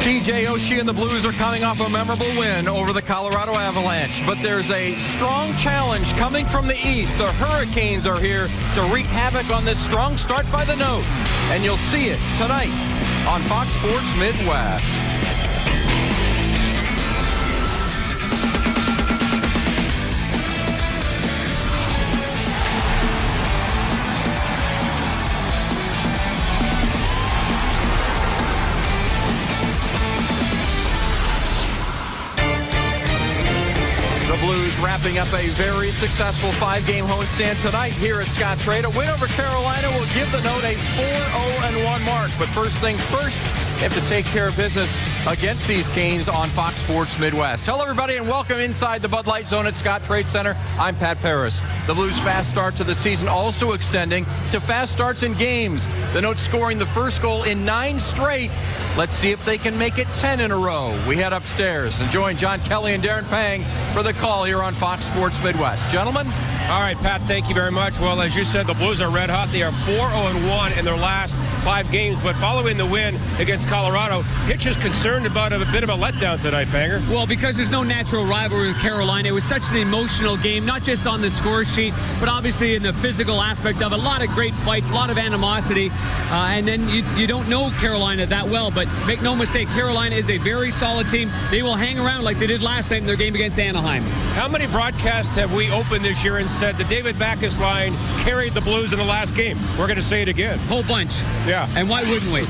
TJ Oshie and the Blues are coming off a memorable win over the Colorado Avalanche, but there's a strong challenge coming from the East. The Hurricanes are here to wreak havoc on this strong start by the Note, and you'll see it tonight on Fox Sports Midwest. Blues wrapping up a very successful 5-game homestand tonight here at Scottrade. A win over Carolina will give the Note a 4-0-1 mark. But first things first, they have to take care of business against these Canes on Fox Sports Midwest. Hello, everybody, and welcome inside the Bud Light Zone at Scottrade Center. I'm Pat Paris. The Blues' fast start to the season also extending to fast starts in games. The Note scoring the first goal in 9 straight. Let's see if they can make it 10 in a row. We head upstairs and join John Kelly and Darren Pang for the call here on Fox Sports Midwest. Gentlemen? All right, Pat, thank you very much. Well, as you said, the Blues are red hot. They are 4-0-1 in their last 5 games, but following the win against Colorado, Hitch is concerned about a bit of a letdown tonight, Panger. Well, because there's no natural rivalry with Carolina. It was such an emotional game, not just on the score sheet, but obviously in the physical aspect of it. A lot of great fights, a lot of animosity, and then you don't know Carolina that well, but make no mistake, Carolina is a very solid team. They will hang around like they did last night in their game against Anaheim. How many broadcasts have we opened this year and said the David Backes line carried the Blues in the last game? We're going to say it again. Whole bunch. Yeah. And why wouldn't we?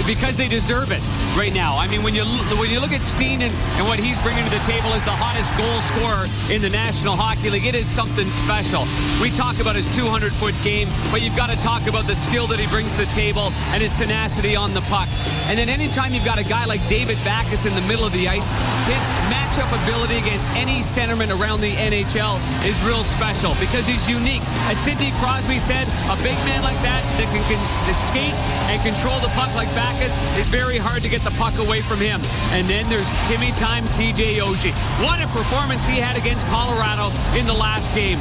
Because they deserve it right now. I mean, when you look at Steen and what he's bringing to the table as the hottest goal scorer in the National Hockey League, it is something special. We talk about his 200-foot game, but you've got to talk about the skill that he brings to the table and his tenacity on the puck. And then anytime you've got a guy like David Backes in the middle of the ice, his matchup ability against any centerman around the NHL is real special because he's unique. As Sidney Crosby said, a big man like that can skate and control the puck like Backes is very hard to get the puck away from him. And then there's Timmy Time TJ Oshie. What a performance he had against Colorado in the last game.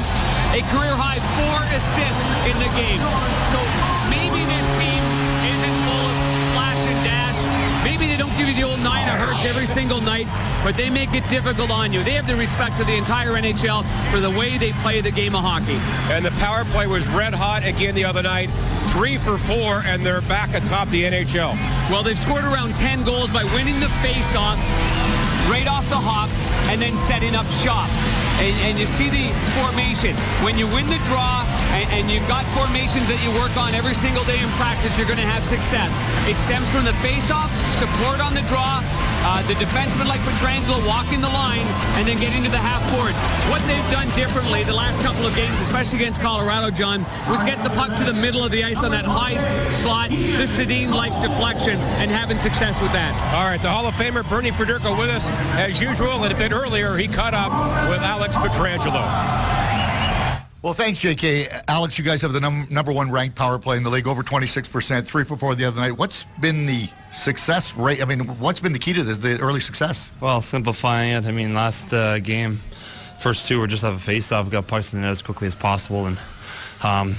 A career-high 4 assists in the game. So maybe this team isn't full of flash and dash. Maybe they don't give you the old 9 of hurts every single night, but they make it difficult on you. They have the respect of the entire NHL for the way they play the game of hockey. And the power play was red hot again the other night. 3 for 4, and they're back atop the NHL. Well, they've scored around 10 goals by winning the face-off right off the hop and then setting up shop. And you see the formation. When you win the draw and you've got formations that you work on every single day in practice, you're going to have success. It stems from the face-off, support on the draw, the defenseman like Pietrangelo walking the line, and then getting to the half boards. What they've done differently the last couple of games, especially against Colorado, John, was get the puck to the middle of the ice on that high slot, the Sedin-like deflection, and having success with that. All right, the Hall of Famer Bernie Federko with us as usual, and a bit earlier he caught up with Alex Pietrangelo. Well, thanks, J.K. Alex, you guys have the number 1 ranked power play in the league, over 26%, 3 for 4 the other night. What's been the success rate? I mean, what's been the key to this, the early success? Well, simplifying it. I mean, last game, first 2 were just have a face-off, got pucks in the net as quickly as possible, and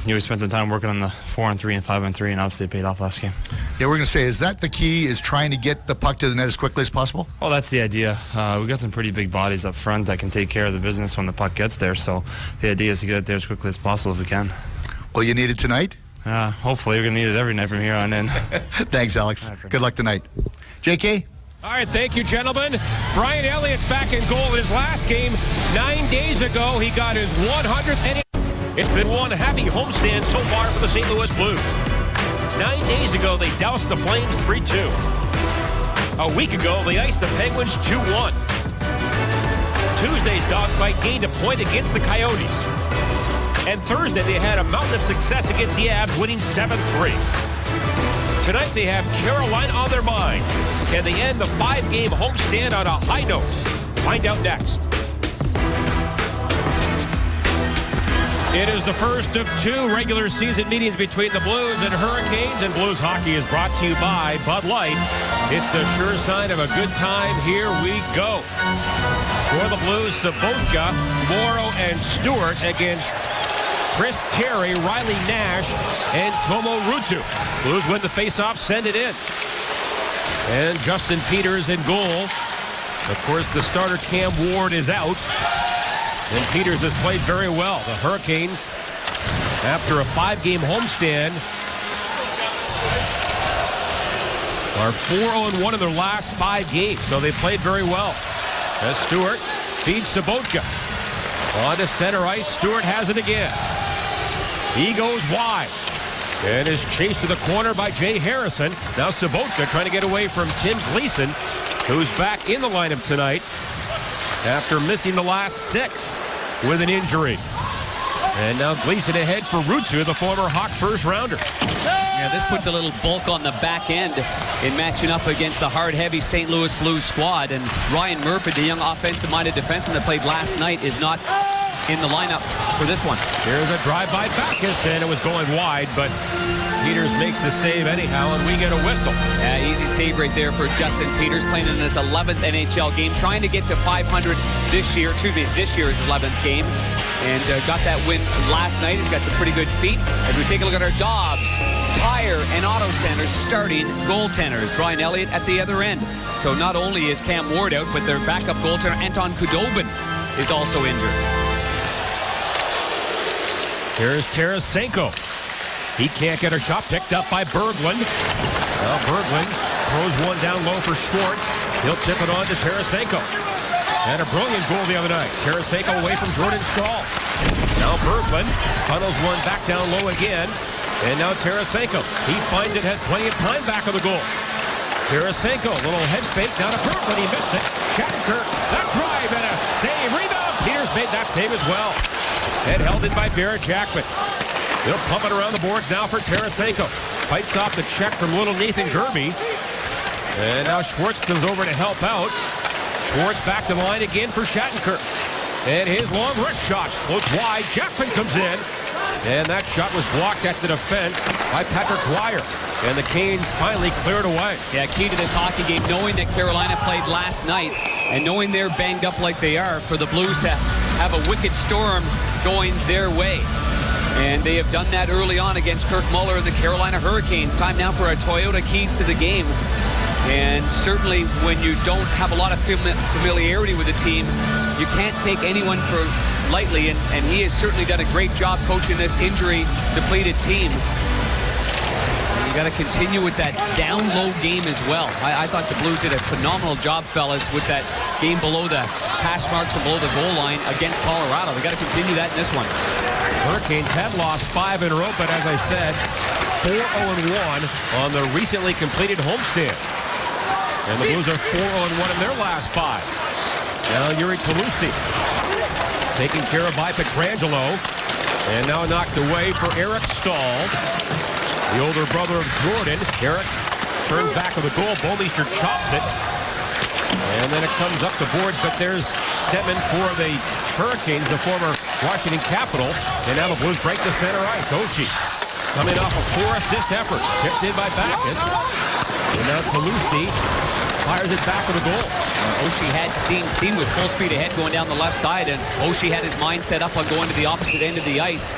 we spent some time working on the 4-on-3 and 5-on-3, and obviously it paid off last game. Yeah, we're going to say, is that the key, is trying to get the puck to the net as quickly as possible? Well, that's the idea. We got some pretty big bodies up front that can take care of the business when the puck gets there, so the idea is to get it there as quickly as possible if we can. Well, you need it tonight? Hopefully. We're going to need it every night from here on in. Thanks, Alex. Good luck tonight. J.K.? All right, thank you, gentlemen. Brian Elliott's back in goal in his last game. 9 days ago, he got his 100th inning. It's been one happy homestand so far for the St. Louis Blues. 9 days ago, they doused the Flames 3-2. A week ago, they iced the Penguins 2-1. Tuesday's dogfight gained a point against the Coyotes. And Thursday, they had a mountain of success against the Avs, winning 7-3. Tonight, they have Carolina on their mind. Can they end the 5-game homestand on a high note? Find out next. It is the first of 2 regular season meetings between the Blues and Hurricanes, and Blues hockey is brought to you by Bud Light. It's the sure sign of a good time. Here we go. For the Blues, Sabotka, Morrow, and Stewart against Chris Terry, Riley Nash, and Tomo Ruutu. Blues win the faceoff, send it in. And Justin Peters in goal. Of course, the starter Cam Ward is out. And Peters has played very well. The Hurricanes, after a 5-game homestand, are 4-1 in their last 5 games. So they played very well. As Stewart feeds Sobotka. On to center ice. Stewart has it again. He goes wide. And is chased to the corner by Jay Harrison. Now Sobotka trying to get away from Tim Gleason, who's back in the lineup tonight after missing the last 6 with an injury. And now Gleason ahead for Ruutu, the former Hawk first-rounder. Yeah, this puts a little bulk on the back end in matching up against the hard-heavy St. Louis Blues squad. And Ryan Murphy, the young offensive-minded defenseman that played last night, is not in the lineup for this one. Here's a drive by Backus, and it was going wide, but Peters makes the save anyhow, and we get a whistle. Easy save right there for Justin Peters, playing in his 11th NHL game, trying to get to 500 this year. This year's 11th game, and got that win last night. He's got some pretty good feet. As we take a look at our Dobbs, Tire, and Auto Centers starting goaltenders. Brian Elliott at the other end. So not only is Cam Ward out, but their backup goaltender Anton Khudobin is also injured. Here's Tarasenko. He can't get a shot, picked up by Berglund. Now Berglund throws one down low for Schwartz. He'll tip it on to Tarasenko. And a brilliant goal the other night. Tarasenko away from Jordan Staal. Now Berglund funnels one back down low again. And now Tarasenko. He finds it, has plenty of time back of the goal. Tarasenko, a little head fake down to Berglund. He missed it. Shattenkirk, that drive and a save. Rebound. Peters made that save as well. And held in by Barrett Jackman. They'll pump it around the boards now for Tarasenko. Fights off the check from little Nathan Gerby. And now Schwartz comes over to help out. Schwartz back to the line again for Shattenkirk. And his long wrist shot floats wide. Jackman comes in. And that shot was blocked at the defense by Patrick Dwyer. And the Canes finally cleared away. Yeah, key to this hockey game, knowing that Carolina played last night and knowing they're banged up like they are, for the Blues to have a wicked storm going their way. And they have done that early on against Kirk Muller and the Carolina Hurricanes. Time now for a Toyota Keys to the game. And certainly when you don't have a lot of familiarity with the team, you can't take anyone for lightly. And he has certainly done a great job coaching this injury-depleted team. You got to continue with that down-low game as well. I thought the Blues did a phenomenal job, fellas, with that game below the hash marks and below the goal line against Colorado. They got to continue that in this one. Hurricanes have lost 5 in a row, but as I said, 4-0-1 on the recently completed homestand. And the Blues are 4-0-1 in their last 5. Now Yuri Kalusti taken care of by Pietrangelo. And now knocked away for Eric Staal, the older brother of Jordan. Eric turns back of the goal. Bouwmeester chops it. And then it comes up the boards, but there's Settman for the Hurricanes, the former Washington Capital. And now the Blues break the center ice. Oshie coming off a 4-assist effort. Tipped in by Backus. And now Kalusti fires it back of the goal. Oshie had Steen. Steen was full speed ahead going down the left side, and Oshie had his mind set up on going to the opposite end of the ice.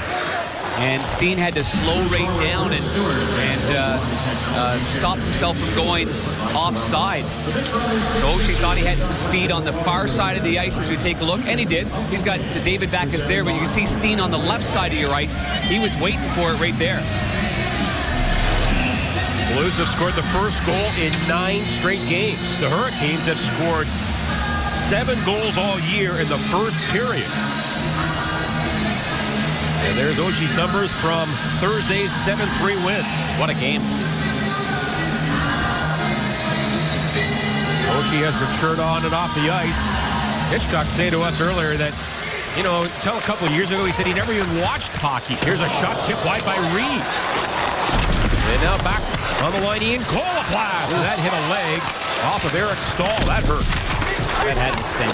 And Steen had to slow right down and stop himself from going offside. So Oshie thought he had some speed on the far side of the ice as we take a look, and he did. He's got David Backus there, but you can see Steen on the left side of your ice. He was waiting for it right there. Blues have scored the first goal in 9 straight games. The Hurricanes have scored 7 goals all year in the first period. And there's Oshie's numbers from Thursday's 7-3 win. What a game. Oshie has matured on and off the ice. Hitchcock said to us earlier that, you know, until a couple of years ago, he said he never even watched hockey. Here's a shot tipped wide by Reeves. And now back on the line, Ian Colaplast. And that hit a leg off of Eric Staal. That hurt. That had to sting.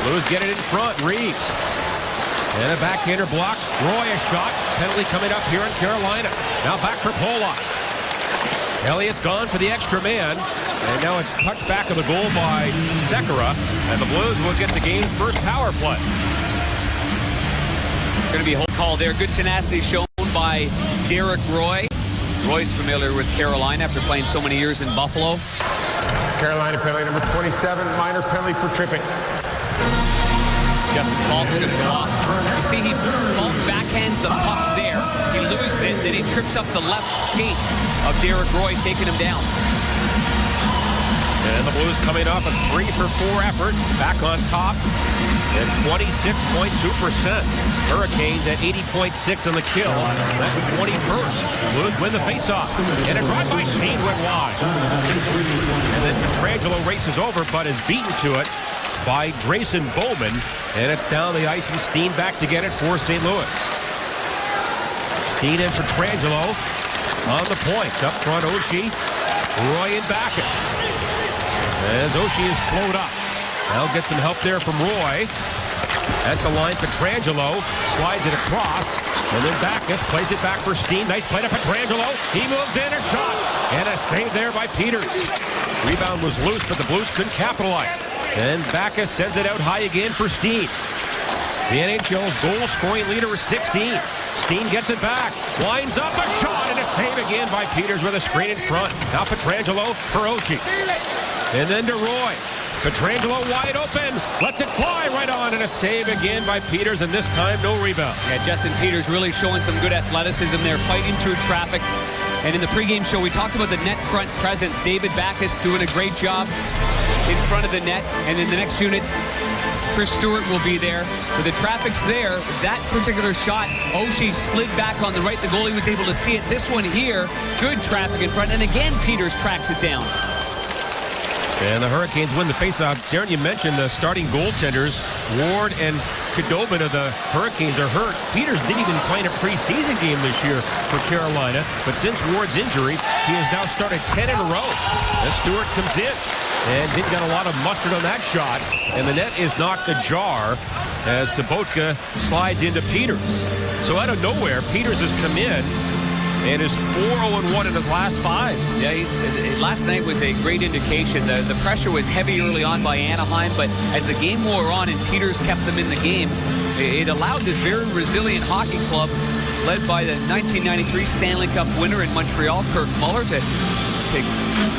Blues get it in front. Reeves. And a backhander block. Roy a shot. Penalty coming up here in Carolina. Now back for Polak. Elliott's gone for the extra man. And now it's touched back of the goal by Sekera. And the Blues will get the game's first power play. Going to be a hold call there. Good tenacity shown by Derek Roy. Roy's familiar with Carolina after playing so many years in Buffalo. Carolina penalty number 27, minor penalty for tripping. Justin Faulk's going to go off. You see, Faulk backhands the puck there. He loses it, then he trips up the left skate of Derek Roy, taking him down. And the Blues coming off a 3-for-4 effort, back on top at 26.2%. Hurricanes at 80.6 on the kill. That's 21st. Blues win the faceoff. And a drive by Steen went wide. And then Pietrangelo races over, but is beaten to it by Drayson Bowman. And it's down the ice, and Steen back to get it for St. Louis. Steen and Pietrangelo on the points. Up front, Oshie, Roy, and Backus. As Oshie is slowed up. Now gets some help there from Roy. At the line, Pietrangelo slides it across. And then Backus plays it back for Steen. Nice play to Pietrangelo. He moves in, a shot. And a save there by Peters. Rebound was loose, but the Blues couldn't capitalize. Then Backus sends it out high again for Steen. The NHL's goal-scoring leader is 16. Steen gets it back. Winds up, a shot, and a save again by Peters with a screen in front. Now Pietrangelo for Oshie. And then to Roy. Pietrangelo wide open. Lets it fly right on, and a save again by Peters, and this time no rebound. Yeah, Justin Peters really showing some good athleticism there, fighting through traffic. And in the pregame show, we talked about the net front presence. David Backus doing a great job in front of the net. And in the next unit, Chris Stewart will be there. But the traffic's there. That particular shot, Oshie slid back on the right. The goalie was able to see it. This one here, good traffic in front. And again, Peters tracks it down. And the Hurricanes win the faceoff. Darren, you mentioned the starting goaltenders. Ward and Khudobin of the Hurricanes are hurt. Peters didn't even play in a preseason game this year for Carolina. But since Ward's injury, he has now started 10 in a row. As Stewart comes in and didn't get a lot of mustard on that shot. And the net is knocked ajar as Sobotka slides into Peters. So out of nowhere, Peters has come in and is 4-0-1 in his last 5. Yeah, last night was a great indication. The pressure was heavy early on by Anaheim, but as the game wore on and Peters kept them in the game, it allowed this very resilient hockey club, led by the 1993 Stanley Cup winner in Montreal, Kirk Muller, to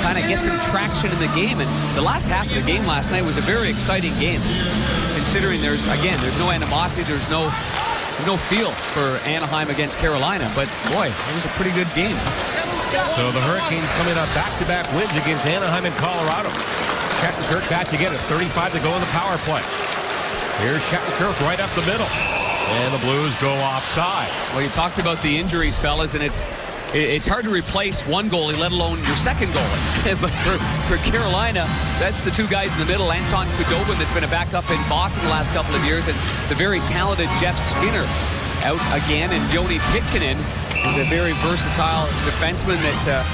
kind of get some traction in the game. And the last half of the game last night was a very exciting game, considering there's no animosity, there's no feel for Anaheim against Carolina, but boy, it was a pretty good game. So the Hurricanes coming up back-to-back wins against Anaheim and Colorado. Shattenkirk back to get it. 35 to go in the power play. Here's Shattenkirk right up the middle. And the Blues go offside. Well, you talked about the injuries, fellas, and it's hard to replace one goalie, let alone your second goalie. But for Carolina, that's the two guys in the middle. Anton Khudobin, that's been a backup in Boston the last couple of years, and the very talented Jeff Skinner out again. And Joni Pitkanen is a very versatile defenseman that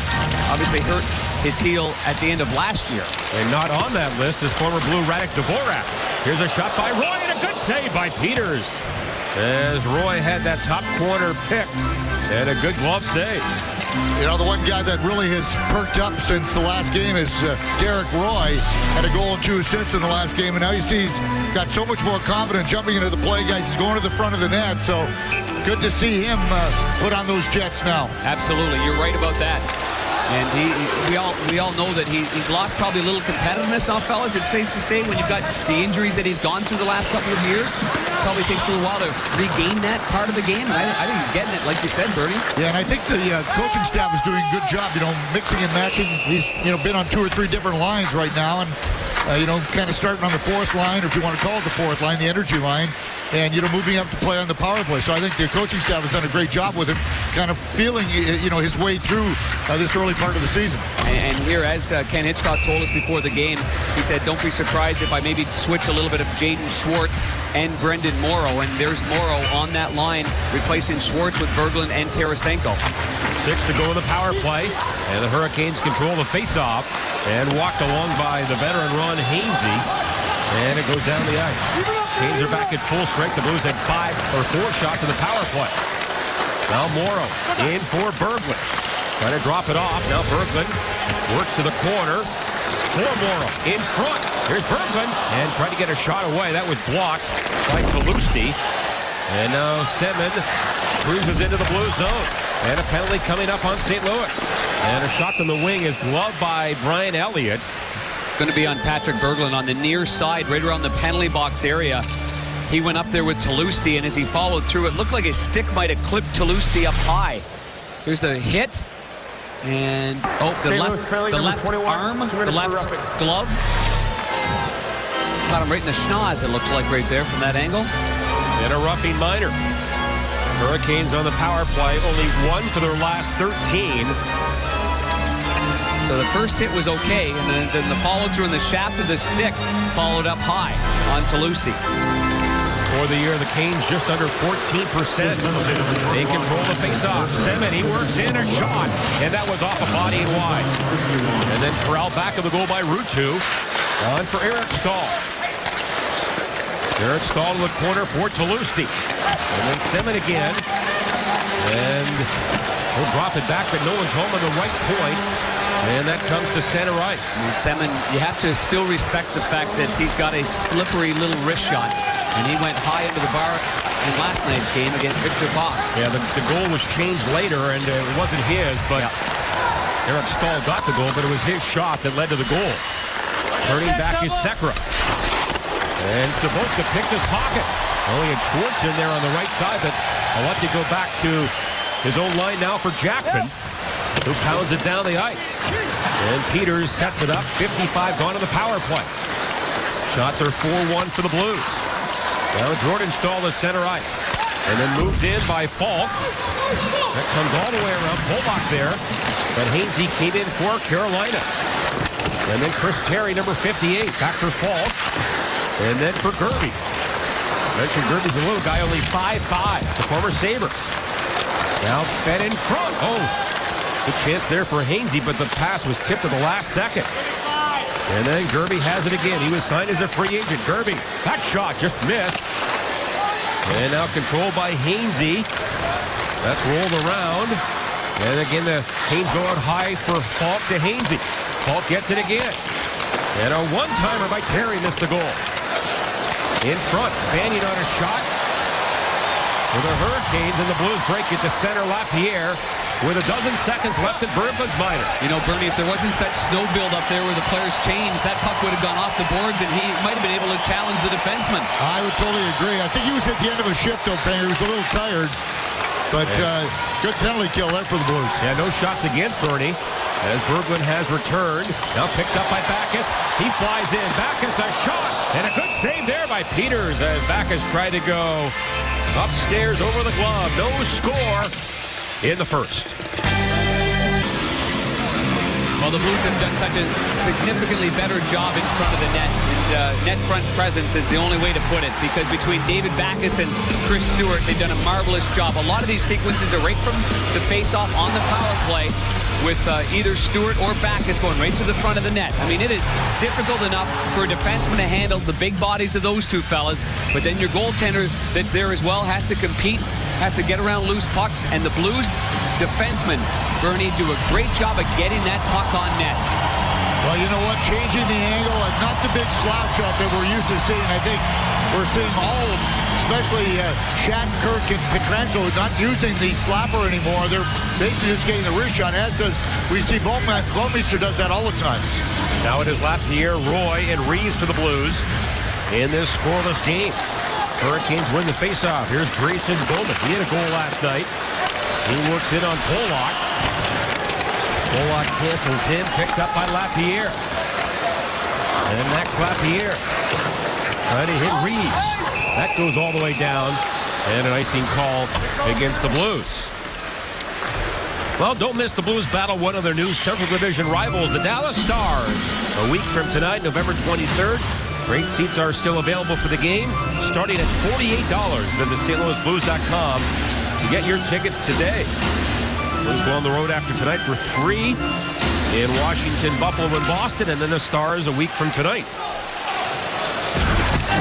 obviously hurt his heel at the end of last year. And not on that list is former Blue Radek Dvorak. Here's a shot by Roy, and a good save by Peters. As Roy had that top corner picked. And a good glove save. You know, the one guy that really has perked up since the last game is Derek Roy. Had a goal and 2 assists in the last game, and now you see he's got so much more confidence jumping into the play, guys. He's going to the front of the net, so good to see him put on those Jets now. Absolutely, you're right about that. And we all know that he's lost probably a little competitiveness on, fellas. It's safe to say when you've got the injuries that he's gone through the last couple of years, probably takes a little while to regain that part of the game. I think he's getting it, like you said, Bernie. Yeah, and I think the coaching staff is doing a good job, mixing and matching. He's, been on 2 or 3 different lines right now, and, kind of starting on the 4th line, or if you want to call it the 4th line, the energy line, and, moving up to play on the power play. So I think the coaching staff has done a great job with him, kind of feeling, his way through this early part of the season. And here, as Ken Hitchcock told us before the game, he said, don't be surprised if I maybe switch a little bit of Jaden Schwartz and Brendan Morrow. And there's Morrow on that line, replacing Schwartz with Berglund and Tarasenko. 6 to go in the power play. And the Hurricanes control the faceoff and walked along by the veteran Ron Hainsey. And it goes down the ice. Canes are back at full strength. The Blues had 4 shots in the power play. Now Morrow in for Berglund. Trying to drop it off. Now Berglund works to the corner for Morrow. In front. Here's Berglund. And trying to get a shot away. That was blocked by Kalusti. And now Semin cruises into the blue zone. And a penalty coming up on St. Louis. And a shot from the wing is gloved by Brian Elliott. Going to be on Patrick Berglund on the near side, right around the penalty box area. He went up there with Toulouse, and as he followed through, it looked like his stick might have clipped Toulouse up high. Here's the hit. And, the left arm, the left glove. Got him right in the schnoz, it looks like, right there from that angle. And a roughing minor. Hurricanes on the power play, only 1 for their last 13. So the first hit was okay, and then the follow-through in the shaft of the stick followed up high on Toulouse. For the year, the Canes just under 14%. They control the face-off. Semin, he works in a shot, and that was off a body and wide. And then Corral back of the goal by Ruutu. On for Eric Staal. Eric Staal to the corner for Toulouse. And then Semin again. And he'll drop it back, but no one's home on the right point. And that comes to center ice. Semin, you have to still respect the fact that he's got a slippery little wrist shot. And he went high into the bar in last night's game against Victor Boss. Yeah, the goal was changed later, and it wasn't his, but Eric Staal got the goal, but it was his shot that led to the goal. Turning back is Sekera. And Sobotka picked his pocket. Only had Schwartz in there on the right side, but I'll let you go back to his own line now for Jackman, who pounds it down the ice. And Peters sets it up. 55 gone to the power play. Shots are 4-1 for the Blues. Now Jordan Staal to center ice. And then moved in by Falk. That comes all the way around. Pollock there. But Hainsey came in for Carolina. And then Chris Terry, number 58, back for Falk. And then for Gerby. Mentioned Gerby's a little guy, only 5'5", the former Sabre. Now fed in front. Oh, good chance there for Hainsey, but the pass was tipped at the last second. And then Gerby has it again. He was signed as a free agent. Gerby, that shot just missed. And now controlled by Hainsey. That's rolled around. And again, the Canes go out high for Falk to Hainsey. Falk gets it again. And a one-timer by Terry missed the goal. In front, Banyan on a shot for the Hurricanes, and the Blues break it to center Lapierre with a dozen seconds left at Berglund's minor. You know, Bernie, if there wasn't such snow build up there where the players changed, that puck would have gone off the boards, and he might have been able to challenge the defenseman. I would totally agree. I think he was at the end of a shift, though, Panger. He was a little tired. But good penalty kill there for the Blues. Yeah, no shots against Bernie, as Berglund has returned. Now picked up by Backes. He flies in. Backes, a shot, and a good save there by Peters as Backes tried to go upstairs over the glove. No score in the first. Well, the Blues have done such a significantly better job in front of the net. And net front presence is the only way to put it, because between David Backes and Chris Stewart, they've done a marvelous job. A lot of these sequences are right from the face-off on the power play, with either Stewart or Backes going right to the front of the net. I mean, it is difficult enough for a defenseman to handle the big bodies of those two fellas, but then your goaltender that's there as well has to compete, has to get around loose pucks, and the Blues defensemen, Bernie, do a great job of getting that puck on net. Well, you know what? Changing the angle and not the big slap shot that we're used to seeing. I think we're seeing all of them, especially Shattenkirk and Pietrangelo, not using the slapper anymore. They're basically just getting the wrist shot, as does, we see Bouwmeester does that all the time. Now it is Lapierre, Roy, and Reeves for the Blues in this scoreless game. Hurricanes win the faceoff. Here's Grayson Bowman. He had a goal last night. He works in on Pollock. Pollock cancels him, picked up by Lapierre. And next Lapierre trying to hit Reeves. That goes all the way down. And an icing call against the Blues. Well, don't miss the Blues battle one of their new Central Division rivals, the Dallas Stars. A week from tonight, November 23rd. Great seats are still available for the game, starting at $48. Visit stlouisblues.com to get your tickets today. Blues go on the road after tonight for 3 in Washington, Buffalo, and Boston, and then the Stars a week from tonight.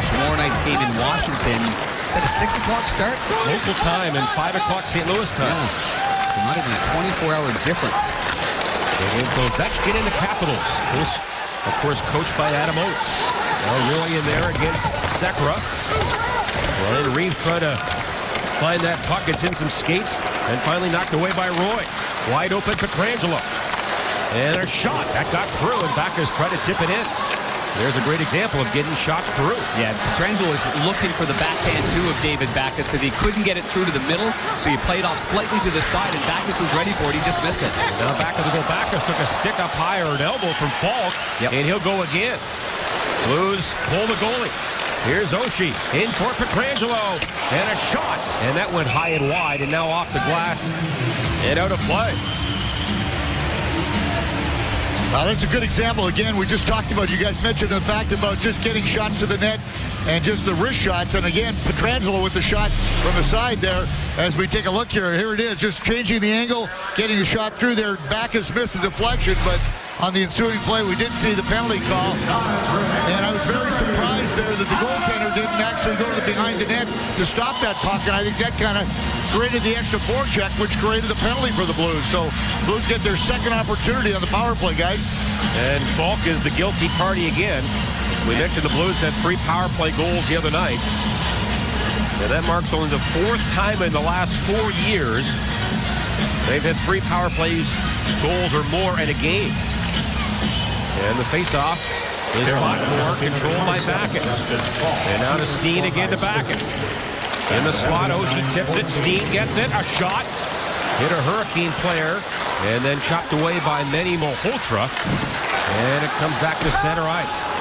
Tomorrow night's game in Washington, is that a 6 o'clock start? Local time and 5 o'clock St. Louis time. Yeah. So not even a 24-hour difference. Ovechkin in the Capitals. Of course, coached by Adam Oates. Now Roy in there against Sekera. Ryan Reeves trying to find that puck. It's in some skates and finally knocked away by Roy. Wide open Pietrangelo. And a shot. That got through, and Backes tried to tip it in. There's a great example of getting shots through. Yeah, Pietrangelo was looking for the backhand, too, of David Backes because he couldn't get it through to the middle, so he played off slightly to the side, and Backes was ready for it. He just missed it. Now back to the goal. Backes took a stick up high or an elbow from Falk, and he'll go again. Blues pull the goalie. Here's Oshie in for Pietrangelo, and a shot. And that went high and wide, and now off the glass and out of play. That's a good example. Again, we just talked about, you guys mentioned the fact about just getting shots to the net and just the wrist shots. And again, Pietrangelo with the shot from the side there. As we take a look here, here it is, just changing the angle, getting a shot through there. Backes missed the deflection, but on the ensuing play, we did see the penalty call. And I was very surprised there that the goaltender didn't actually go to the behind the net to stop that puck. And I think that kind of created the extra forecheck, which created the penalty for the Blues. So Blues get their second opportunity on the power play, guys. And Falk is the guilty party again. We mentioned the Blues had 3 power play goals the other night. And that marks only the 4th time in the last 4 years they've had 3 power plays goals or more in a game. And the face-off is 5-4, controlled by Backes. And now to Steen again to Backes. In the slot, Oshie tips it. Steen gets it. A shot. Hit a Hurricane player. And then chopped away by Manny Malhotra. And it comes back to center ice.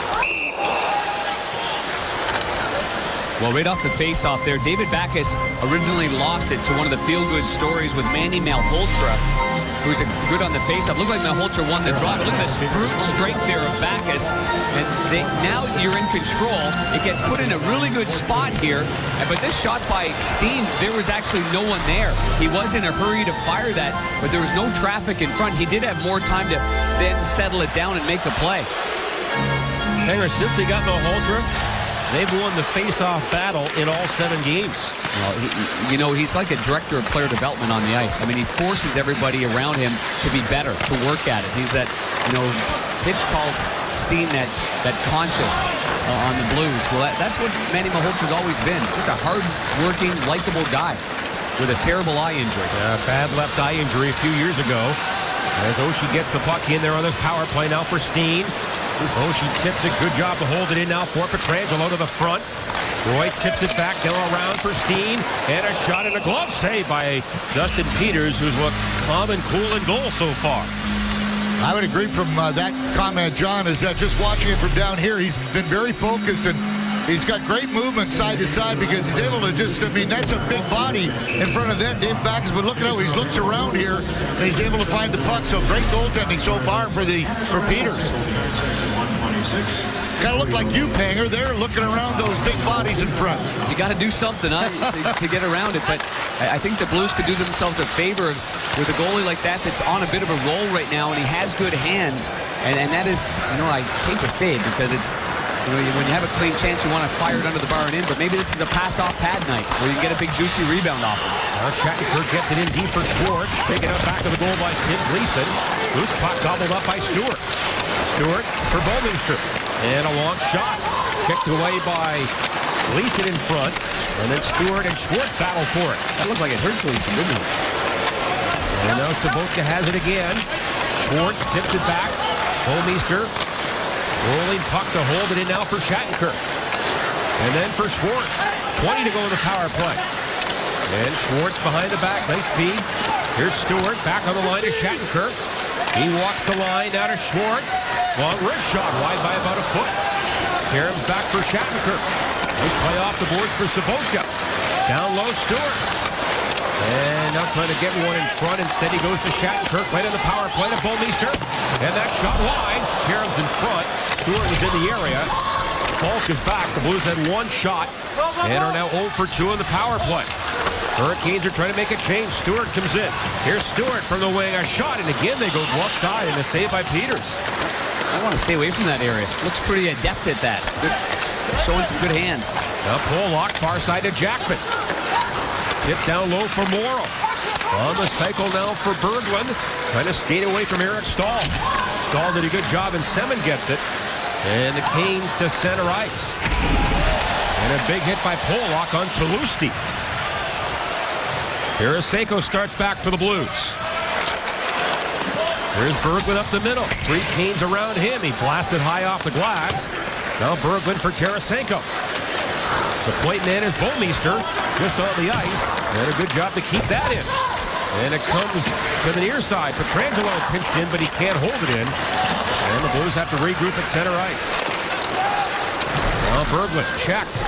Well, right off the face-off there, David Backes originally lost it to one of the feel-good stories with Manny Malhotra, who's good on the face-off. Looked like Malhotra won the draw, but look at this brute strength there of Backes. And now you're in control. It gets put in a really good spot here. But this shot by Steen, there was actually no one there. He was in a hurry to fire that, but there was no traffic in front. He did have more time to then settle it down and make the play. Hanger, since they got Malhotra, they've won the face-off battle in all 7 games. Well, he's like a director of player development on the ice. I mean, he forces everybody around him to be better, to work at it. He's that, Pitch calls Steen that conscious on the Blues. Well, that's what Manny Malhotra's always been. Just a hard-working, likable guy with a terrible eye injury. Bad left eye injury a few years ago. As Oshie gets the puck in there on this power play now for Steen. Oshie tips it. Good job to hold it in now for Pietrangelo to the front. Roy tips it back now around for Steen. And a shot and a glove save by Justin Peters, who's looked calm and cool in goal so far. I would agree from that comment, John, is that just watching it from down here, he's been very focused and he's got great movement side to side because he's able to that's a big body in front of that. Dave Backes, but look at how he looks around here and he's able to find the puck. So great goaltending so far for Peters. Kind of look like you, Panger. They're looking around those big bodies in front. You got to do something to get around it. But I think the Blues could do themselves a favor with a goalie like that that's on a bit of a roll right now, and he has good hands. And that is, I hate to say it because it's, when you have a clean chance, you want to fire it under the bar and in, but maybe this is a pass-off pad night where you get a big juicy rebound off him. Now Shattenkirk gets it in deep for Schwartz. Taken out back of the goal by Tim Gleason. Loose puck gobbled up by Stewart. Stewart for Bouwmeester. And a long shot. Kicked away by Gleason in front. And then Stewart and Schwartz battle for it. That looked like it hurt Gleason, didn't it? And now Sobotka has it again. Schwartz tips it back. Bouwmeester. Rolling puck to hold it in now for Shattenkirk. And then for Schwartz. 20 to go in the power play. And Schwartz behind the back. Nice feed. Here's Stewart back on the line to Shattenkirk. He walks the line now to Schwartz. Long wrist shot wide by about a foot. Karam's back for Shattenkirk. Nice play off the boards for Sobotka. Down low, Stewart. And now trying to get one in front. Instead he goes to Shattenkirk right on the power play to Bouwmeester. And that shot wide. Karam's in front. Stewart was in the area. Falk is back. The Blues had one shot and are now 0 for 2 in the power play. Hurricanes are trying to make a change. Stewart comes in. Here's Stewart from the wing. A shot, and again they go glove side, and a save by Peters. I want to stay away from that area. Looks pretty adept at that. Good, showing some good hands. Now Pollock, far side to Jackman. Tip down low for Morrow. On the cycle now for Berglund. Trying to skate away from Eric Stahl. Stahl did a good job, and Semin gets it. And the Canes to center ice. And a big hit by Pollock on Toulouse. Tarasenko starts back for the Blues. Here's Berglund up the middle. 3 Canes around him. He blasted high off the glass. Now Berglund for Tarasenko. The point man is Bouwmeester just on the ice. And a good job to keep that in. And it comes to the near side. Pietrangelo pinched in, but he can't hold it in. And the Blues have to regroup at center ice. Now Berglund checked.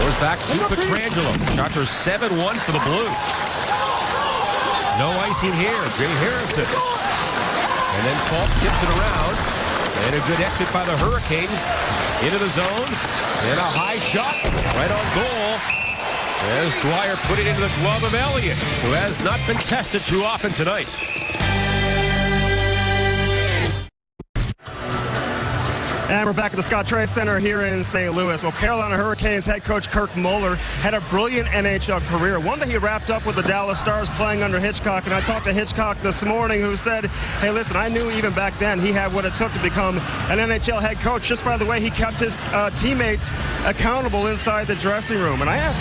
Goes back to Pietrangelo. Shots are 7-1 for the Blues. No icing here. Jay Harrison. And then Falk tips it around. And a good exit by the Hurricanes. Into the zone. And a high shot. Right on goal. As Dwyer put it into the glove of Elliott, who has not been tested too often tonight. And we're back at the Scottrade Center here in St. Louis. Well, Carolina Hurricanes head coach Kirk Muller had a brilliant NHL career, one that he wrapped up with the Dallas Stars playing under Hitchcock. And I talked to Hitchcock this morning, who said, hey, listen, I knew even back then he had what it took to become an NHL head coach just by the way he kept his teammates accountable inside the dressing room. And I asked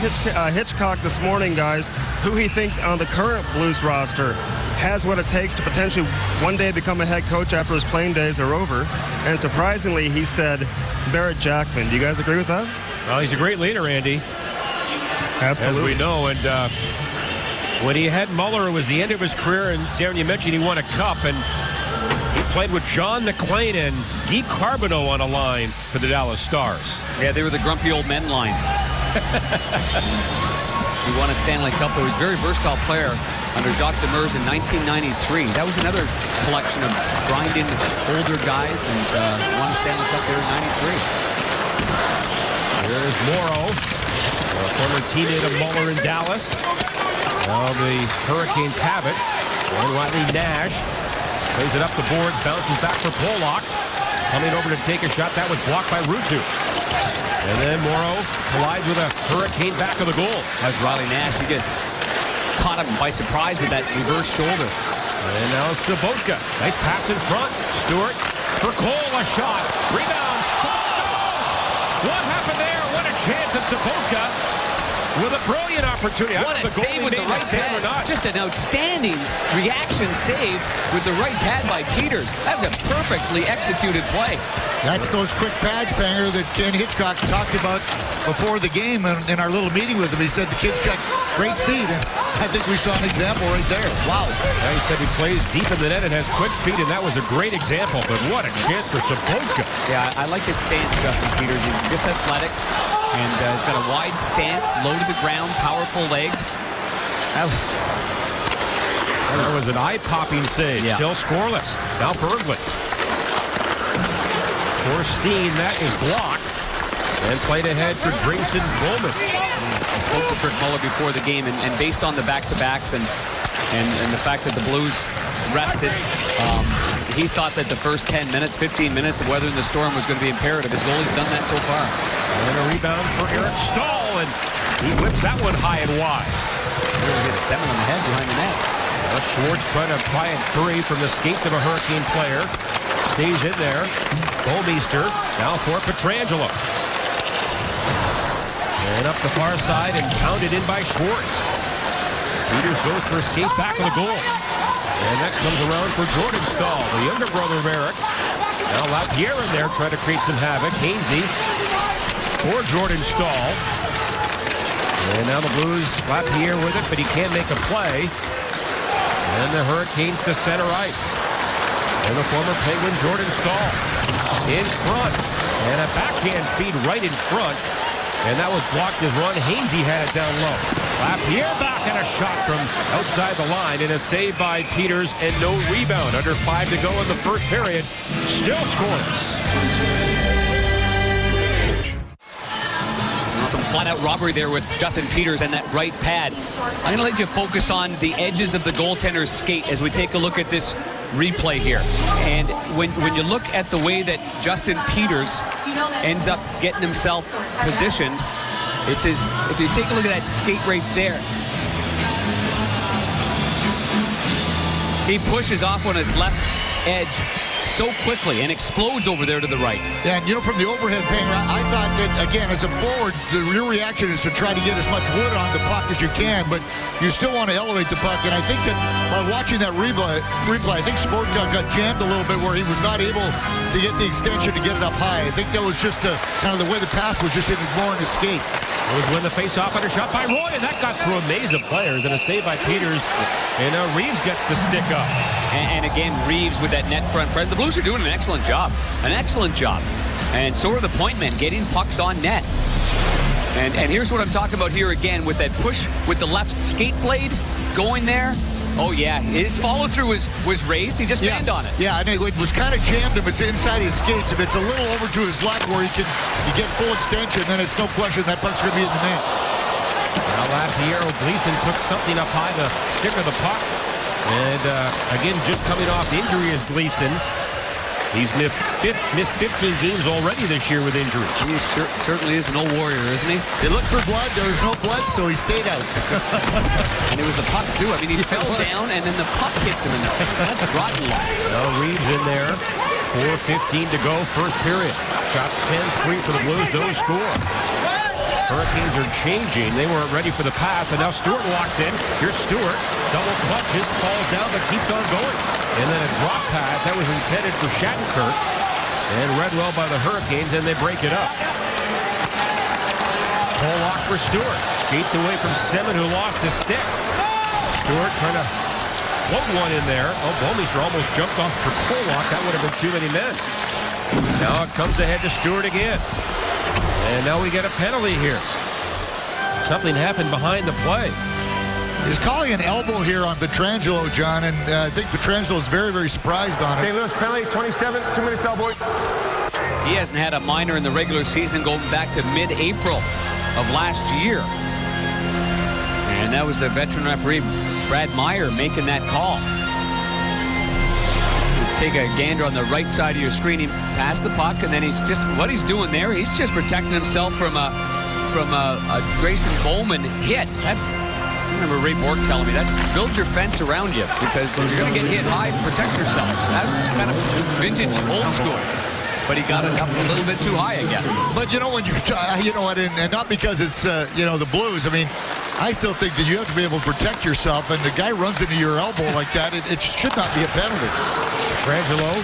Hitchcock this morning, guys, who he thinks on the current Blues roster has what it takes to potentially one day become a head coach after his playing days are over. And surprisingly, he said Barrett Jackman. Do you guys agree with that? Well, he's a great leader, Andy. Absolutely. As we know. And when he had Muller, it was the end of his career. And Darren, you mentioned he won a cup. And he played with John McClain and Guy Carbonneau on a line for the Dallas Stars. Yeah, they were the grumpy old men line. He won a Stanley Cup. He was a very versatile player under Jacques Demers in 1993. That was another collection of grinding older guys, and won a Stanley Cup there in 93. There's Morrow, a former teammate of Muller in Dallas. Now the Hurricanes have it. And Riley Nash plays it up the boards, bounces back for Pollock. Coming over to take a shot. That was blocked by Ruutu. And then Morrow collides with a Hurricane back of the goal. That's Riley Nash. He just caught him by surprise with that reverse shoulder. And now Sobotka. Nice pass in front. Stewart for Cole. A shot. Rebound. Sobotka. What happened there? What a chance at Sobotka with a brilliant opportunity. What a save with the right pad. Just an outstanding reaction save with the right pad by Peters. That was a perfectly executed play. That's those quick pads, Banger, that Ken Hitchcock talked about before the game in our little meeting with him. He said the kid's got great feet, and I think we saw an example right there. Wow. Yeah, he said he plays deep in the net and has quick feet, and that was a great example. But what a chance for Sobotka. Yeah, I like his stance, Justin Peters. He's just athletic, and he's got a wide stance, low to the ground, powerful legs. That was an eye-popping save. Yeah. Still scoreless. Now Berglund. For Steen, that is blocked. And played ahead for Drayson Bowman. I spoke to Kirk Muller before the game, and based on the back-to-backs and the fact that the Blues rested, he thought that the first 10 minutes, 15 minutes of weathering the storm was going to be imperative. His goalie's done that so far. And a rebound for Eric Stahl, and he whips that one high and wide. Really hit 7 on the head behind the net. Now Schwartz trying to apply it 3 from the skates of a Hurricane player. Stays in there. Bouwmeester now for Pietrangelo. And up the far side and pounded in by Schwartz. Peters goes for a skate back of the goal. And that comes around for Jordan Stahl, the younger brother of Eric. Now Lapierre in there trying to create some havoc. Hainsey for Jordan Stahl. And now the Blues, Lapierre with it, but he can't make a play. And the Hurricanes to center ice. And the former Penguin Jordan Stahl in front. And a backhand feed right in front. And that was blocked as Ron Hainsey had it down low. Lapierre back and a shot from outside the line. And a save by Peters and no rebound. Under 5 to go in the first period. Still scoreless. Some flat-out robbery there with Justin Peters and that right pad. I'm going to let you focus on the edges of the goaltender's skate as we take a look at this replay here. And when you look at the way that Justin Peters ends up getting himself positioned, it's his, if you take a look at that skate right there, he pushes off on his left edge so quickly and explodes over there to the right. Yeah, and from the overhead ping, I thought that, again, as a forward, your reaction is to try to get as much wood on the puck as you can, but you still want to elevate the puck. And I think that by watching that replay, I think Sabotka got jammed a little bit where he was not able to get the extension to get it up high. I think that was just kind of the way the pass was just ignoring his skates. It was win the face-off under shot by Roy, and that got through a maze of players, and a save by Peters, and Reeves gets the stick up. And again, Reeves with that net front presence. The Blues are doing an excellent job. An excellent job. And so are the point men, getting pucks on net. And here's what I'm talking about here again with that push with the left skate blade going there. Oh, yeah. His follow-through was raised. He just banged on it. Yeah, and it was kind of jammed if it's inside his skates. If it's a little over to his left where you get full extension, then it's no question that puck's going to be in the net. Now Lapiero Gleason took something up high to stick of the puck. And again, just coming off injury is Gleason. He's missed 15 games already this year with injuries. He certainly is an old warrior, isn't he? They looked for blood. There was no blood, so he stayed out. And it was the puck, too. I mean, he fell down, and then the puck hits him in the face. That's rotten luck. Well, Reeves in there. 4:15 to go, first period. Shots 10-3 for the Blues. Don't score. Hurricanes are changing. They weren't ready for the pass, and now Stewart walks in. Here's Stewart. Double clutches, falls down, but keeps on going. And then a drop pass. That was intended for Shattenkirk. And read well by the Hurricanes, and they break it up. Pollock for Stewart. Skates away from Semin, who lost his stick. Stewart trying to float one in there. Oh, Bouwmeester almost jumped off for Pollock. That would have been too many men. Now it comes ahead to Stewart again. And now we get a penalty here. Something happened behind the play. He's calling an elbow here on Pietrangelo, John, and I think Pietrangelo is very, very surprised on it. St. Louis penalty, 27, 2 minutes elbow. He hasn't had a minor in the regular season going back to mid-April of last year. And that was the veteran referee, Brad Meyer, making that call. Take a gander on the right side of your screen. He passed the puck, and then what he's doing there, he's just protecting himself from a Grayson Bowman hit. I remember Ray Bork telling me, build your fence around you, because if you're going to get hit high, protect yourself. That's kind of vintage old school. But he got it up a little bit too high, I guess. But when and not because it's, the Blues. I mean, I still think that you have to be able to protect yourself, and the guy runs into your elbow like that, it should not be a penalty. Pietrangelo,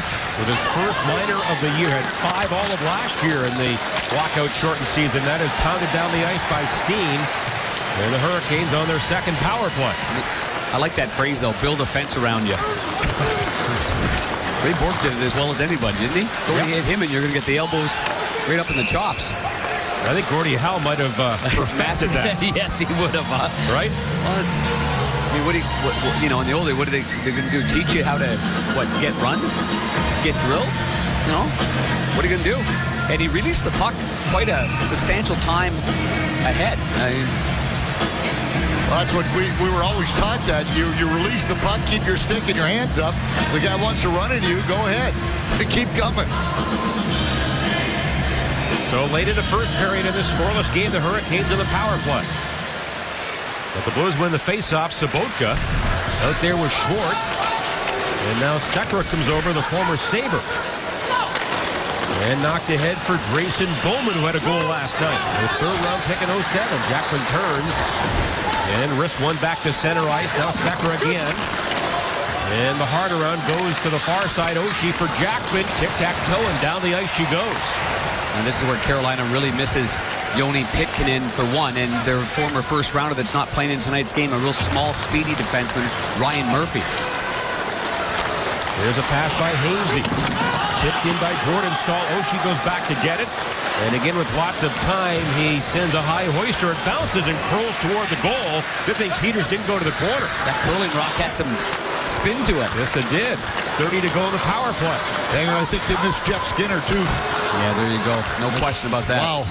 with his first minor of the year, had 5 all of last year in the lockout shortened season. That is pounded down the ice by Steen. And the Hurricanes on their second power play. I like that phrase, though, build a fence around you. Ray Bork did it as well as anybody, didn't he? Go hit him, and you're going to get the elbows right up in the chops. I think Gordie Howe might have perfected that. Yes, he would have. Right? Well, in the old days, what are they going to do? Teach you how to, get run? Get drilled? What are you going to do? And he released the puck quite a substantial time ahead. Well, that's what we were always taught, that you release the puck, keep your stick in your hands up. The guy wants to run into you, go ahead. Keep coming. So late in the first period in this scoreless game, the Hurricanes in the power play. But the Blues win the faceoff. Sabotka out there with Schwartz. And now Sekera comes over, the former Sabre. And knocked ahead for Grayson Bowman, who had a goal last night. The third-round pick in 07. Jackman turns and wrists one back to center ice. Now Sekera again. And the hard around goes to the far side. Oshie for Jackman. Tic-tac-toe, and down the ice she goes. And this is where Carolina really misses Joni Pitkanen for one, and their former first rounder that's not playing in tonight's game, a real small, speedy defenseman, Ryan Murphy. There's a pass by Hainsey. Tipped in by Jordan Staal. Oshie goes back to get it. And again, with lots of time, he sends a high hoister. It bounces and curls toward the goal. Good thing Peters didn't go to the corner. That curling rock had some spin to it. Yes, it did. 30 to go in the power play. And I think they missed Jeff Skinner, too. Yeah, there you go. No question about that. Wow.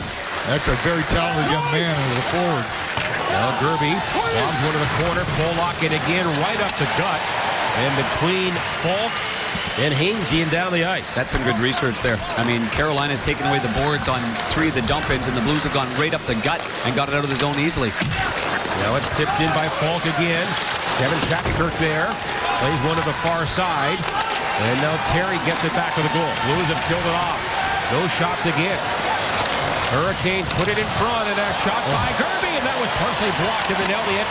That's a very talented young man as a forward. Now Gerby bombs one to the corner. Pollock it again right up the gut. And between Falk and Hainsey and down the ice. That's some good research there. I mean, Carolina's taken away the boards on 3 of the dump-ins, and the Blues have gone right up the gut and got it out of the zone easily. Now it's tipped in by Falk again. Kevin Shattenkirk there. Plays one to the far side. And now Terry gets it back to the goal. Blues have killed it off. No shots against. Hurricanes put it in front, and a shot by Gerby, and that was partially blocked, and then Elliott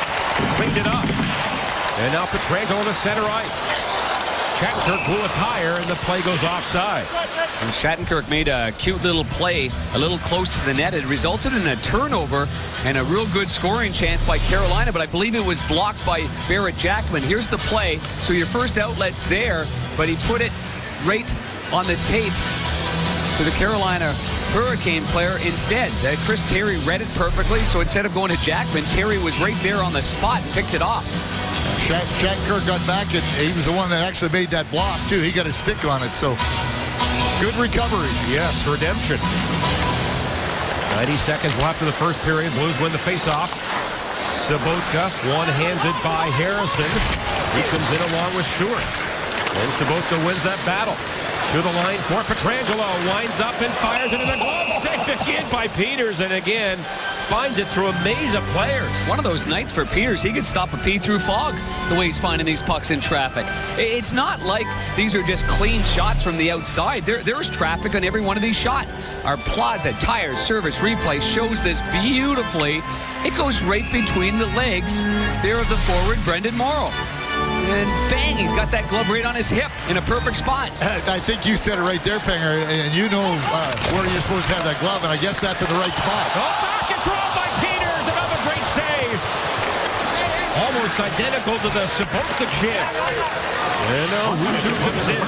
cleaned it up. And now Pietrangelo on the center ice. Shattenkirk blew a tire, and the play goes offside. And Shattenkirk made a cute little play a little close to the net. It resulted in a turnover and a real good scoring chance by Carolina, but I believe it was blocked by Barrett Jackman. Here's the play. So your first outlet's there, but he put it right on the tape to the Carolina Hurricane player instead. Chris Terry read it perfectly, so instead of going to Jackman, Terry was right there on the spot and picked it off. Shattenkirk got back, and he was the one that actually made that block, too. He got a stick on it, so good recovery. Yes, redemption. 90 seconds left of the first period. Blues win the faceoff. Sobotka one-handed by Harrison. He comes in along with Stewart. And Sobotka wins that battle. To the line for Pietrangelo. Winds up and fires it in the glove. Saved again by Peters. And again, finds it through a maze of players. One of those nights for Peters. He could stop a pea through fog the way he's finding these pucks in traffic. It's not like these are just clean shots from the outside. There's traffic on every one of these shots. Our Plaza Tires Service Replay shows this beautifully. It goes right between the legs there of the forward, Brendan Morrow. And bang, he's got that glove right on his hip in a perfect spot. I think you said it right there, Penger, and you know where you're supposed to have that glove, and I guess that's in the right spot. Oh, back and throw by Peters. Another great save. Almost identical to the Sobotka chance. And now Ruutu comes in.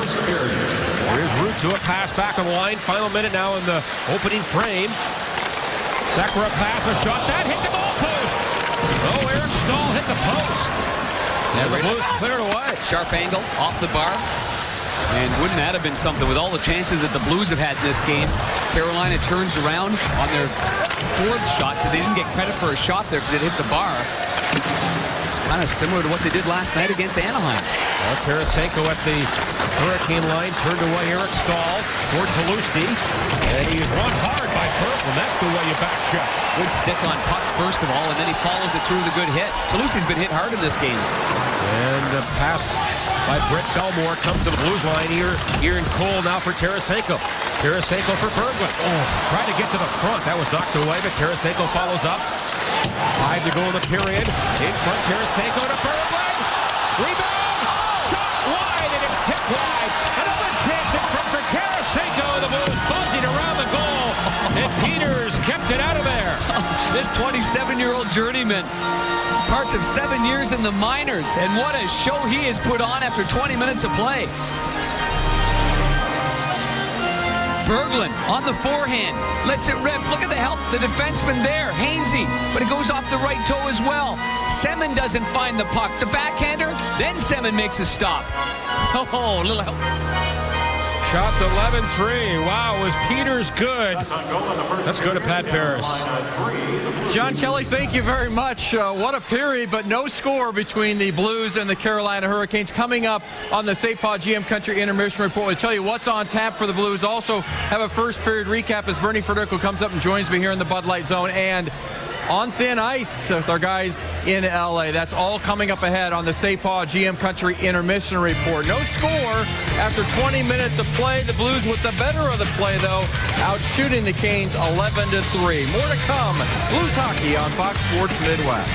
Here's Ruutu, a pass back on the line. Final minute now in the opening frame. Sekera pass, a shot. That hit the goal post. Oh, Eric Stahl hit the post. And the Blues cleared away. Sharp angle off the bar. And wouldn't that have been something with all the chances that the Blues have had in this game? Carolina turns around on their fourth shot because they didn't get credit for a shot there because it hit the bar. It's kind of similar to what they did last night against Anaheim. Well, Tarasenko at the Hurricane line turned away Eric Stahl toward Palusti. And he's run hard by Kirkland. That's the way you back check. Good stick on puck first of all, and then he follows it through with a good hit. Palusti's been hit hard in this game. And the pass by Brett Belmore comes to the Blues line here in Cole now for Tarasenko. Tarasenko for Berglund. Oh, tried to get to the front. That was knocked away, but Tarasenko follows up. 5 to go in the period. In front, Tarasenko to Berglund. Rebound. Shot wide, and it's tipped wide. Another chance in front for Tarasenko. The Blues buzzing around the goal. And Peters kept it out of there. This 27-year-old journeyman. Parts of 7 years in the minors, and what a show he has put on after 20 minutes of play. Berglund on the forehand, lets it rip. Look at the help, the defenseman there, Hainsey, but it goes off the right toe as well. Semin doesn't find the puck. The backhander, then Semin makes a stop. Oh, little help. Shots 11-3. Wow, was Peters good? Let's go to Pat Paris. John Kelly, thank you very much. What a period, but no score between the Blues and the Carolina Hurricanes. Coming up on the St. Paul GM Country Intermission Report, we'll tell you what's on tap for the Blues. Also have a first period recap as Bernie Federko comes up and joins me here in the Bud Light Zone. And on thin ice with our guys in LA. That's all coming up ahead on the St. Paul GM Country Intermission Report. No score after 20 minutes of play. The Blues with the better of the play, though, out shooting the Canes 11-3. More to come. Blues hockey on Fox Sports Midwest.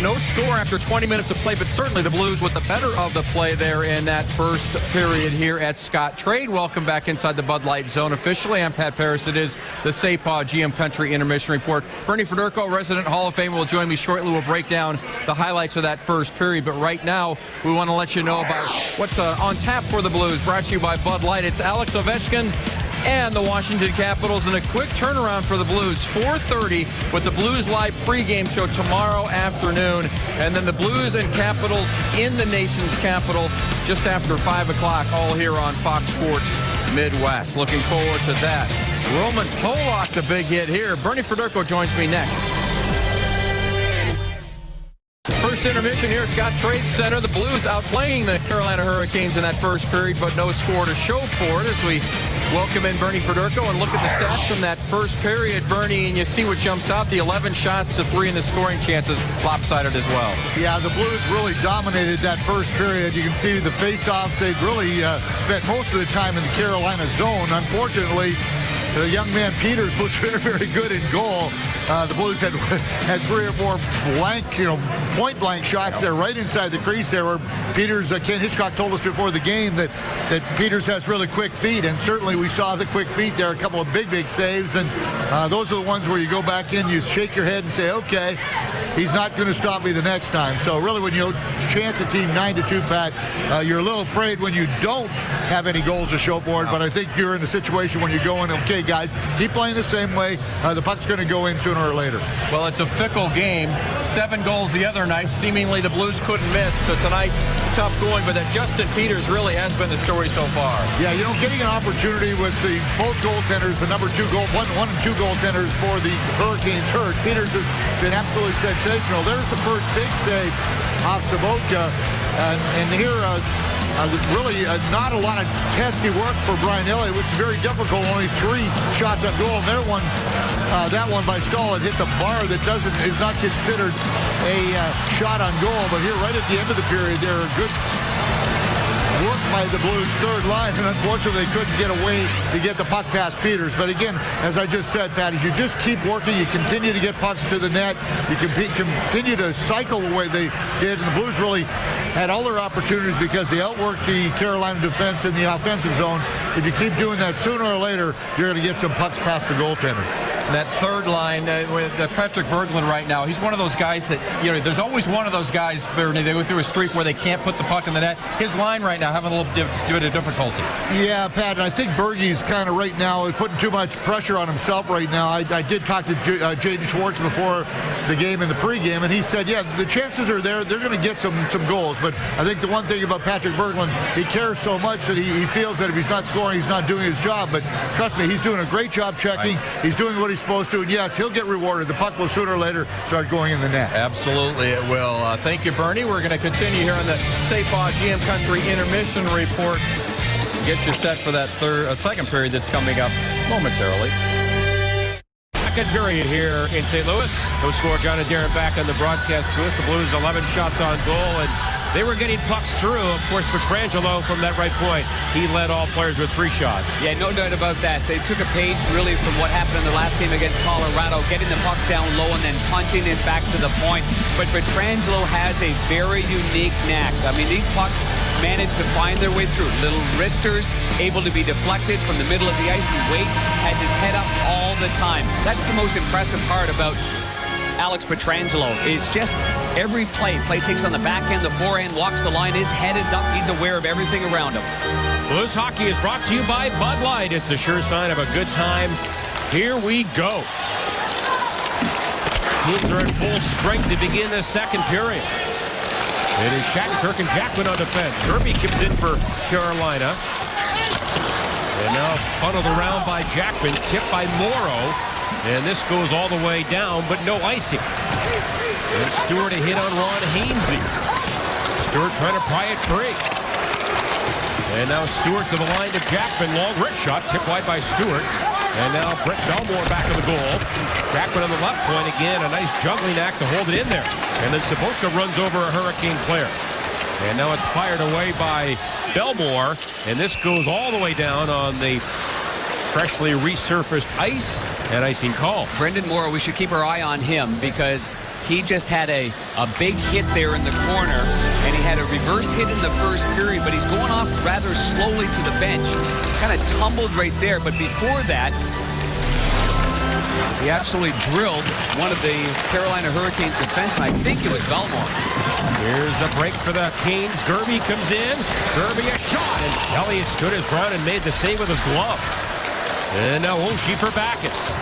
No score after 20 minutes of play, but certainly the Blues with the better of the play there in that first period here at Scott Trade. Welcome back inside the Bud Light Zone officially. I'm Pat Paris. It is the St. Paul GM Country Intermission Report. Bernie Federko, resident Hall of Famer, will join me shortly. We'll break down the highlights of that first period. But right now, we want to let you know about what's on tap for the Blues. Brought to you by Bud Light. It's Alex Ovechkin and the Washington Capitals, and a quick turnaround for the Blues. 4:30 with the Blues Live pregame show tomorrow afternoon, and then the Blues and Capitals in the nation's capital just after 5 o'clock, all here on Fox Sports Midwest. Looking forward to that. Roman Polak, the big hit here. Bernie Federko joins me next. First First intermission here at Scott Trade Center. The Blues outplaying the Carolina Hurricanes in that first period, but no score to show for it as we welcome in Bernie Federko and look at the stats from that first period, Bernie, and you see what jumps out. The 11 shots to 3 in the scoring chances, lopsided as well. Yeah, the Blues really dominated that first period. You can see the face-offs. They really spent most of the time in the Carolina zone. Unfortunately, the young man Peters was very, very good in goal. The Blues had 3 or 4 blank, point-blank shots there right inside the crease there where Peters, Ken Hitchcock told us before the game that Peters has really quick feet, and certainly we saw the quick feet there, a couple of big saves, and those are the ones where you go back in, you shake your head and say, okay, he's not going to stop me the next time. So really when you chance a team 9-2, Pat, you're a little afraid when you don't have any goals to show for it, but I think you're in a situation when you're going, okay, guys, keep playing the same way. The puck's going to go in sooner or later. Well, it's a fickle game. 7 goals the other night. Seemingly the Blues couldn't miss, but tonight, tough going. But that Justin Peters really has been the story so far. Yeah, getting an opportunity with both goaltenders, the number 2 one and 2 goaltenders for the Hurricanes hurt. Peters has been absolutely sensational. There's the first big save off Sabotka. And here, really not a lot of testy work for Brian Elliott, which is very difficult. Only 3 shots on goal. And that one by Stahl had hit the bar that is not considered a shot on goal. But here, right at the end of the period, there are good work by the Blues' third line, and unfortunately they couldn't get away to get the puck past Peters. But again, as I just said, Pat, as you just keep working, you continue to get pucks to the net, you continue to cycle the way they did, and the Blues really had all their opportunities because they outworked the Carolina defense in the offensive zone. If you keep doing that, sooner or later, you're going to get some pucks past the goaltender. That third line with Patrick Berglund right now, he's one of those guys that, there's always one of those guys, Bernie, they go through a streak where they can't put the puck in the net. His line right now having a little bit of difficulty. Yeah, Pat, and I think Bergie's kind of right now putting too much pressure on himself right now. I did talk to Jaden Schwartz before the game in the pregame, and he said, yeah, the chances are there. They're going to get some goals. But I think the one thing about Patrick Berglund, he cares so much that he feels that if he's not scoring, he's not doing his job. But trust me, he's doing a great job checking. Right. He's doing what he's supposed to, and yes, he'll get rewarded. The puck will sooner or later start going in the net. Absolutely, it will. Thank you, Bernie. We're going to continue here on the Safe-Off GM Country Intermission Report. Get you set for that second period that's coming up momentarily. Second period here in St. Louis. No score. John and Darren back on the broadcast booth. The Blues 11 shots on goal, and they were getting pucks through. Of course, Pietrangelo from that right point, he led all players with 3 shots. Yeah, no doubt about that. They took a page really from what happened in the last game against Colorado, getting the puck down low and then punting it back to the point. But Pietrangelo has a very unique knack. I mean, these pucks manage to find their way through. Little wristers, able to be deflected from the middle of the ice. He waits, has his head up all the time. That's the most impressive part about Alex Pietrangelo, is just every play takes on the backhand, the forehand, walks the line, his head is up, he's aware of everything around him. Blues hockey is brought to you by Bud Light. It's the sure sign of a good time. Here we go. Teams are at full strength to begin the second period. It is Shattenkirk and Jackman on defense. Kirby comes in for Carolina. And now funneled around by Jackman, tipped by Morrow. And this goes all the way down, but no icing. And Stewart a hit on Ron Hainsey. Stewart trying to pry it free. And now Stewart to the line to Jackman. Long wrist shot, tipped wide by Stewart. And now Brett Belmore back of the goal. Jackman on the left point again. A nice juggling act to hold it in there. And then Sabotka runs over a Hurricane player. And now it's fired away by Belmore. And this goes all the way down on the freshly resurfaced ice, and icing call. Brendan Morrow, we should keep our eye on him because he just had a big hit there in the corner, and he had a reverse hit in the first period, but he's going off rather slowly to the bench. Kind of tumbled right there, but before that, he absolutely drilled one of the Carolina Hurricanes defensemen. I think it was Belmore. Here's a break for the Canes. Gerby comes in. Gerby a shot, and Elliott stood his ground and made the save with his glove. And now Oshie for Backus.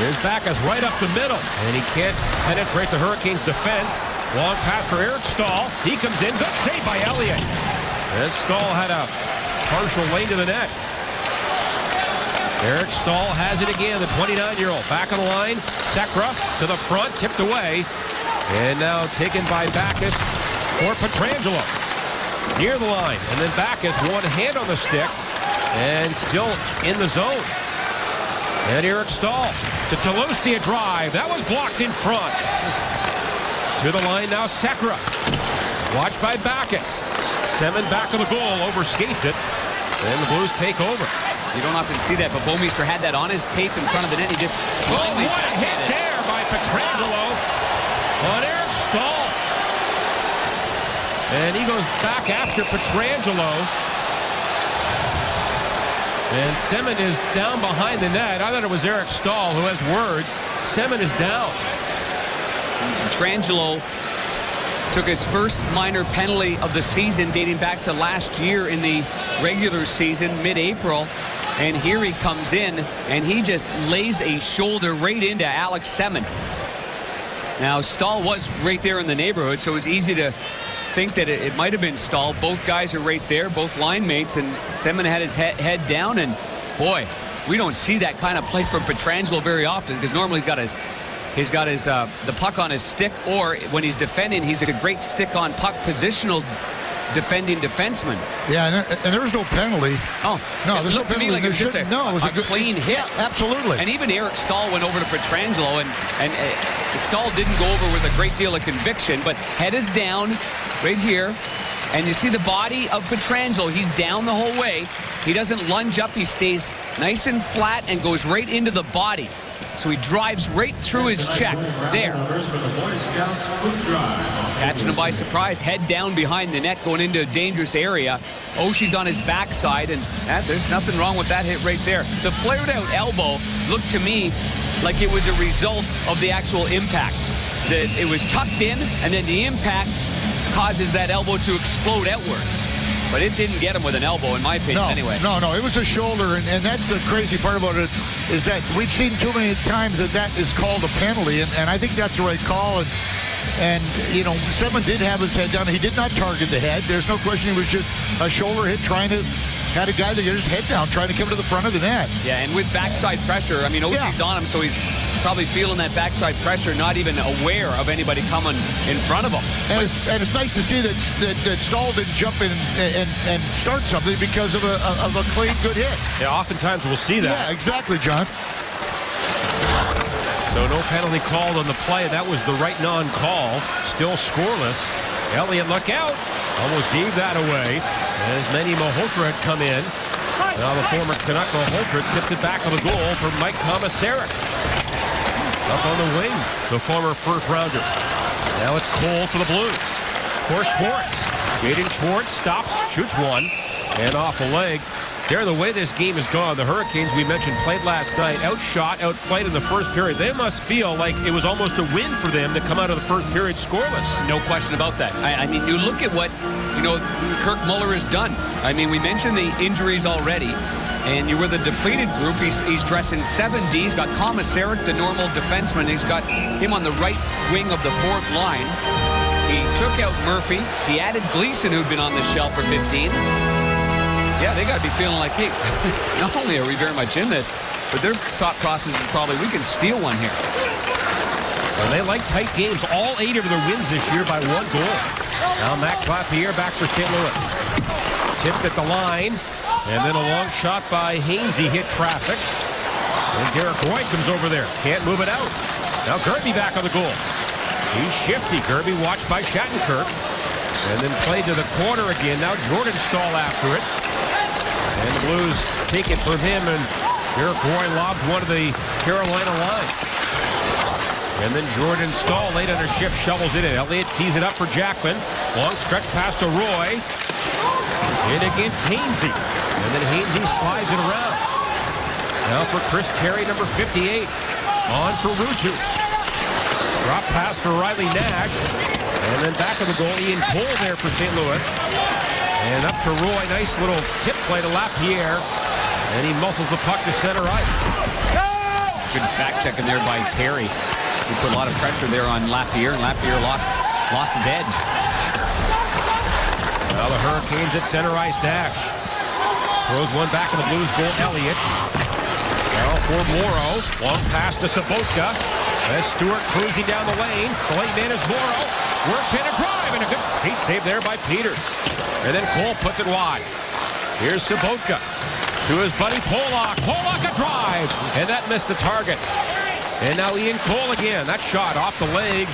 Here's Backus right up the middle, and he can't penetrate the Hurricanes' defense. Long pass for Eric Stahl. He comes in. Good save by Elliott. And Stahl had a partial lane to the net. Eric Stahl has it again, the 29-year-old. Back on the line. Sekera to the front, tipped away. And now taken by Backes for Pietrangelo. Near the line. And then Backes, one hand on the stick. And still in the zone. And Eric Staal to Tolusti, a drive. That was blocked in front. To the line now, Sekera. Watched by Backes. Semin back of the goal, overskates it. And the Blues take over. You don't often see that, but Bouwmeester had that on his tape in front of the net. He just what a hit there by Pietrangelo on Eric Staal. And he goes back after Pietrangelo. And Semin is down behind the net. I thought it was Eric Staal who has words. Semin is down. Pietrangelo took his first minor penalty of the season dating back to last year in the regular season, mid-April. And here he comes in, and he just lays a shoulder right into Alex Semin. Now, Staal was right there in the neighborhood, so it was easy to think that it might have been Staal. Both guys are right there, both line mates, and Semin had his head down, and boy, we don't see that kind of play from Pietrangelo very often, because normally he's got his the puck on his stick, or when he's defending, he's a great stick-on puck positional defending defenseman. Yeah, and there was no penalty. Oh, no, there's no penalty. To me like it was just it was a good clean hit. Yeah, absolutely. And even Eric Staal went over to Pietrangelo, and Staal didn't go over with a great deal of conviction, but head is down right here. And you see the body of Pietrangelo. He's down the whole way. He doesn't lunge up. He stays nice and flat and goes right into the body. So he drives right through his check. There. Catching him by surprise. Head down behind the net, going into a dangerous area. Oshie's on his backside, and there's nothing wrong with that hit right there. The flared-out elbow looked to me like it was a result of the actual impact. That it was tucked in, and then the impact causes that elbow to explode outwards. But it didn't get him with an elbow, in my opinion, anyway. No, it was a shoulder, and that's the crazy part about it, is that we've seen too many times that is called a penalty, and I think that's the right call. And you know, Semin did have his head down. He did not target the head. There's no question. He was just a shoulder hit, had a guy that get his head down, trying to come to the front of the net. Yeah, and with backside pressure, I mean, Oshie's on him, so he's probably feeling that backside pressure, not even aware of anybody coming in front of him. And it's nice to see that Staal didn't jump in and start something because of a clean, good hit. Yeah, oftentimes we'll see that. Yeah, exactly, John. So no penalty called on the play. That was the right non-call. Still scoreless. Elliott, look out. Almost gave that away as Manny Malhotra had come in. Now the former Canuck Malhotra tips it back on the goal for Mike Komisarek. Up on the wing, the former first-rounder. Now it's Cole for the Blues. For Schwartz. Jaden Schwartz stops, shoots one, and off a leg. There, the way this game has gone, the Hurricanes, we mentioned, played last night, outshot, outplayed in the first period. They must feel like it was almost a win for them to come out of the first period scoreless. No question about that. I mean, you look at what, Kirk Muller has done. I mean, we mentioned the injuries already. And you were the depleted group. He's dressing 7D. He's got Komisarek, the normal defenseman. He's got him on the right wing of the fourth line. He took out Murphy. He added Gleason, who'd been on the shelf for 15. Yeah, they got to be feeling like, hey, not only are we very much in this, but their thought process is probably, we can steal one here. And they like tight games. All 8 of their wins this year by 1 goal. Now Max Lapierre back for St. Louis. Tipped at the line. And then a long shot by Hainsey hit traffic. And Garrett Roy comes over there. Can't move it out. Now Gerby back on the goal. He's shifty. Gerby watched by Shattenkirk. And then played to the corner again. Now Jordan Staal after it. And the Blues take it from him. And Garrett Roy lobs one of the Carolina line. And then Jordan Staal late under shift shovels it in. Elliott tees it up for Jackman. Long stretch pass to Roy. In against Hainsey. And then Hainsey slides it around. Now for Chris Terry, number 58. On for Ruutu. Drop pass for Riley Nash. And then back of the goal, Ian Cole there for St. Louis. And up to Roy. Nice little tip play to Lapierre. And he muscles the puck to center ice. Good back checking there by Terry. He put a lot of pressure there on Lapierre, and Lapierre lost his edge. Now the Hurricanes at center ice. Nash throws one back in the Blues goal. Elliott. Now for Morrow. Long pass to Sobotka. As Stewart cruising down the lane. The late man is Morrow. Works in a drive, and a good skate save there by Peters. And then Cole puts it wide. Here's Sobotka to his buddy Pollock. Pollock a drive, and that missed the target. And now Ian Cole again. That shot off the leg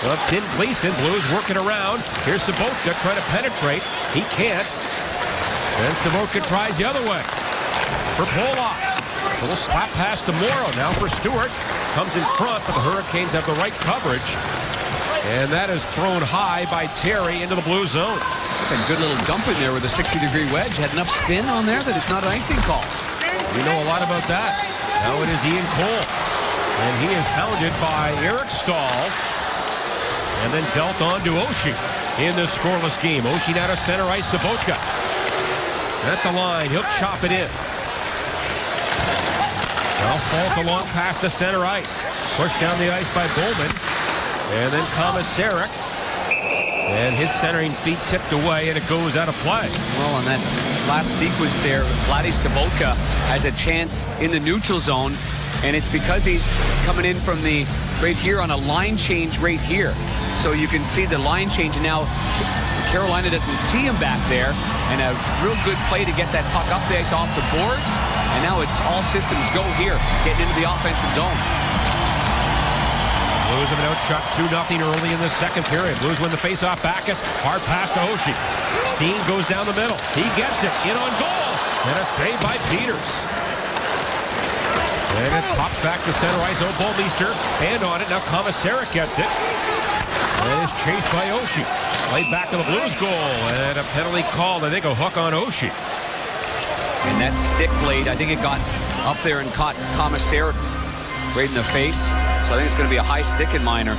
of Tim Gleason. Blues working around. Here's Sobotka trying to penetrate. He can't. Then Sobotka tries the other way for Pollock. A little slap pass to Morrow. Now for Stewart. Comes in front, but the Hurricanes have the right coverage. And that is thrown high by Terry into the blue zone. That's a good little dump in there with a 60-degree wedge. Had enough spin on there that it's not an icing call. We know a lot about that. Now it is Ian Cole. And he is hounded by Eric Stahl. And then dealt on to Oshie in this scoreless game. Oshie now to center ice. Sobotka at the line. He'll chop it in. Now Falk along past the center ice. Pushed down the ice by Bowman. And then Komisarek. And his centering feet tipped away, and it goes out of play. Well, on that last sequence there, Vladdy Sobotka has a chance in the neutral zone, and it's because he's coming in from the right here on a line change right here. So you can see the line change, and now Carolina doesn't see him back there, and a real good play to get that puck up the ice off the boards, and now it's all systems go here, getting into the offensive zone. Blues have been outshot 2-0 early in the second period. Blues win the faceoff. Backus, hard pass to Oshie. Steen goes down the middle. He gets it, in on goal, and a save by Peters. And it's popped back to center ice. Bouwmeester, hand on it. Now Komisarek gets it. And is chased by Oshie. Played back to the Blues goal, and a penalty called. I think a hook on Oshie. And that stick blade, I think it got up there and caught Komisarek right in the face. So I think it's going to be a high stick in minor.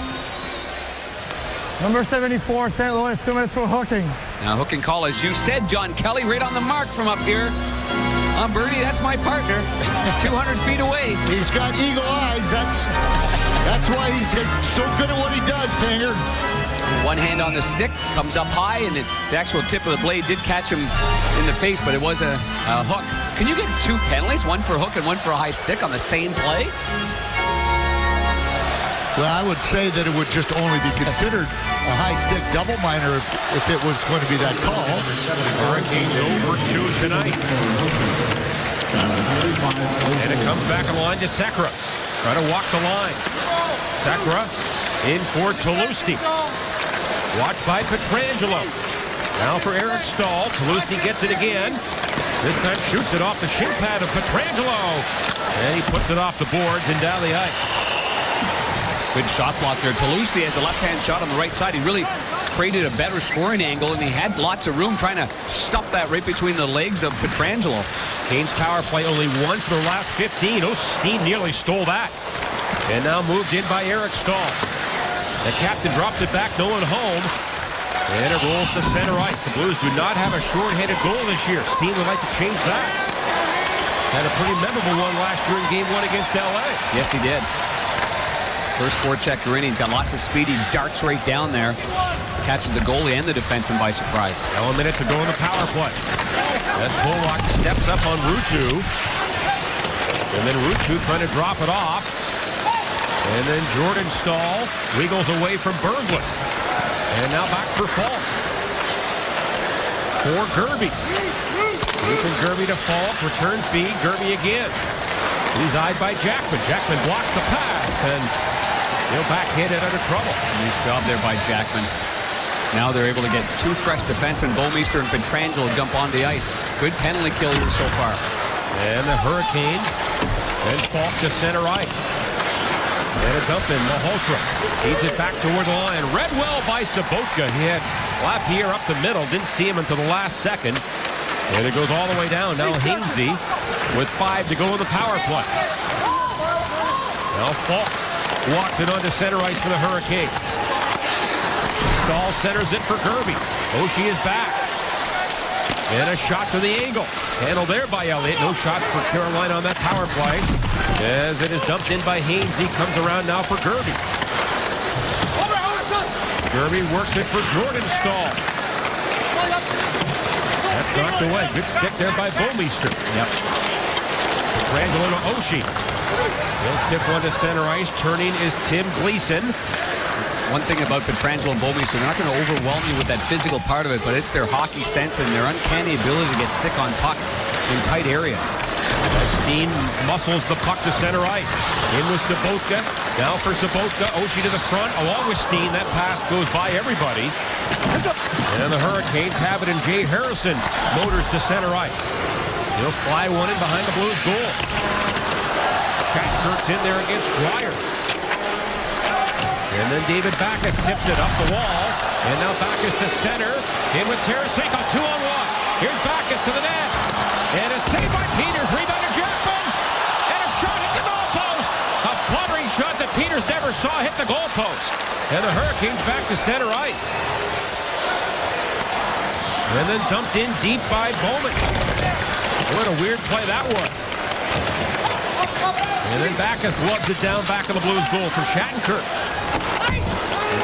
Number 74, St. Louis, 2 minutes for hooking. Now hooking call, as you said, John Kelly, right on the mark from up here. Bernie, that's my partner. 200 feet away. He's got eagle eyes. That's why he's so good at what he does, Panger. One hand on the stick, comes up high, and the actual tip of the blade did catch him in the face, but it was a hook. Can you get 2 penalties, one for a hook and one for a high stick on the same play? Well, I would say that it would just only be considered a high stick double minor if it was going to be that call. Hurricanes over 2 tonight. And it comes back on the line to Sekera. Trying to walk the line. Sekera in for Tulowitzki. Watched by Pietrangelo. Now for Eric Stahl. Tulowitzki gets it again. This time shoots it off the shin pad of Pietrangelo. And he puts it off the boards and down the ice. Good shot block there. Tulowitzki has the left-hand shot on the right side. He really created a better scoring angle, and he had lots of room trying to stuff that right between the legs of Pietrangelo. Canes power play only 1 for the last 15. Oh, Steen nearly stole that. And now moved in by Eric Stahl. The captain drops it back, no one home. And it rolls to center ice. The Blues do not have a short-handed goal this year. Steen would like to change that. Had a pretty memorable one last year in Game 1 against L.A. Yes, he did. First forechecker in. He's got lots of speed. He darts right down there. Catches the goalie and the defenseman by surprise. Now a minute to go in the power play. As Pollock steps up on Ruutu. And then Ruutu trying to drop it off. And then Jordan Stahl wiggles away from Berglund. And now back for Falk. For Gerby. Ethan Gerby to Falk. Return feed. Gerby again. He's eyed by Jackman. Jackman blocks the pass. And he'll backhand it out of trouble. Nice job there by Jackman. Now they're able to get 2 fresh defensemen. Bouwmeester and Pietrangelo jump on the ice. Good penalty kill so far. And the Hurricanes. And Falk to center ice. And a dump in Malhotra. Feeds it back toward the line. Read well by Sobotka. He had Lapierre up the middle. Didn't see him until the last second. And it goes all the way down. Now Hainsey with 5 to go in the power play. Now Falk walks it onto center ice for the Hurricanes. Stahl centers it for Gerby. Oshie is back. And a shot to the angle. Handled there by Elliott. No shot for Carolina on that power play. As it is dumped in by Hainsey. Comes around now for Gerby. Gerby works it for Jordan Stahl. That's knocked away. Good stick there by Bouwmeester. Yep. Randall Oshie. He'll tip one to center ice. Turning is Tim Gleason. One thing about Pietrangelo and Bobby, so they're not going to overwhelm you with that physical part of it, but it's their hockey sense and their uncanny ability to get stick on puck in tight areas. Steen muscles the puck to center ice. In with Sobotka. Now for Sobotka. Oshie to the front. Along with Steen. That pass goes by everybody. And the Hurricanes have it, and Jay Harrison motors to center ice. He'll fly one in behind the Blues goal. Shattenkirk's in there against Dwyer. And then David Backes tips it up the wall. And now Backes to center. In with Tarasenko, 2-on-1. Here's Backes to the net. And a save by Peters. Rebound to Jackman. And a shot hit the goalpost. A fluttering shot that Peters never saw hit the goalpost. And the Hurricanes back to center ice. And then dumped in deep by Bowman. What a weird play that was. And then Backes gloves it down back of the Blues goal for Shattenkirk.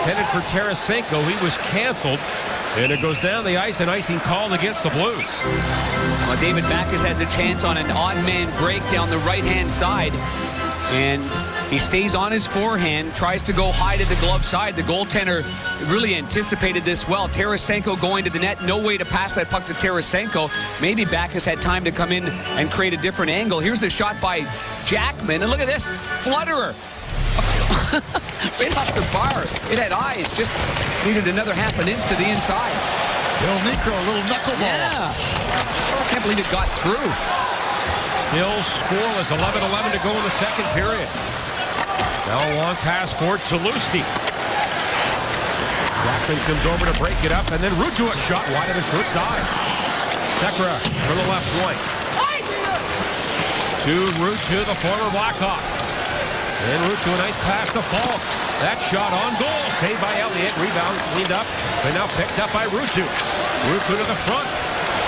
Intended for Tarasenko. He was canceled. And it goes down the ice, an icing call against the Blues. Well, David Backes has a chance on an odd man break down the right-hand side. And he stays on his forehand, tries to go high to the glove side. The goaltender really anticipated this well. Tarasenko going to the net, no way to pass that puck to Tarasenko. Maybe Backes had time to come in and create a different angle. Here's the shot by Jackman, and look at this, flutterer. Right off the bar. It had eyes, just needed another half an inch to the inside. Bill Niekro, a little knuckleball. Yeah. I can't believe it got through. Still scoreless, 11-11 to go in the second period. Now a long pass for Tuloski. Jackman comes over to break it up, and then Ruutu a shot wide of the short side. Sekera for the left point. To Ruutu, the former Blackhawk. And Ruutu, a nice pass to Falk. That shot on goal, saved by Elliott. Rebound cleaned up, but now picked up by Ruutu. Ruutu to the front.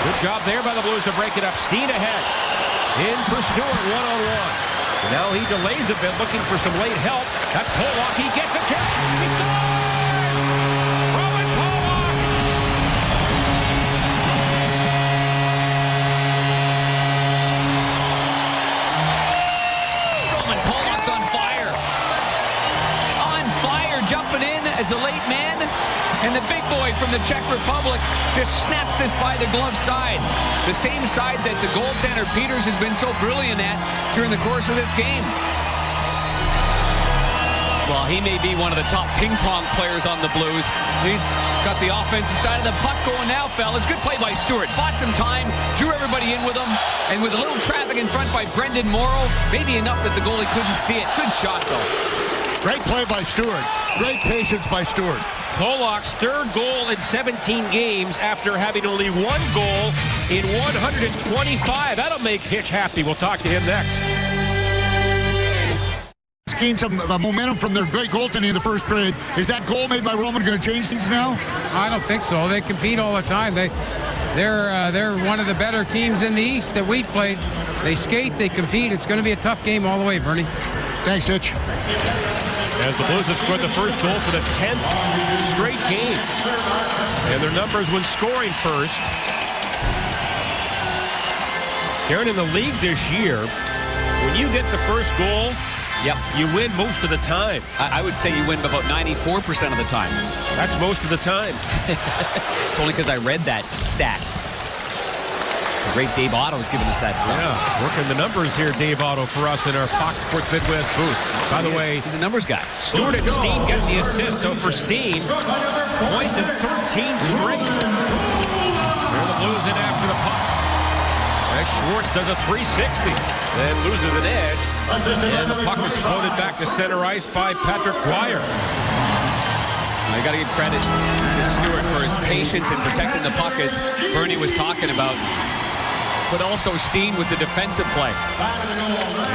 Good job there by the Blues to break it up. Steen ahead. In for Stewart, one-on-one. Now he delays a bit, looking for some late help. That Pollock, he gets a chance. He scores! Roman Pollock! Roman Pollock's on fire. On fire, jumping in as the late man. And the big boy from the Czech Republic just snaps this by the glove side. The same side that the goaltender Peters has been so brilliant at during the course of this game. Well, he may be one of the top ping pong players on the Blues. He's got the offensive side of the puck going now, fellas. Good play by Stewart. Bought some time, drew everybody in with him, and with a little traffic in front by Brendan Morrow, maybe enough that the goalie couldn't see it. Good shot, though. Great play by Stewart. Great patience by Stewart. Pollock's third goal in 17 games after having only one goal in 125. That'll make Hitch happy. We'll talk to him next. Gained some momentum from their great goaltending in the first period. Is that goal made by Roman going to change things now? I don't think so. They compete all the time. They're one of the better teams in the East that we've played. They skate, they compete. It's going to be a tough game all the way, Bernie. Thanks, Hitch. As the Blues have scored the first goal for the 10th straight game. And their numbers when scoring first. Aaron, in the league this year, when you get the first goal, you win most of the time. I would say you win about 94% of the time. That's most of the time. It's only because I read that stat. The great Dave Otto's giving us that stuff. Yeah, working the numbers here, Dave Otto, for us in our Fox Sports Midwest booth. By the way, he's a numbers guy. Stewart and Steen get the assist, so for Steen, points in 13 straight. There the Blues in after the puck. As Schwartz does a 360, then loses an edge, and the puck was floated back to center ice by Patrick Dwyer. I got to give credit to Stewart for his patience in protecting the puck, as Bernie was talking about. But also Steen with the defensive play.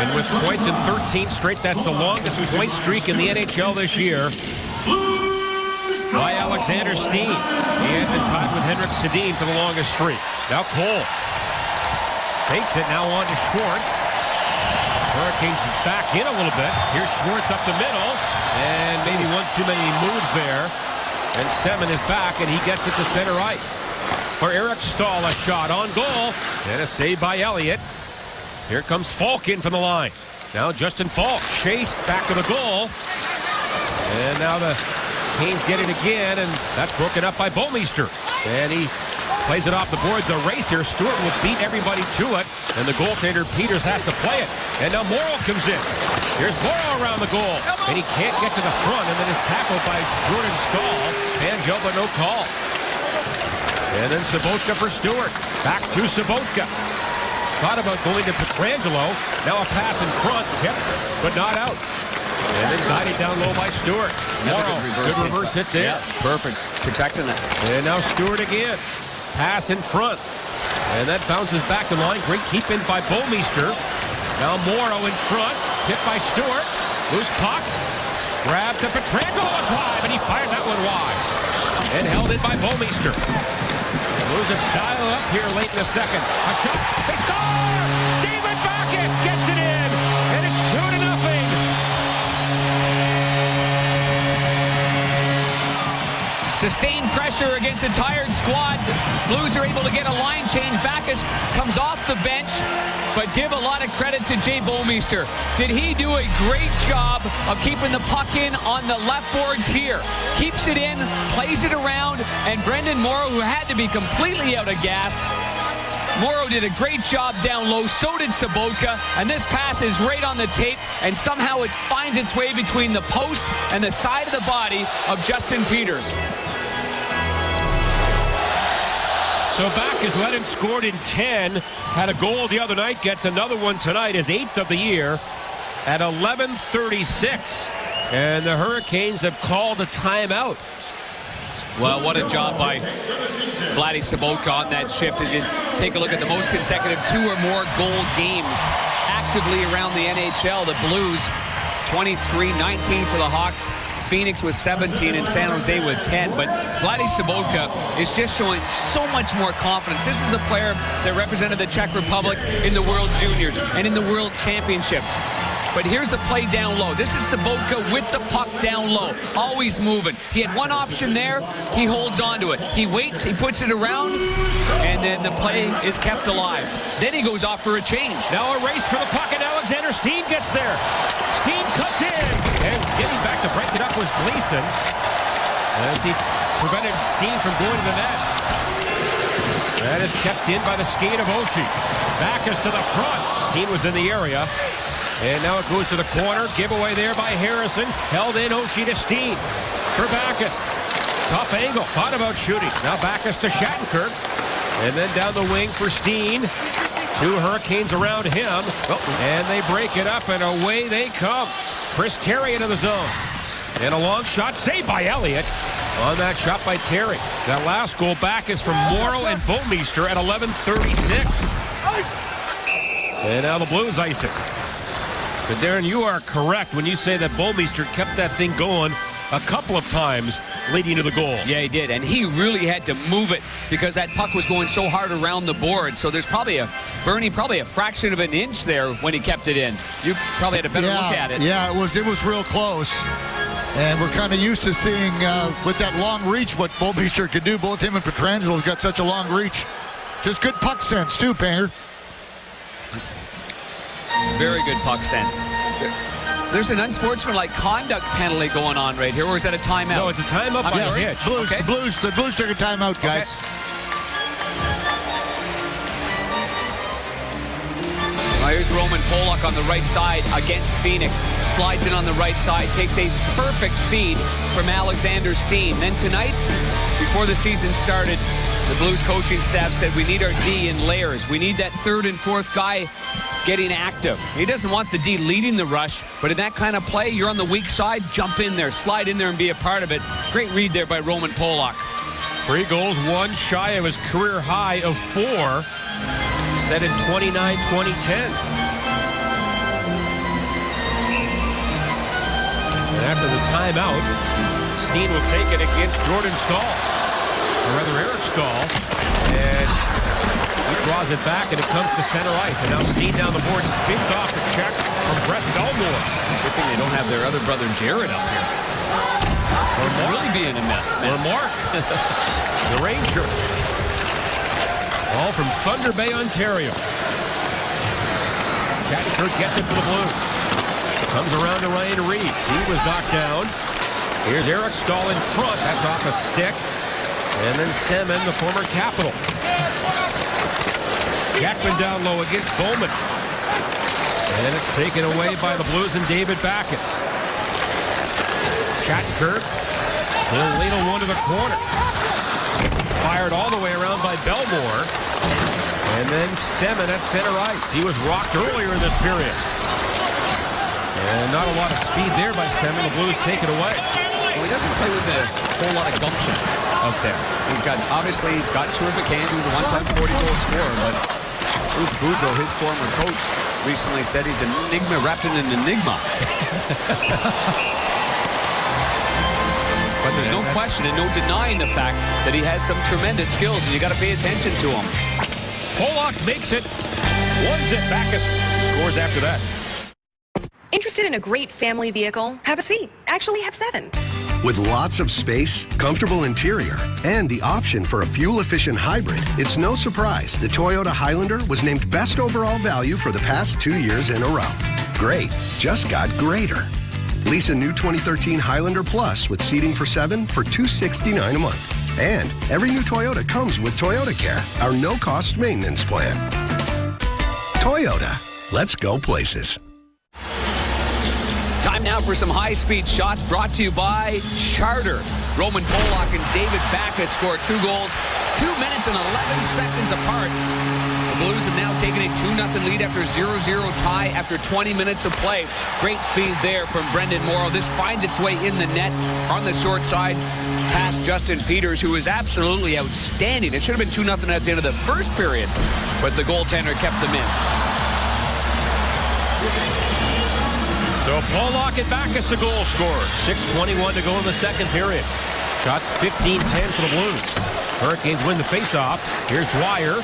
And with points in 13 straight, that's the longest point streak in the NHL this year by Alexander Steen. He has been tied with Henrik Sedin for the longest streak. Now Cole takes it now on to Schwartz. Hurricanes back in a little bit. Here's Schwartz up the middle, and maybe one too many moves there. And Semin is back, and he gets it to center ice. For Eric Stahl, a shot on goal, and a save by Elliott. Here comes Falk in from the line. Now Justin Falk chased back to the goal. And now the Canes get it again, and that's broken up by Bouwmeester. And he plays it off the boards. A race here. Stewart will beat everybody to it, and the goaltender Peters has to play it. And now Morrow comes in. Here's Morrow around the goal, and he can't get to the front, and then is tackled by Jordan Stahl. Hand job, but no call. And then Sobotka for Stewart. Back to Sobotka. Thought about going to Pietrangelo. Now a pass in front, tipped, but not out. And then guided down low by Stewart. Morrow, good reverse hit there. Yeah, perfect. Protecting it. And now Stewart again. Pass in front. And that bounces back to line. Great keep in by Bouwmeester. Now Morrow in front. Tipped by Stewart. Loose puck. Grab to Pietrangelo, a drive, and he fired that one wide. And held in by Bouwmeester. Blues have dialed up here late in the second. A shot. They score! David Backes gets it in. And it's 2-0. Sustained pressure against a tired squad. Blues are able to get a line change. Backes comes off the bench, but give a lot of credit to Jay Bouwmeester. Did he do a great job of keeping the puck in on the left boards here? Keeps it in, plays it around, and Brendan Morrow, who had to be completely out of gas, Morrow did a great job down low, so did Sobotka, and this pass is right on the tape, and somehow it finds its way between the post and the side of the body of Justin Peters. So Backes led him, scored in 10, had a goal the other night, gets another one tonight, his 8th of the year at 11:36. And the Hurricanes have called a timeout. Well, what a job by Vladdy Sobotka on that shift. As you take a look at the most consecutive 2 or more goal games actively around the NHL, the Blues 23-19 for the Hawks. Phoenix with 17 and San Jose with 10. But Vladdy Sobotka is just showing so much more confidence. This is the player that represented the Czech Republic in the World Juniors and in the World Championships. But here's the play down low. This is Sobotka with the puck down low, always moving. He had one option there. He holds on to it. He waits, he puts it around, and then the play is kept alive. Then he goes off for a change. Now a race for the puck, and Alexander Steen gets there. Steen cuts in, and getting back to break it up was Gleason, as he prevented Steen from going to the net. That is kept in by the skate of Oshie. Backes to the front. Steen was in the area. And now it goes to the corner. Giveaway there by Harrison. Held in Oshie to Steen. For Backes. Tough angle. Thought about shooting. Now Backes to Shattenkirk. And then down the wing for Steen. 2 Hurricanes around him. And they break it up, and away they come. Chris Terry into the zone. And a long shot saved by Elliott. On that shot by Terry. That last goal back is from Morrow and Bouwmeester at 11:36. And now the Blues ice it. But Darren, you are correct when you say that Bouwmeester kept that thing going a couple of times leading to the goal. Yeah, he did. And he really had to move it because that puck was going so hard around the board. So there's probably a fraction of an inch there when he kept it in. You probably had a better look at it. Yeah, it was real close. And we're kind of used to seeing with that long reach what Bouwmeester could do. Both him and Pietrangelo have got such a long reach. Just good puck sense too, Panger. Very good puck sense. There's an unsportsmanlike conduct penalty going on right here, or is that a timeout? No, it's a timeout by the pitch. Blues, okay. the Blues took a timeout, guys. Okay. Now here's Roman Polak on the right side against Phoenix. Slides in on the right side, takes a perfect feed from Alexander Steen. Then tonight, before the season started, the Blues coaching staff said we need our D in layers. We need that third and fourth guy getting active. He doesn't want the D leading the rush, but in that kind of play, you're on the weak side, jump in there, slide in there and be a part of it. Great read there by Roman Polak. 3 goals, 1 shy of his career high of 4, set in 29-2010. And after the timeout, Steen will take it against Jordan Stahl, or rather Eric Stahl, and he draws it back, and it comes to center ice. And now Steen down the board spins off the check from Brett Belmore. Good thing they don't have their other brother Jared up here. Or Mark. Really being a mess. Or Mark, the Ranger. All from Thunder Bay, Ontario. Shattenkirk gets it for the Blues. Comes around to Ryan Reeves. He was knocked down. Here's Eric Stahl in front. That's off a stick. And then Semin, the former Capital. Jackman down low against Bowman. And it's taken away by the Blues and David Backes. Shattenkirk. He'll ladle one to the corner. Fired all the way around by Belmore. And then Semin at center ice. He was rocked earlier in this period. And not a lot of speed there by Semin. The Blues take it away. Well, he doesn't play with a whole lot of gumption out there. He's got terrific hands. He was a one-time 40-goal scorer, but Bruce Boudreau, his former coach, recently said he's an enigma wrapped in an enigma. But there's no question and no denying the fact that he has some tremendous skills, and you got to pay attention to him. Pollock makes it. One's it. Backes scores after that. Interested in a great family vehicle? Have a seat. Actually, have 7. With lots of space, comfortable interior, and the option for a fuel-efficient hybrid, it's no surprise the Toyota Highlander was named Best Overall Value for the past 2 years in a row. Great just got greater. Lease a new 2013 Highlander Plus with seating for 7 for $269 a month. And every new Toyota comes with Toyota Care, our no-cost maintenance plan. Toyota, let's go places. Time now for some high-speed shots brought to you by Charter. Roman Pollock and David Backes scored 2 goals 2 minutes and 11 seconds apart. The Blues have now taken a 2-0 lead after 0-0 tie after 20 minutes of play. Great feed there from Brendan Morrow. This finds its way in the net on the short side past Justin Peters, who is absolutely outstanding. It should have been 2-0 at the end of the first period, but the goaltender kept them in. So Pollock and Backes a goal scorer. 6:21 to go in the second period. Shots 15-10 for the Blues. Hurricanes win the faceoff. Here's Dwyer.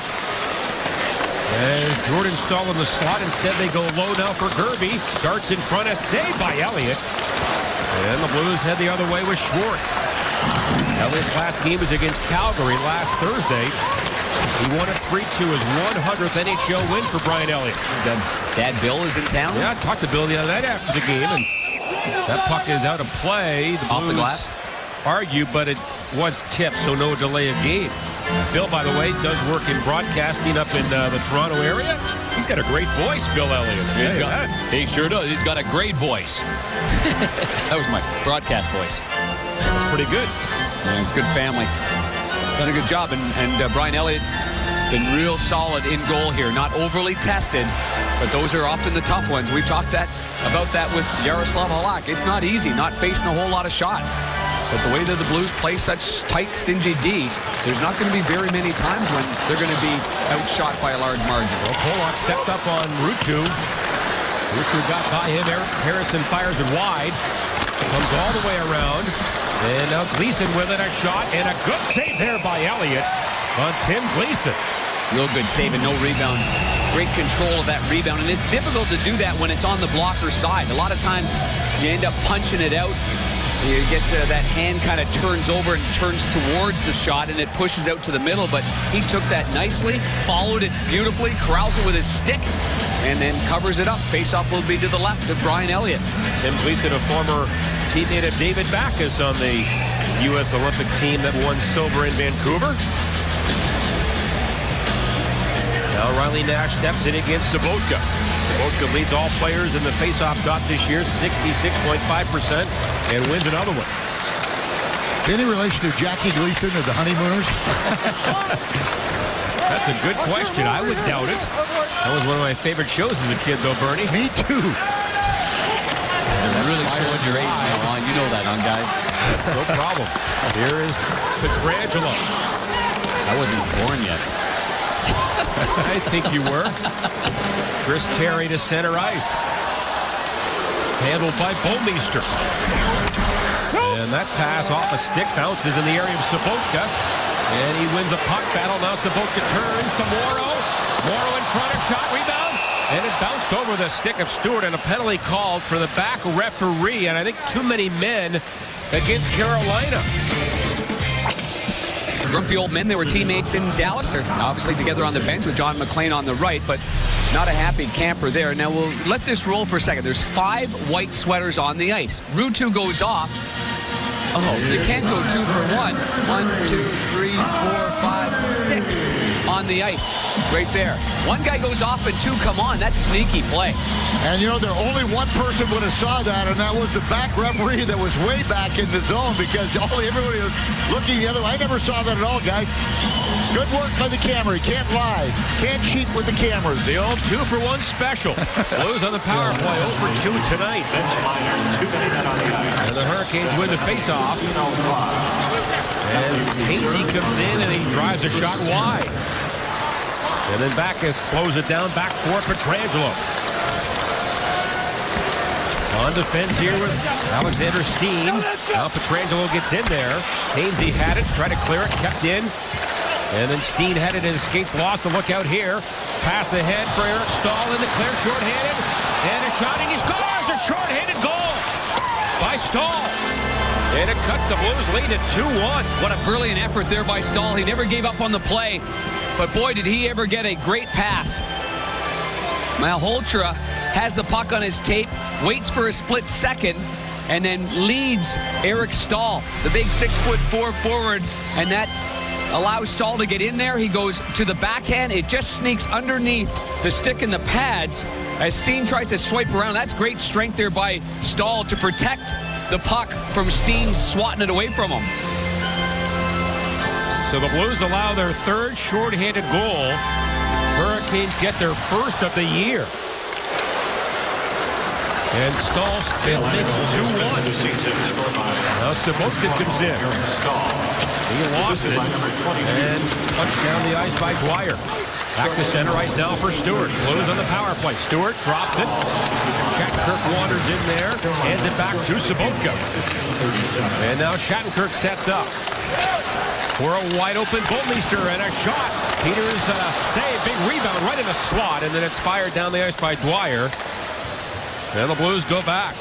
And Jordan Stahl in the slot. Instead they go low now for Gerby. Darts in front, a save by Elliott. And the Blues head the other way with Schwartz. Elliott's last game was against Calgary last Thursday. He won a 3-2, his 100th NHL win for Brian Elliott. Dad Bill is in town? Yeah, I talked to Bill the other night after the game, and that puck is out of play. The Off the glass? Argue, but it was tipped, so no delay of game. Bill, by the way, does work in broadcasting up in the Toronto area. He's got a great voice, Bill Elliott. He sure does. He's got a great voice. That was my broadcast voice. That's pretty good. Yeah, it's good family. Done a good job, and Brian Elliott's been real solid in goal here. Not overly tested, but those are often the tough ones. We've talked about that with Yaroslav Halak. It's not easy, not facing a whole lot of shots. But the way that the Blues play such tight, stingy D, there's not going to be very many times when they're going to be outshot by a large margin. Well, Pollock stepped up on Ruutu. Ruutu got by him. Eric Harrison fires it wide. Comes all the way around. And now Gleason with it, a shot, and a good save there by Elliott on Tim Gleason. Real good save and no rebound. Great control of that rebound, and it's difficult to do that when it's on the blocker side. A lot of times you end up punching it out. You get that hand kind of turns over and turns towards the shot, and it pushes out to the middle, but he took that nicely, followed it beautifully, corrals it with his stick, and then covers it up. Face-off will be to the left of Brian Elliott. Tim Gleason, a former teammate of David Backes on the U.S. Olympic team that won silver in Vancouver. Now Riley Nash steps in against Sobotka. Sobotka leads all players in the face-off dot this year, 66.5%, and wins another one. Any relation to Jackie Gleason or the Honeymooners? That's a good question. I would doubt it. That was one of my favorite shows as a kid, though, Bernie. Me too. They're really showing your age now, Ron. You know that, guys. No problem. Here is Pietrangelo. I wasn't born yet. I think you were. Chris Terry to center ice. Handled by Bouwmeester. And that pass off a stick bounces in the area of Sobotka. And he wins a puck battle. Now Sobotka turns to Morrow. Morrow in front, a shot, rebound. And it bounced over the stick of Stewart, and a penalty called for the back referee. And I think too many men against Carolina. Grumpy old men, they were teammates in Dallas. They're obviously together on the bench with John McLean on the right, but Not a happy camper there. Now we'll let this roll for a second. There's 5 white sweaters on the ice. Ruutu goes off. Oh, you can't go 2 for 1. 1, 2, 3, 4, 5, 6 on the ice. Right there. One guy goes off and 2 come on. That's sneaky play. And, you know, there only one person would have saw that, and that was the back referee that was way back in the zone because everybody was looking the other way. I never saw that at all, guys. Good work by the camera. You can't lie. Can't cheat with the cameras. The old 2 for 1 special. Blues on the power play, 0 for 2 tonight. And the Hurricanes win the faceoff. And Hainsey comes in and he drives a shot wide. And then Backes slows it down back for Pietrangelo. On defense here with Alexander Steen. Now Pietrangelo gets in there. Hainsey had it, tried to clear it, kept in. And then Steen had it in his skates, lost the look out here. Pass ahead for Eric Staal in the clear, shorthanded. And a shot, and he scores! A shorthanded goal by Staal. And it cuts the Blues lead at 2-1. What a brilliant effort there by Staal. He never gave up on the play. But boy, did he ever get a great pass. Malhotra has the puck on his tape, waits for a split second, and then leads Eric Staal, the big 6'4" forward, and that allows Staal to get in there. He goes to the backhand. It just sneaks underneath the stick and the pads as Steen tries to swipe around. That's great strength there by Staal to protect the puck from Steen swatting it away from him. So the Blues allow their 3rd shorthanded goal. Hurricanes get their 1st of the year. And Stahl's 5th makes it 2-1. Now Sabotka comes in. He lost it and punched down the ice by Dwyer. Back to center ice now for Stewart. Blues on the power play. Stewart drops it. Shattenkirk wanders in there. Hands it back to Sabotka. And now Shattenkirk sets up for a wide open Bouwmeester and a shot. Peters save, big rebound right in the slot, and then it's fired down the ice by Dwyer. And the Blues go back.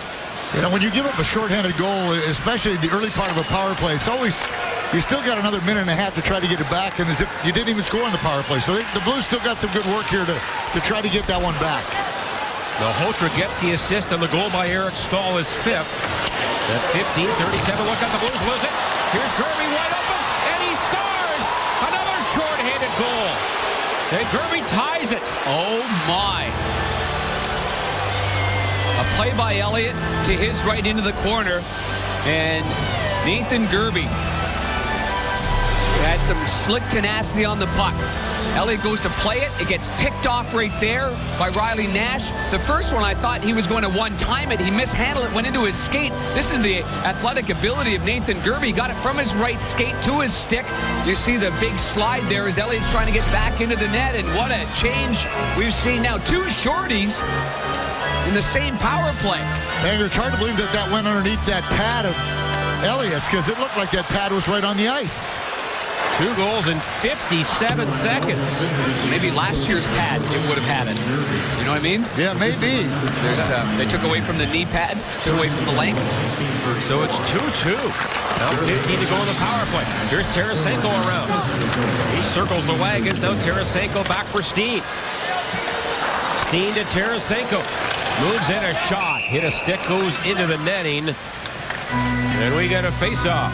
You know, when you give up a shorthanded goal, especially the early part of a power play, it's always, you still got another minute and a half to try to get it back, and as if you didn't even score on the power play. So the Blues still got some good work here to try to get that one back. Malhotra gets the assist on the goal by Eric Staal, his 5th. At 15:37, look at the Blues lose it. Here's Gerby wide open, and he scores! Another shorthanded goal. And Gerby ties it. Oh, my. A play by Elliott to his right into the corner, and Nathan Gerby had some slick tenacity on the puck. Elliott goes to play it. It gets picked off right there by Riley Nash. The first one, I thought he was going to one-time it. He mishandled it, went into his skate. This is the athletic ability of Nathan Gerby. He got it from his right skate to his stick. You see the big slide there as Elliott's trying to get back into the net, and what a change we've seen now. 2 shorties in the same power play. And it's hard to believe that that went underneath that pad of Elliott's because it looked like that pad was right on the ice. 2 goals in 57 seconds. Maybe last year's pad, it would have had it. You know what I mean? Yeah, maybe. They took away from the knee pad, took away from the length. So it's 2-2. Now 15 to go on the power play. Here's Tarasenko around. He circles the wagons. Now Tarasenko back for Steen. Steen to Tarasenko. Moves in a shot. Hit a stick, goes into the netting. And we got a face-off.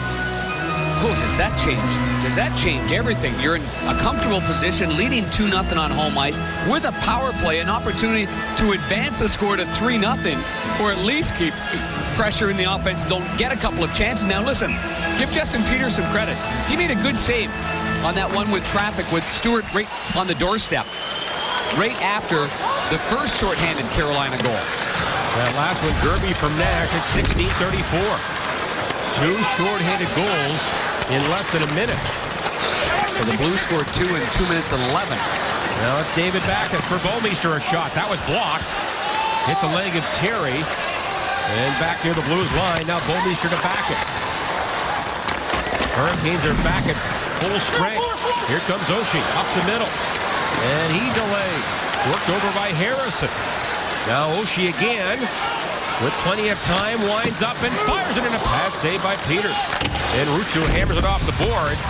Oh, does that change? Does that change everything? You're in a comfortable position, leading 2-0 on home ice, with a power play, an opportunity to advance the score to 3-0, or at least keep pressure in the offense. Don't get a couple of chances. Now listen, give Justin Peters some credit. He made a good save on that one with traffic with Stewart right on the doorstep, right after the first shorthanded Carolina goal. That last one, Gerby from Nash at 16:34. 2 shorthanded goals in less than a minute. So the Blues scored 2 in 2 minutes and 11. Now it's David Backes for Bouwmeester, a shot. That was blocked. Hit the leg of Terry. And back near the Blues line. Now Bouwmeester to Backes. Hurricanes are back at full strength. Here comes Oshie up the middle. And he delays. Worked over by Harrison. Now Oshie again. With plenty of time, winds up and fires it in a pass, saved by Peters. And Ruutu hammers it off the boards.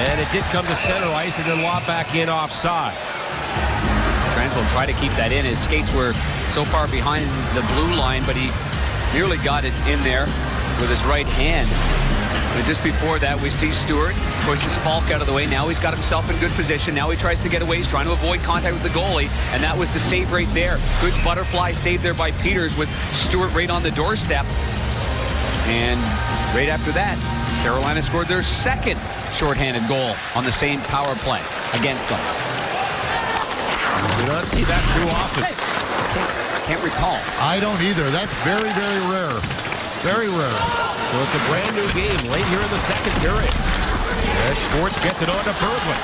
And it did come to center ice and then lobbed back in offside. will try to keep that in. His skates were so far behind the blue line, but he nearly got it in there with his right hand. And just before that, we see Stewart pushes Falk out of the way. Now he's got himself in good position. Now he tries to get away. He's trying to avoid contact with the goalie. And that was the save right there. Good butterfly save there by Peters with Stewart right on the doorstep. And right after that, Carolina scored their second shorthanded goal on the same power play against them. Do not see that too often. Can't recall. I don't either. That's very, very rare. Very rare. So it's a brand new game late here in the second period. As Schwartz gets it on to Berglund.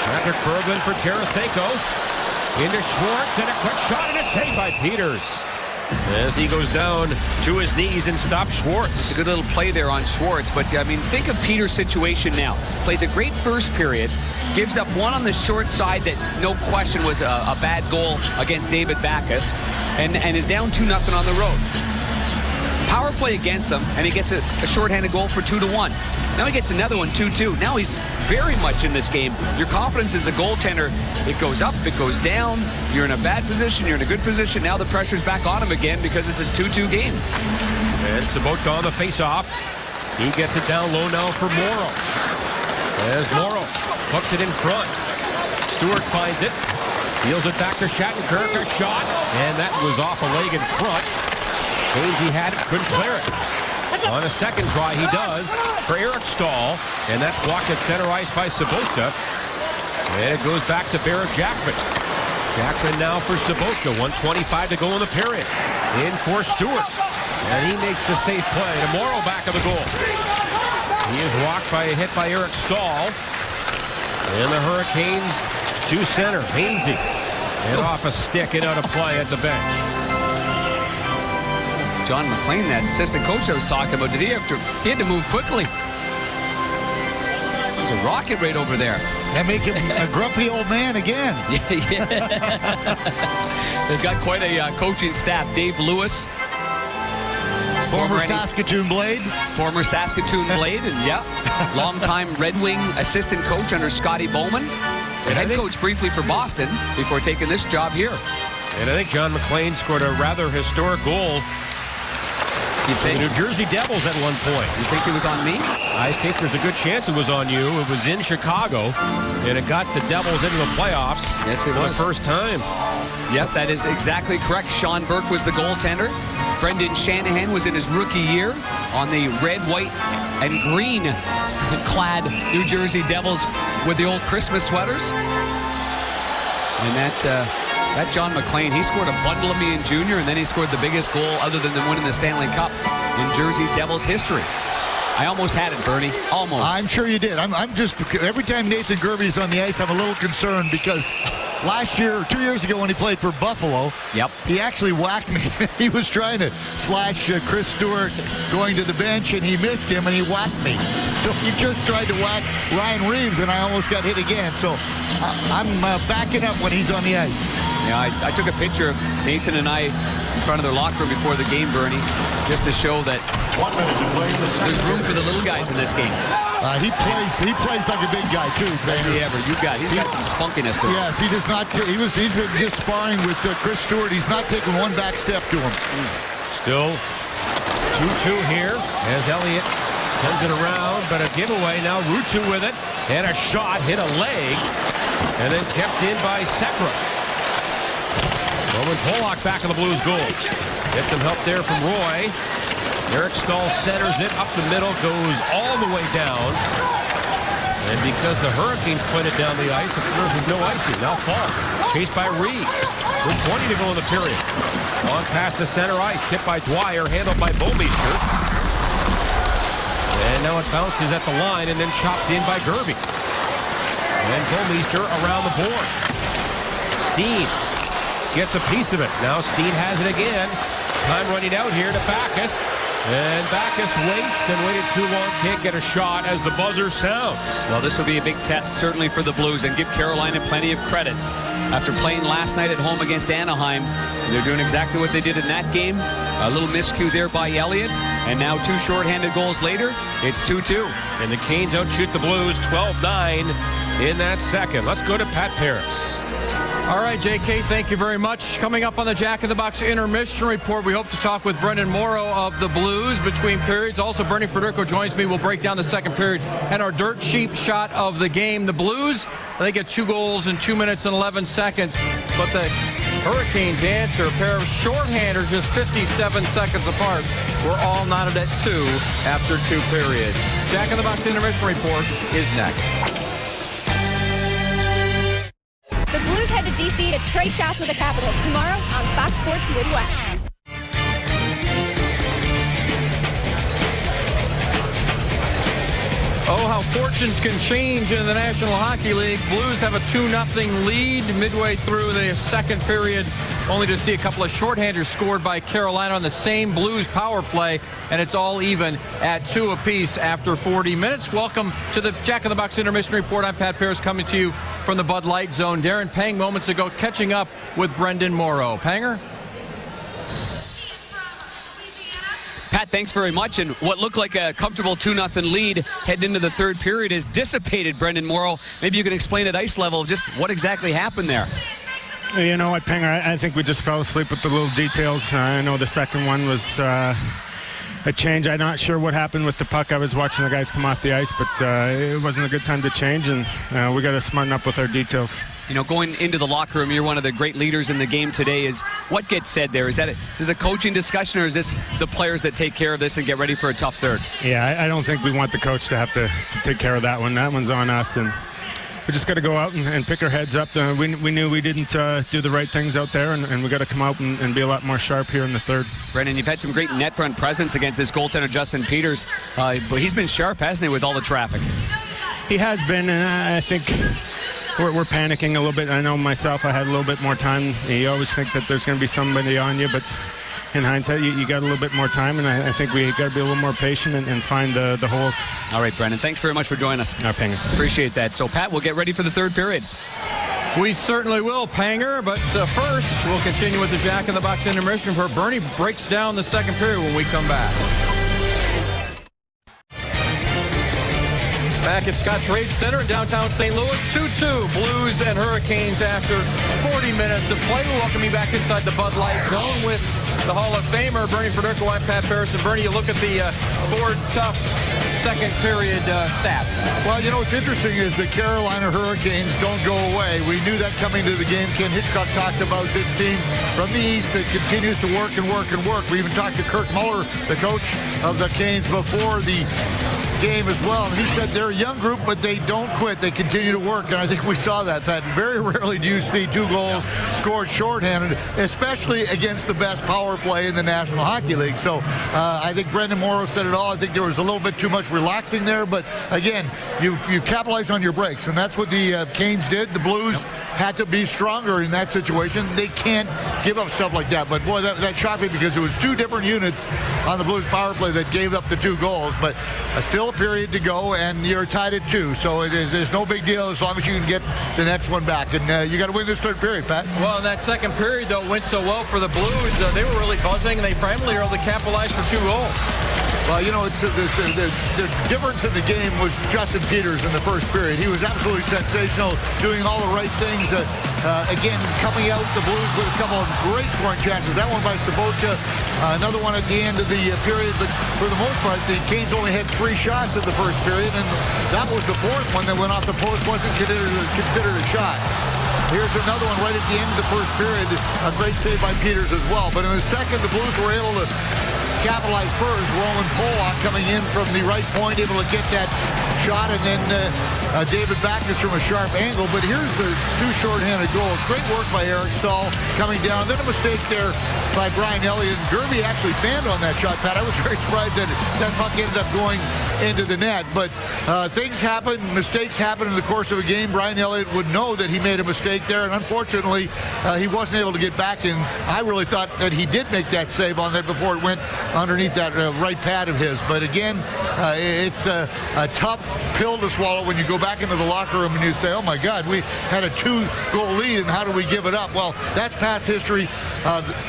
Patrick Berglund for Tarasenko. Into Schwartz, and a quick shot and a save by Peters. As he goes down to his knees and stops Schwartz. It's a good little play there on Schwartz, but I mean, think of Peters' situation now. Plays a great first period, gives up one on the short side that no question was a bad goal against David Backes, and is down 2-0 on the road. Power play against them, and he gets a shorthanded goal for 2-1. Now he gets another one, 2-2. Now he's very much in this game. Your confidence as a goaltender, it goes up, it goes down. You're in a bad position, you're in a good position. Now the pressure's back on him again because it's a 2-2 game. And Sobotka on the face-off. He gets it down low now for Morrow. As Morrow hooks it in front. Stewart finds it. Deals it back to Shattenkirk. A shot. And that was off a leg in front. He had it, couldn't clear it. On a second try, he does for Eric Stahl, and that's blocked at center ice by Sobotka. And it goes back to Barrett Jackman. Jackman now for Sobotka, 1:25 to go in the period. In for Stewart, and he makes the safe play. Morrow back of the goal. He is walked by a hit by Eric Stahl. And the Hurricanes to center, Hainsey. And off a stick and out of play at the bench. John McLean, that assistant coach I was talking about, he had to move quickly. There's a rocket right over there. And make him a grumpy old man again. Yeah. They've got quite a coaching staff. Dave Lewis. Former Saskatoon Blade. Former Saskatoon Blade, and longtime Red Wing assistant coach under Scotty Bowman. And head coach briefly for Boston before taking this job here. And I think John McLean scored a rather historic goal. You think? The New Jersey Devils at one point. You think it was on me? I think there's a good chance it was on you. It was in Chicago, and it got the Devils into the playoffs. Yes, it for was. the first time. Yep, that is exactly correct. Sean Burke was the goaltender. Brendan Shanahan was in his rookie year on the red, white, and green clad New Jersey Devils with the old Christmas sweaters. And that John McLean, he scored a bundle of me in junior, and then he scored the biggest goal other than winning the Stanley Cup in Jersey Devils history. I almost had it, Bernie. Almost. I'm sure you did. I'm just, every time Nathan Gerby's on the ice, I'm a little concerned because last year, 2 years ago when he played for Buffalo, he actually whacked me. He was trying to slash Chris Stewart going to the bench, and he missed him, and he whacked me. So he just tried to whack Ryan Reeves, and I almost got hit again. So I'm backing up when he's on the ice. Yeah, I took a picture of Nathan and I in front of their locker room before the game, Bernie, just to show that there's room for the little guys in this game. He plays like a big guy too. He's got some spunkiness to him. Yes, he does not. He's been just sparring with Chris Stewart. He's not taking one back step to him. Still 2-2 here as Elliott sends it around, but a giveaway now. Ruutu with it, and a shot hit a leg, and then kept in by Sekera. Roman Polak back of the Blues goal. Gets some help there from Roy. Eric Stahl centers it up the middle, goes all the way down. And because the Hurricanes put it down the ice, of course, there's no icing. Now Falk, chased by Reeves. With 20 to go in the period. Long pass to center ice, tipped by Dwyer, handled by Bouwmeester. And now it bounces at the line and then chopped in by Gerby. And Bouwmeester around the boards. Steen gets a piece of it. Now Steen has it again. Time running out here to Backes. And Backes waits and waited too long. Can't get a shot as the buzzer sounds. Well, this will be a big test, certainly for the Blues, and give Carolina plenty of credit. After playing last night at home against Anaheim, they're doing exactly what they did in that game. A little miscue there by Elliott. And now two shorthanded goals later, it's 2-2. And the Canes outshoot the Blues 12-9 in that second. Let's go to Pat Paris. All right, JK, thank you very much. Coming up on the Jack in the Box intermission report, we hope to talk with Brendan Morrow of the Blues between periods. Also, Bernie Federko joins me. We'll break down the second period and our dirt sheet shot of the game. The Blues, they get 2 goals in 2 minutes and 11 seconds, but the Hurricanes answer, a pair of shorthanders just 57 seconds apart. We're all knotted at 2 after 2 periods. Jack in the Box intermission report is next. The Blues head to D.C. to trade shots with the Capitals tomorrow on Fox Sports Midwest. Oh, how fortunes can change in the National Hockey League. Blues have a 2-0 lead midway through the second period, only to see a couple of shorthanders scored by Carolina on the same Blues power play, and it's all even at 2 apiece after 40 minutes. Welcome to the Jack in the Box intermission report. I'm Pat Paris, coming to you from the Bud Light Zone. Darren Pang moments ago catching up with Brendan Morrow. Panger? Pat, thanks very much. And what looked like a comfortable 2-0 lead heading into the third period has dissipated, Brendan Morrow. Maybe you can explain at ice level just what exactly happened there. You know what, Panger, I think we just fell asleep with the little details. I know the second one was a change. I'm not sure what happened with the puck. I was watching the guys come off the ice, but it wasn't a good time to change, and we got to smarten up with our details. You know, going into the locker room, you're one of the great leaders in the game today. Is what gets said there? Is this a coaching discussion, or is this the players that take care of this and get ready for a tough third? Yeah, I don't think we want the coach to have to take care of that one. That one's on us, and we just got to go out and pick our heads up. We knew we didn't do the right things out there, and we got to come out and be a lot more sharp here in the third. Brendan, you've had some great net front presence against this goaltender, Justin Peters, but he's been sharp, hasn't he, with all the traffic? He has been, and I think we're panicking a little bit. I know myself, I had a little bit more time. You always think that there's going to be somebody on you, but in hindsight, you got a little bit more time, and I think we got to be a little more patient and find the holes. All right, Brendan, thanks very much for joining us. Our Panger. Appreciate that. So, Pat, we'll get ready for the third period. We certainly will, Panger, but first, we'll continue with the Jack in the Box intermission report. Bernie breaks down the second period when we come back. Back at Scott Trade Center in downtown St. Louis, 2-2 Blues and Hurricanes after 40 minutes of play. We'll welcome you back inside the Bud Light Zone with the Hall of Famer, Bernie Federko. I'm Pat Paris. And Bernie, you look at the Ford Tough second period stats. Well, you know, what's interesting is the Carolina Hurricanes don't go away. We knew that coming to the game. Ken Hitchcock talked about this team from the East that continues to work and work and work. We even talked to Kirk Muller, the coach of the Canes, before the game as well, and he said they're a young group, but they don't quit. They continue to work, and I think we saw that. Very rarely do you see 2 goals scored shorthanded, especially against the best power play in the National Hockey League. So I think Brendan Morrow said it all. I think there was a little bit too much relaxing there, but again, you capitalize on your breaks, and that's what the Canes did. The Blues had to be stronger in that situation. They can't give up stuff like that. But boy, that shocked me because it was 2 different units on the Blues power play that gave up the 2 goals. But still a period to go, and you're tied at 2. So there's no big deal as long as you can get the next one back. And you got to win this third period, Pat. Well, in that second period, though, went so well for the Blues. They were really buzzing. They primarily were able to capitalize for 2 goals. Well, you know, it's the difference in the game was Justin Peters in the first period. He was absolutely sensational, doing all the right things. Again, coming out the Blues with a couple of great scoring chances. That one by Sabocha, another one at the end of the period. But for the most part, the Canes only had 3 shots in the first period, and that was the 4th one that went off the post. Wasn't considered a shot. Here's another one right at the end of the first period. A great save by Peters as well. But in the second, the Blues were able to capitalize first. Roland Pollock coming in from the right point, able to get that shot, and then David Backes from a sharp angle. But here's the 2 shorthanded goals. Great work by Eric Stahl coming down. Then a mistake there by Brian Elliott. Gerby actually fanned on that shot, Pat. I was very surprised that that puck ended up going into the net. But things happen, mistakes happen in the course of a game. Brian Elliott would know that he made a mistake there, and unfortunately, he wasn't able to get back. And I really thought that he did make that save on that before it went underneath that right pad of his. But again, it's a tough pill to swallow when you go go back into the locker room and you say, oh my God, we had a 2-goal lead and how do we give it up? Well, that's past history.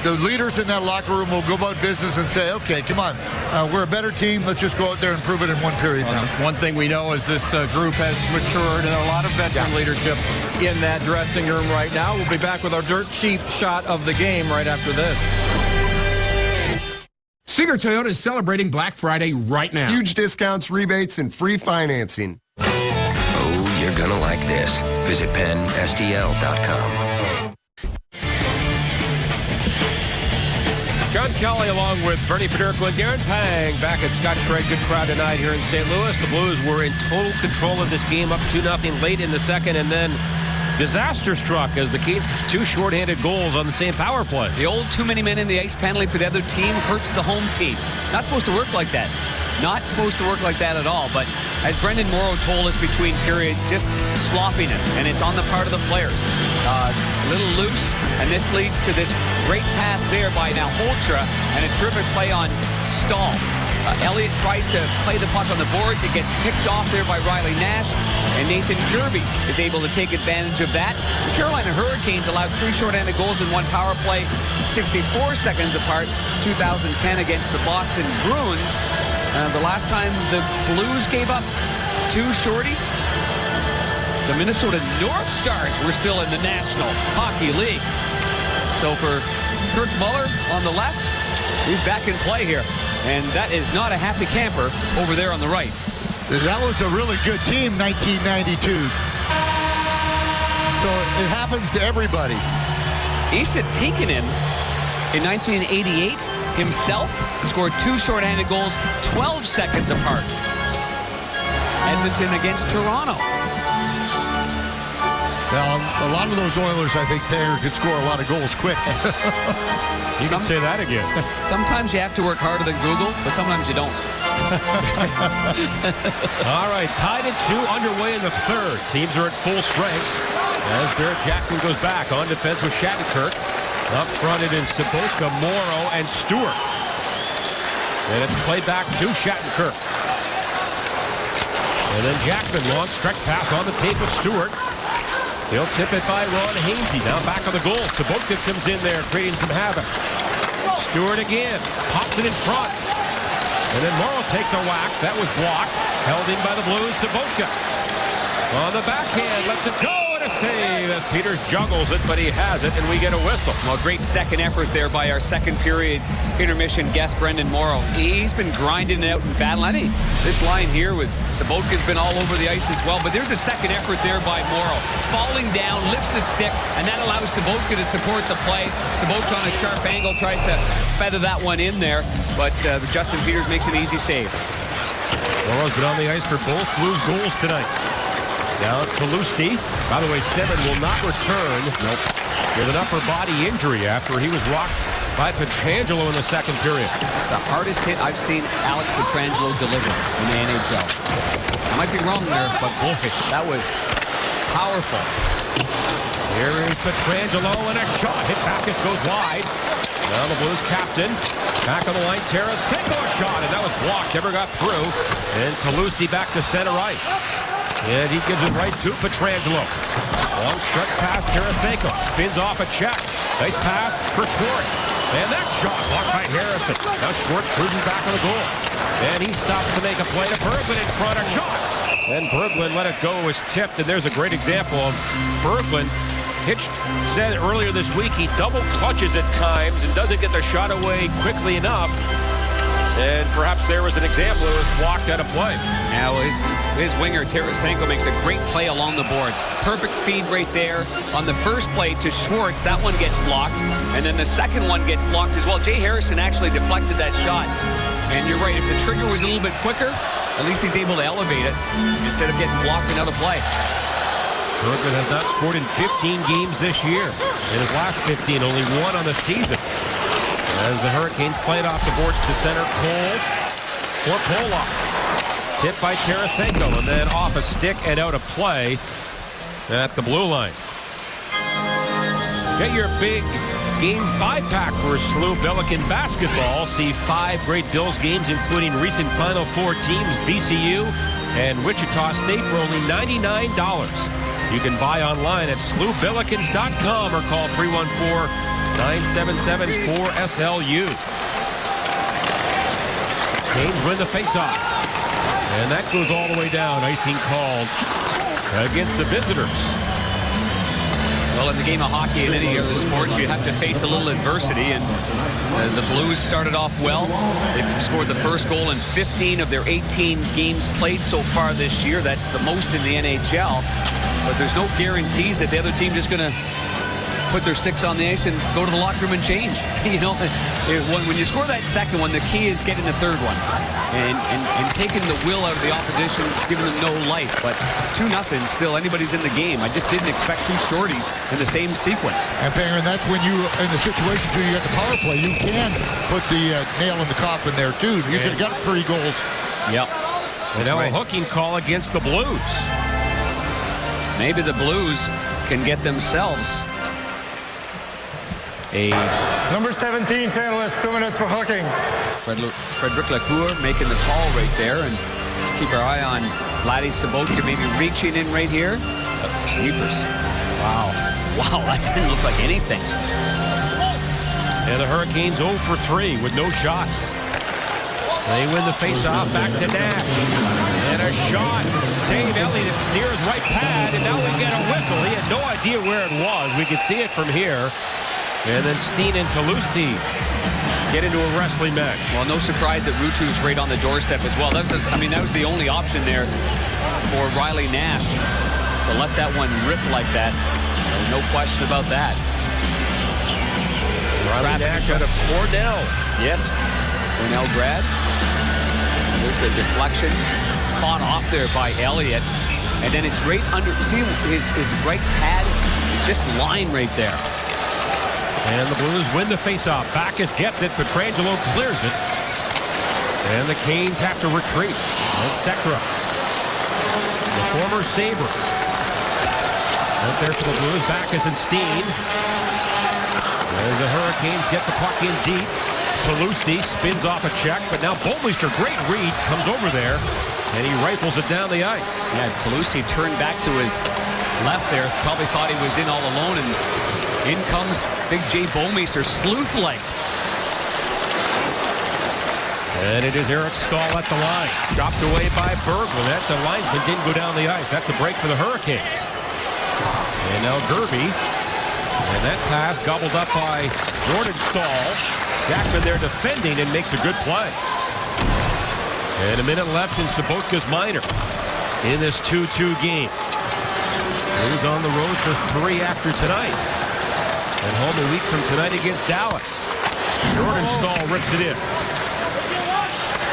The leaders in that locker room will go about business and say, okay, come on, we're a better team. Let's just go out there and prove it in one period now. One thing we know is this group has matured and a lot of veteran leadership in that dressing room right now. We'll be back with our dirt sheet shot of the game right after this. Singer Toyota is celebrating Black Friday right now. Huge discounts, rebates, and free financing. Oh, you're gonna like this. Visit PennSTL.com. John Kelly along with Bernie Federico and Darren Pang back at Scott Trade. Good crowd tonight here in St. Louis. The Blues were in total control of this game, up 2-0 late in the second, and then disaster struck as the Canes got 2 shorthanded goals on the same power play. The old too many men in the ice penalty for the other team hurts the home team. Not supposed to work like that. Not supposed to work like that at all. But as Brendan Morrow told us between periods, just sloppiness, and it's on the part of the players. A little loose, and this leads to this great pass there by now Holtra, and a terrific play on Stahl. Elliott tries to play the puck on the boards. It gets picked off there by Riley Nash, and Nathan Kirby is able to take advantage of that. The Carolina Hurricanes allowed 3 shorthanded goals in 1 power play, 64 seconds apart, 2010 against the Boston Bruins. The last time the Blues gave up 2 shorties, the Minnesota North Stars were still in the National Hockey League. So for Kirk Muller on the left, he's back in play here. And that is not a happy camper over there on the right. That was a really good team, 1992. So it happens to everybody. Esa Tikkanen in 1988 himself scored 2 shorthanded goals 12 seconds apart. Edmonton against Toronto. Well, a lot of those Oilers, I think, could score a lot of goals quick. You can say that again. Sometimes you have to work harder than Google, but sometimes you don't. All right, tied at 2, underway in the third. Teams are at full strength as Barrett Jackman goes back on defense with Shattenkirk. Up front it is Saboska, Morrow, and Stewart. And it's played back to Shattenkirk. And then Jackman, long stretch pass on the tape of Stewart. He'll tip it by Ron Hainsey. Now back on the goal. Sabotka comes in there, creating some havoc. Stewart again. Pops it in front. And then Morrow takes a whack. That was blocked. Held in by the Blues. Sabotka on the backhand. Lets it go. And a save as Peters juggles it, but he has it, and we get a whistle. Well, great second effort there by our second period intermission guest, Brendan Morrow. He's been grinding it out in battle. I think this line here with Sabotka's been all over the ice as well, but there's a second effort there by Morrow. Falling down, lifts the stick, and that allows Sabotka to support the play. Sabotka on a sharp angle tries to feather that one in there, but Justin Peters makes an easy save. Morrow's been on the ice for both Blues goals tonight. Down to Lusty. By the way, Seven will not return with an upper body injury after he was rocked by Pietrangelo in the second period. It's the hardest hit I've seen Alex Pietrangelo deliver in the NHL. I might be wrong there, but boy, that was powerful. Here is Pietrangelo and a shot. Hitchakis goes wide. Now the Blues captain back on the line. Tarasenko a shot, and that was blocked. Never got through. And Lusty back to center ice. And he gives it right to Pietrangelo. Long stretch pass, Tarasenko. Spins off a check. Nice pass for Schwartz. And that shot blocked by Harrison. Now Schwartz cruising back on the goal. And he stops to make a play to Berglund in front. A shot. And Berglund let it go. It was tipped. And there's a great example of Berglund. Hitch said earlier this week he double clutches at times and doesn't get the shot away quickly enough. And perhaps there was an example that was blocked out of play. Now his winger, Tarasenko, makes a great play along the boards. Perfect feed right there on the first play to Schwartz. That one gets blocked. And then the second one gets blocked as well. Jay Harrison actually deflected that shot. And you're right, if the trigger was a little bit quicker, at least he's able to elevate it instead of getting blocked another play. Berglund has not scored in 15 games this year. In his last 15, only 1 on the season. As the Hurricanes play it off the boards to center, Cole for Polak. Tipped by Tarasenko, and then off a stick and out of play at the blue line. Get your big Game 5-pack for SLU Pelican basketball. See 5 great Bills games, including recent Final Four teams, VCU, and Wichita State for only $99. You can buy online at slewbillikens.com or call 314-977-4SLU. Canes win the faceoff. And that goes all the way down. Icing called against the visitors. Well, in the game of hockey and any other sports, you have to face a little adversity, and the Blues started off well. They've scored the first goal in 15 of their 18 games played so far this year. That's the most in the NHL. But there's no guarantees that the other team is going to put their sticks on the ice and go to the locker room and change. You know, when you score that second one, the key is getting the third one and taking the will out of the opposition, giving them no life. But 2-0 still, anybody's in the game. I just didn't expect two shorties in the same sequence. And Panger, that's when you, in the situation too, you got the power play. You can put the nail in the coffin there too. You could have got 3 goals. Yep. And now a hooking call against the Blues. Maybe the Blues can get themselves a number 17, St. Louis, 2 minutes for hooking. Frederic Lacour making the call right there, and keep our eye on Vladdy Sobotka maybe reaching in right here. Jeepers. Wow, that didn't look like anything. And the Hurricanes 0 for 3 with no shots. They win the faceoff, back to Nash. And a shot. Save Elliott. It's near his right pad, and now we get a whistle. He had no idea where it was. We could see it from here. And then Steen and Toulouse get into a wrestling match. Well, no surprise that Ruutu's right on the doorstep as well. That was the only option there for Riley Nash to let that one rip like that. No question about that. Riley Nash out of Cornell. Yes, Cornell grad. There's the deflection. Fought off there by Elliott. And then it's right under, see his right pad? It's just line right there. And the Blues win the faceoff. Backus gets it. Pietrangelo clears it. And the Canes have to retreat. And Sekera, the former Sabre. Out there for the Blues. Backus and Steen. As the Hurricanes get the puck in deep. Toulouse spins off a check, but now Bouwmeester, great read, comes over there, and he rifles it down the ice. Yeah, Toulouse turned back to his left there. Probably thought he was in all alone, and in comes Big J Bouwmeester, sleuth-like. And it is Eric Staal at the line. Dropped away by Berglund. The linesman didn't go down the ice. That's a break for the Hurricanes. And now Gerby. And that pass gobbled up by Jordan Staal. Jackman there defending and makes a good play. And a minute left in Sobotka's minor in this 2-2 game. Blues on the road for 3 after tonight. And home a week from tonight against Dallas. Jordan Staal rips it in.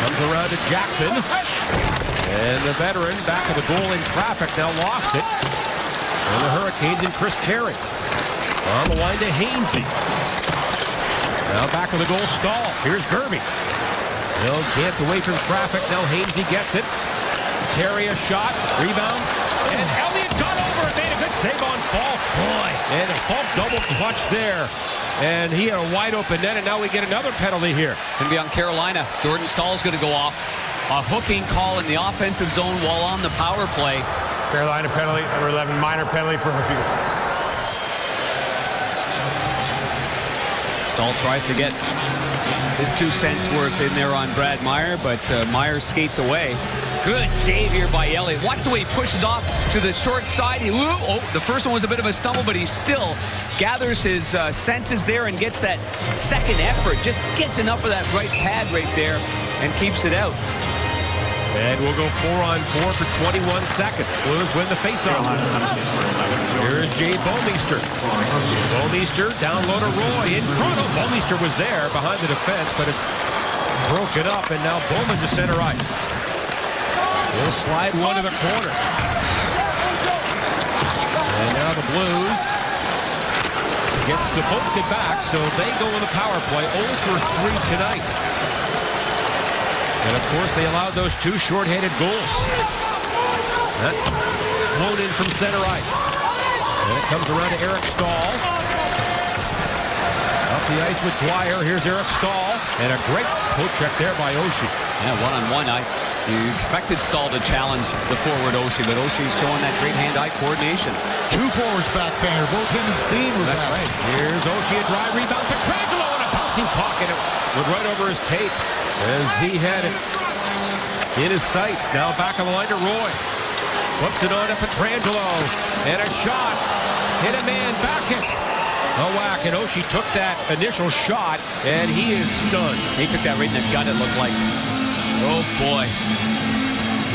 Comes around to Jackman. And the veteran back of the goal in traffic now lost it. And the Hurricanes and Chris Terry. On the line to Hainsey. Now back of the goal, Staal. Here's Gerby. He'll dance away from traffic. Now Hainsey gets it. Terry a shot. Rebound. And Elliott got over it. Made a good save on Falk. Boy. And Falk double clutch there. And he had a wide open net, and now we get another penalty here. Going to be on Carolina. Jordan Stahl's going to go off. A hooking call in the offensive zone while on the power play. Carolina penalty, number 11, minor penalty for hooking. Stahl tries to get his 2 cents worth in there on Brad Meyer, but Meyer skates away. Good save here by Elliott. Watch the way he pushes off to the short side. The first one was a bit of a stumble, but he still gathers his senses there and gets that second effort. Just gets enough of that right pad right there and keeps it out. And we'll go 4-on-4 for 21 seconds. Blues win the faceoff. Here's Jay Bouwmeester. Bouwmeester down low to Roy. In front of Bouwmeester was there behind the defense, but it's broken up, and now Bowman to center ice. He'll slide one to the corner. And now the Blues get Sobotka back, so they go in the power play. 0 for 3 tonight. And, of course, they allowed those 2 short-handed goals. That's flown in from center ice. And it comes around to Eric Staal. Up the ice with Dwyer. Here's Eric Staal. And a great poke check there by Oshie. Yeah, one-on-one. You expected Stahl to challenge the forward Oshie, but Oshie's showing that great hand-eye coordination. Two forwards back, Banger. Both him and Steen were That's back. right. Here's Oshie, a drive rebound. Petrangelo in a bouncing pocket. It went right over his tape as he had it in his sights. Now back on the line to Roy. Flips it on to Petrangelo. And a shot. Hit a man. Backus. A whack. And Oshie took that initial shot, and he is stunned. He took that right in the gut, it looked like. Oh, boy.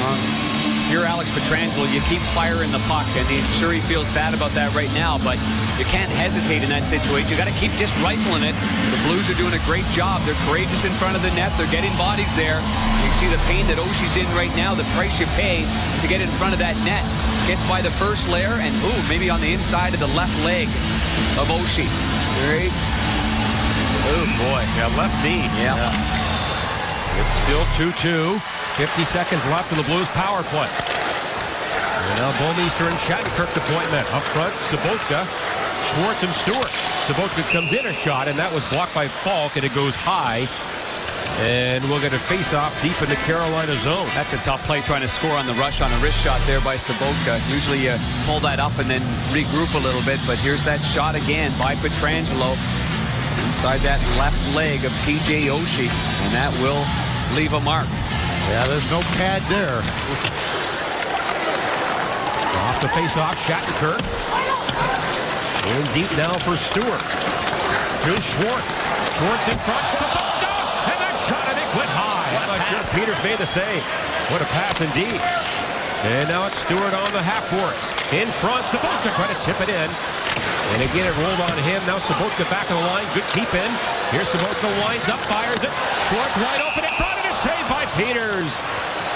If you're Alex Petrangelo, you keep firing the puck, and I'm sure he feels bad about that right now, but you can't hesitate in that situation. You got to keep just rifling it. The Blues are doing a great job. They're courageous in front of the net. They're getting bodies there. You can see the pain that Oshie's in right now, the price you pay to get in front of that net. Gets by the first layer, and ooh, maybe on the inside of the left leg of Oshie. Right. Oh, boy. Yeah, left knee. Yeah. It's still 2-2. 50 seconds left in the Blues power play. And now Bouwmeester and Shattenkirk deployment. Up front, Sobotka, Schwartz and Stewart. Sobotka comes in a shot, and that was blocked by Falk, and it goes high. And we'll get a face-off deep in the Carolina zone. That's a tough play trying to score on the rush on a wrist shot there by Sobotka. Usually you pull that up and then regroup a little bit, but here's that shot again by Petrangelo inside that left leg of TJ Oshie, and that will leave a mark. Yeah, there's no pad there. Off the face-off, Shattenkirk. In deep now for Stewart. To Schwartz. Schwartz in front. Sobotka! And that shot, I think, went high. I'm not sure Peters made the save. What a pass indeed. And now it's Stewart on the half-courts. In front, Sobotka trying to tip it in. And again, it rolled on him. Now Sobotka back on the line. Good keep in. Here's Sobotka, winds up, fires it. Schwartz wide open in front, and it's saved by Peters.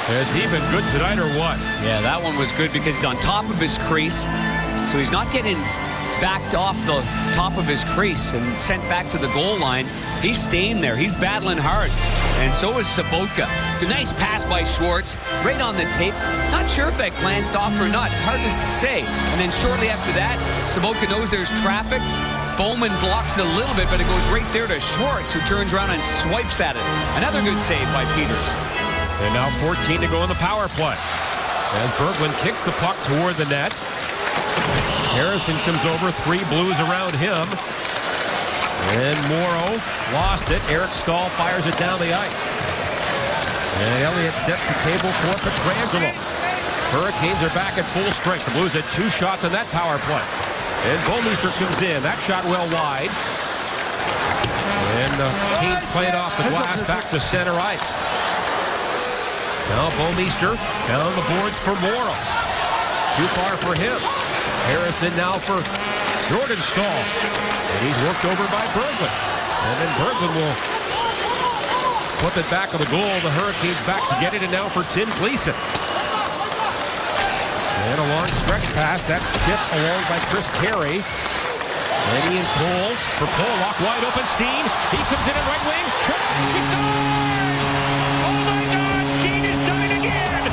Has he been good tonight or what? Yeah, that one was good because he's on top of his crease. So he's not getting backed off the top of his crease and sent back to the goal line. He's staying there. He's battling hard. And so is Sobotka. A nice pass by Schwartz. Right on the tape. Not sure if that glanced off or not. Hard to say. And then shortly after that, Sobotka knows there's traffic. Bowman blocks it a little bit, but it goes right there to Schwartz, who turns around and swipes at it. Another good save by Peters. And now 14 to go in the power play. As Berglund kicks the puck toward the net. Harrison comes over, 3 Blues around him. And Morrow lost it. Eric Stahl fires it down the ice. And Elliott sets the table for Petrangelo. Hurricanes are back at full strength. The Blues had 2 shots on that power play. And Bouwmeester comes in. That shot well wide. And the Canes play it off the glass back to center ice. Now Bouwmeester down the boards for Morrow. Too far for him. Harrison now for Jordan Stahl. And he's worked over by Berglund. And then Berglund will flip it back on the goal. The Hurricanes back to get it, and now for Tim Gleason. And a long stretch pass. That's tipped along by Chris Carey. And Ian Cole for Pollock. Wide open Steen. He comes in at right wing. Trips. He scores! Oh my God! Steen is done it again!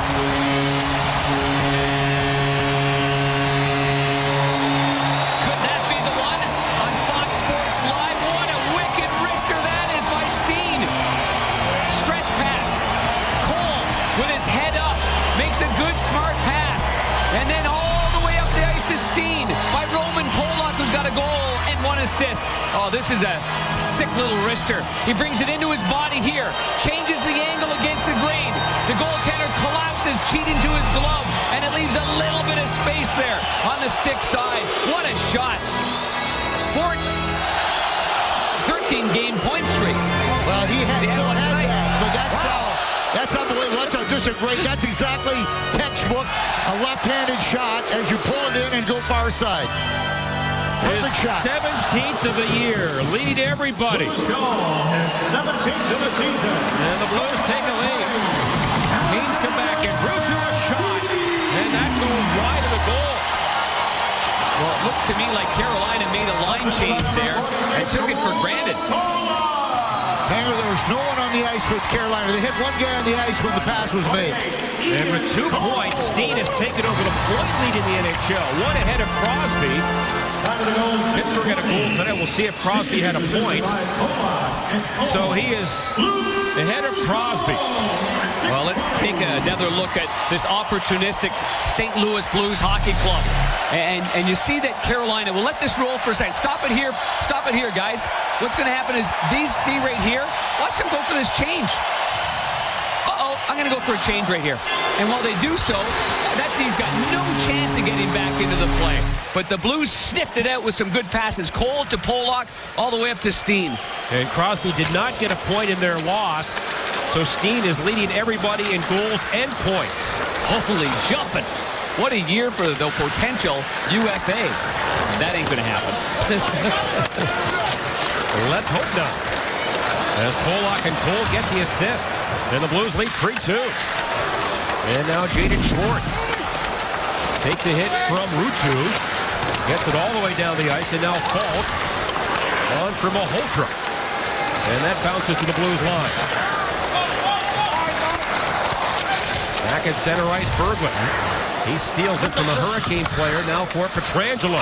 Could that be the one on Fox Sports Live? What a wicked wrister that is by Steen. Stretch pass. Cole with his head up makes a good smart pass. And then all the way up the ice to Steen by Roman Pollock, who's got a goal and 1 assist. Oh, this is a sick little wrister. He brings it into his body here, changes the angle against the grain. The goaltender collapses, cheating to his glove, and it leaves a little bit of space there on the stick side. What a shot. 13-game point streak. Well, he has still had that, but that's unbelievable. That's exactly textbook, a left-handed shot as you pull it in and go far side. His 17th of the year, lead everybody. Blues goal, his 17th of the season. And the Blues take a lead. Canes come back and Drew to a shot, and that goes wide of the goal. Well, it looked to me like Carolina made a line change there and took it for granted. There was no one on the ice with Carolina. They hit one guy on the ice when the pass was made. And with 2 points, Steen has taken over the point lead in the NHL. 1 ahead of Crosby. Pittsburgh had a goal tonight. We'll see if Crosby had a point. So he is ahead of Crosby. Well, let's take another look at this opportunistic St. Louis Blues hockey club. And you see that Carolina will let this roll for a second. Stop it here, guys. What's going to happen is these D right here, watch them go for this change. Uh-oh, I'm going to go for a change right here. And while they do so, that D's got no chance of getting back into the play. But the Blues sniffed it out with some good passes. Cole to Pollock, all the way up to Steen. And Crosby did not get a point in their loss. So Steen is leading everybody in goals and points. Holy jumping. What a year for the potential UFA. That ain't going to happen. Let's hope not. As Pollock and Cole get the assists. And the Blues lead 3-2. And now Jaden Schwartz takes a hit from Ruutu. Gets it all the way down the ice. And now Falk on for Malhotra. And that bounces to the Blues line. Back at center ice, Berglund. He steals it from the Hurricane player, now for Pietrangelo.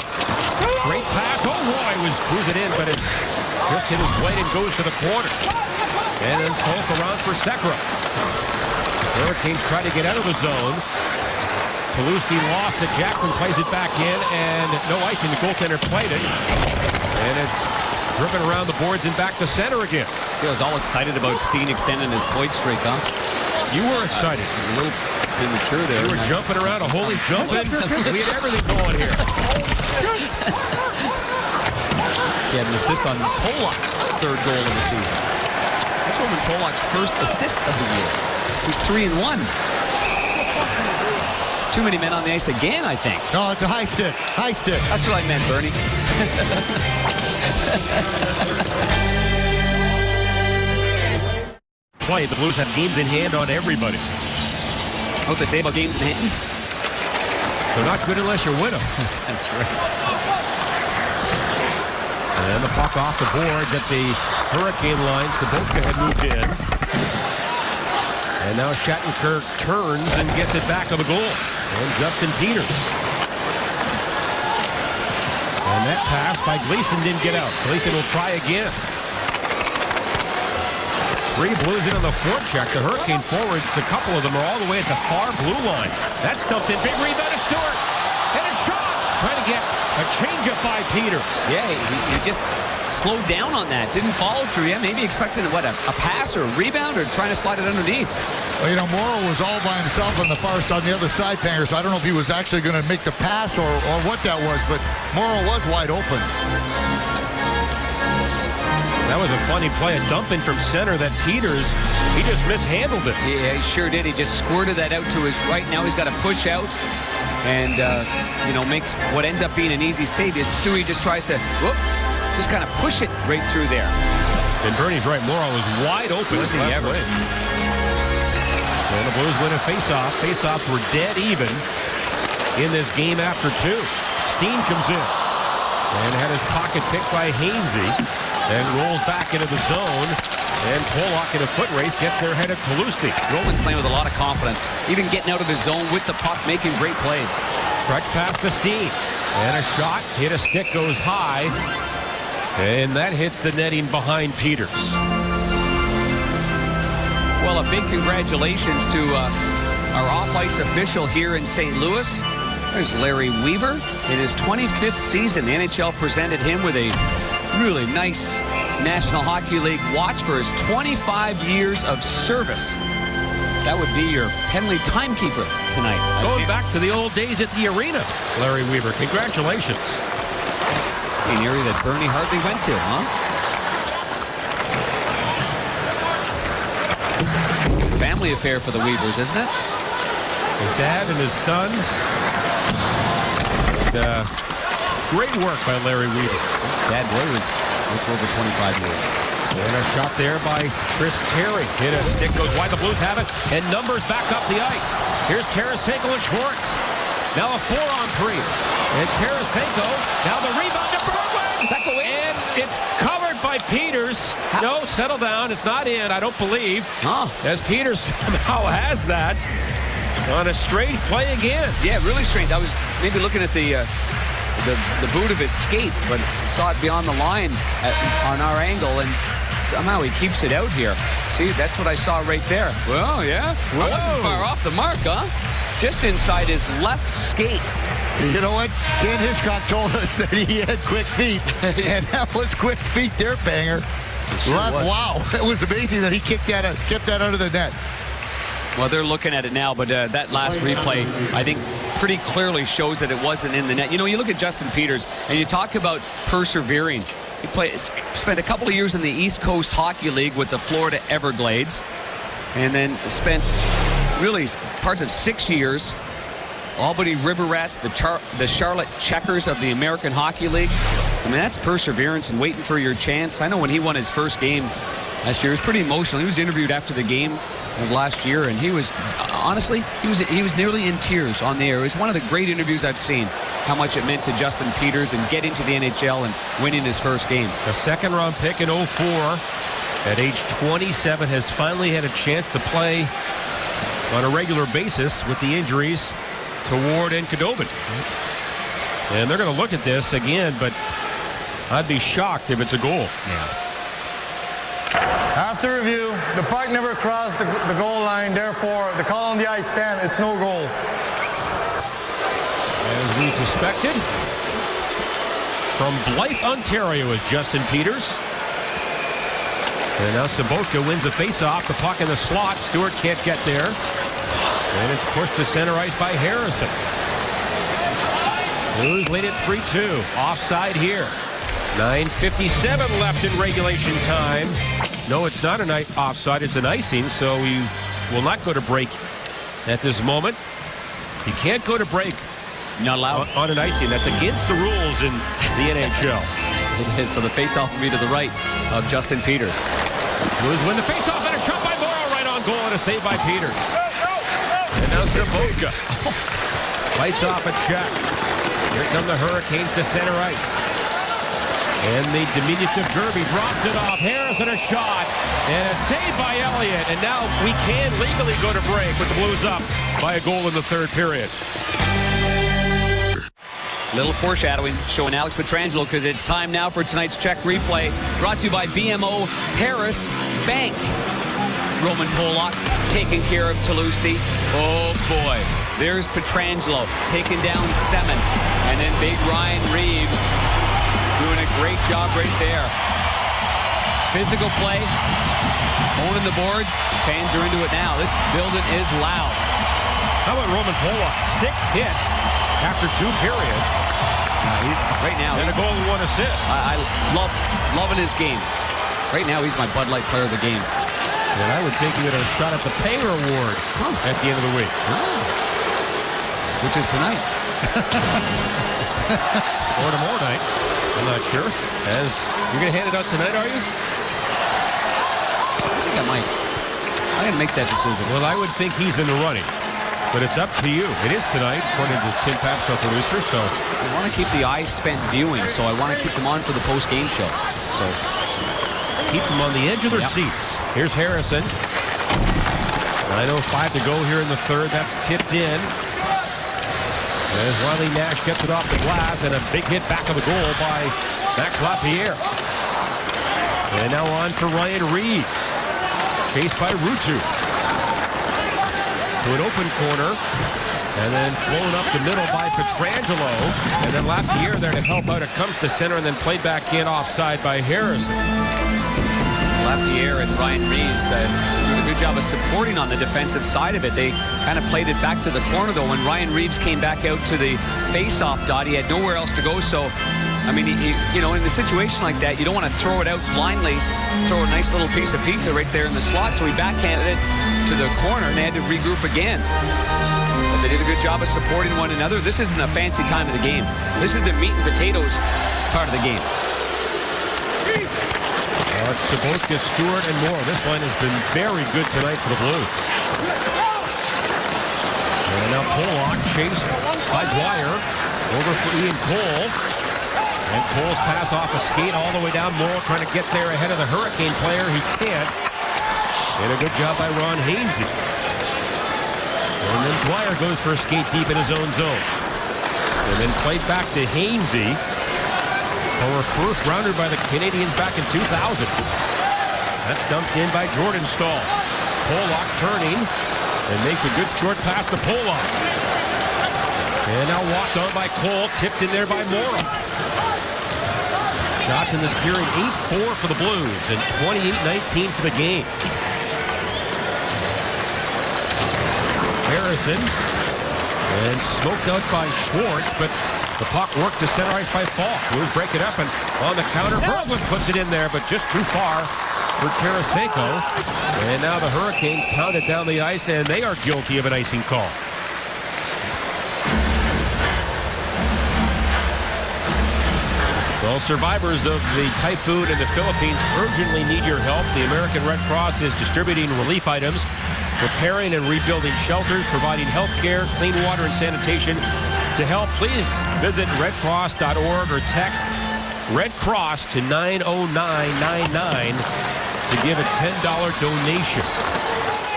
Great pass. Oh, Roy was cruising in, but it just hit his blade and goes to the corner. And then Polk around for Sekera. Hurricanes try to get out of the zone. Palusti lost it. Jackson plays it back in, and no icing. The goaltender played it. And it's driven around the boards and back to center again. See, I was all excited about Steen extending his point streak, huh? You were excited. A little premature there. You were jumping around, a holy jumping. We had everything going here. He had an assist on Pollock's third goal of the season. That's Roman Pollock's first assist of the year. He's 3-1. Too many men on the ice again, I think. No, it's a high stick. High stick. That's what I meant, Bernie. The Blues have games in hand on everybody. What they say about games in hand? They're not good unless you win them. That's right. And the puck off the boards at the Hurricane line. Sabotka had moved in. And now Shattenkirk turns and gets it back on the goal. And Justin Peters. And that pass by Gleason didn't get out. Gleason will try again. 3 Blues in on the forecheck. The Hurricane forwards, a couple of them are all the way at the far blue line. That's stuffed in. Big rebound to Stewart. And a shot. Trying to get a changeup by Peters. Yeah, he just slowed down on that. Didn't follow through. Yeah, maybe expecting what, a pass or a rebound or trying to slide it underneath. Well, you know, Morrow was all by himself on the far side on the other side, Panger, so I don't know if he was actually going to make the pass or what that was, but Morrow was wide open. That was a funny play, a dump in from center that Peters, he just mishandled this. Yeah, he sure did. He just squirted that out to his right. Now he's got to push out and, you know, makes what ends up being an easy save. Stewie just tries to, just kind of push it right through there. And Bernie's right. Morrow is wide open. Was he ever? And the Blues win a faceoff. Faceoffs were dead even in this game after 2. Steen comes in and had his pocket picked by Hainsey. And rolls back into the zone. And Pollock in a foot race gets there ahead of Palusti. Roman's playing with a lot of confidence. Even getting out of his zone with the puck, making great plays. Stretch pass to Steen. And a shot. Hit a stick, goes high. And that hits the netting behind Peters. Well, a big congratulations to our off-ice official here in St. Louis. There's Larry Weaver. In his 25th season, the NHL presented him with a really nice National Hockey League watch for his 25 years of service. That would be your Penley timekeeper tonight. Going back to the old days at the arena, Larry Weaver. Congratulations. An area that Bernie hardly went to, huh? It's a family affair for the Weavers, isn't it? His dad and his son. And, great work by Larry Weaver. Dad Roy was for over 25 years. And a shot there by Chris Terry. Hit a stick, goes wide. The Blues have it. And numbers back up the ice. Here's Tarasenko and Schwartz. Now a 4-on-3. And Tarasenko. Now the rebound to Berglund. And it's covered by Peters. No, settle down. It's not in, I don't believe. As Peters somehow has that on a straight play again. Yeah, really strange. I was maybe looking at the boot of his skate, but saw it beyond the line on our angle and Somehow he keeps it out here. See, that's what I saw right there. Well, yeah. I wasn't far off the mark, huh? Just inside his left skate. You know what? Dan Hitchcock told us that he had quick feet, and that was quick feet there, Banger. Wow, it was amazing that he kept that under the net. Well, they're looking at it now, but that last replay, I think, pretty clearly shows that it wasn't in the net. You know, you look at Justin Peters, and you talk about persevering. He spent a couple of years in the East Coast Hockey League with the Florida Everglades, and then spent really parts of 6 years Albany River Rats, the Charlotte Checkers of the American Hockey League. I mean, that's perseverance and waiting for your chance. I know when he won his first game last year, it was pretty emotional. He was interviewed after the game of last year, and he was, honestly, he was nearly in tears on the air. It was one of the great interviews I've seen, how much it meant to Justin Peters and getting to the NHL and winning his first game. A second-round pick in 04 at age 27 has finally had a chance to play on a regular basis with the injuries to Ward and Khudobin. And they're going to look at this again, but I'd be shocked if it's a goal. After review, the puck never crossed the goal line. Therefore, the call on the ice stand, it's no goal. As we suspected, from Blythe, Ontario is Justin Peters. And now Sobotka wins a face-off. The puck in the slot. Stewart can't get there. And it's pushed to center ice by Harrison. Blues lead at 3-2. Offside here. 9:57 left in regulation time. No, it's not an offside. It's an icing, so we will not go to break at this moment. You can't go to break. Not allowed. On an icing. That's against the rules in the NHL. It is. So the face-off will be to the right of Justin Peters. Blues win the face-off, and a shot by Morrow right on goal, and a save by Peters. And now Sobotka fights off a check. Here come the Hurricanes to center ice. And the diminutive Derby drops it off. Harrison a shot. And a save by Elliott. And now we can legally go to break with the Blues up by a goal in the third period. Little foreshadowing showing Alex Pietrangelo because it's time now for tonight's check replay. Brought to you by BMO Harris Bank. Roman Polak taking care of Talusti. Oh boy. There's Pietrangelo taking down Semin. And then big Ryan Reeves doing a great job right there. Physical play. Owning the boards. Fans are into it now. This building is loud. How about Roman Polak? 6 hits after 2 periods. He's right now. And a goal and 1 assist. I loving his game. Right now, he's my Bud Light player of the game. And I would think he would have a shot at the Panger Award at the end of the week. Which is tonight. Or tomorrow night. I'm not sure. As you're going to hand it out tonight, are you? I think I might. I'm going to make that decision. Well, I would think he's in the running. But it's up to you. It is tonight, according to Tim Pabst, our producer. So I want to keep the eyes spent viewing, so I want to keep them on for the post-game show. So keep them on the edge of their seats. Here's Harrison. 9:05 to go here in the third. That's tipped in. As Riley Nash gets it off the glass, and a big hit back of the goal by Max Lapierre. And now on for Ryan Reeves. Chased by Ruutu. To an open corner, and then flown up the middle by Pietrangelo, and then Lapierre there to help out. It comes to center and then played back in offside by Harrison. Lapierre and Ryan Reeves doing a good job of supporting on the defensive side of it. They kind of played it back to the corner, though. When Ryan Reeves came back out to the face-off dot, he had nowhere else to go. So, I mean, you know, in a situation like that, you don't want to throw it out blindly, throw a nice little piece of pizza right there in the slot. So he backhanded it to the corner, and they had to regroup again. But they did a good job of supporting one another. This isn't a fancy time of the game. This is the meat and potatoes part of the game. It's Sobotka, Stewart, and more. This line has been very good tonight for the Blues. And now Polak chased by Dwyer. Over for Ian Cole. And Cole's pass off a skate all the way down. Morrow trying to get there ahead of the Hurricane player. He can't. And a good job by Ron Hainsey. And then Dwyer goes for a skate deep in his own zone. And then played back to Hainsey. Our first rounder by the Canadians back in 2000. That's dumped in by Jordan Staal. Pollock turning and makes a good short pass to Pollock. And now walked on by Cole, tipped in there by Morrow. Shots in this period, 8-4 for the Blues and 28-19 for the game. Harrison, and smoked out by Schwartz, but the puck worked to center ice by Falk. Blues break it up, and on the counter, Berglund puts it in there, but just too far for Tarasenko. And now the Hurricanes pound it down the ice, and they are guilty of an icing call. Well, survivors of the typhoon in the Philippines urgently need your help. The American Red Cross is distributing relief items, repairing and rebuilding shelters, providing health care, clean water, and sanitation. To help, please visit redcross.org or text Red Cross to 90999 to give a $10 donation.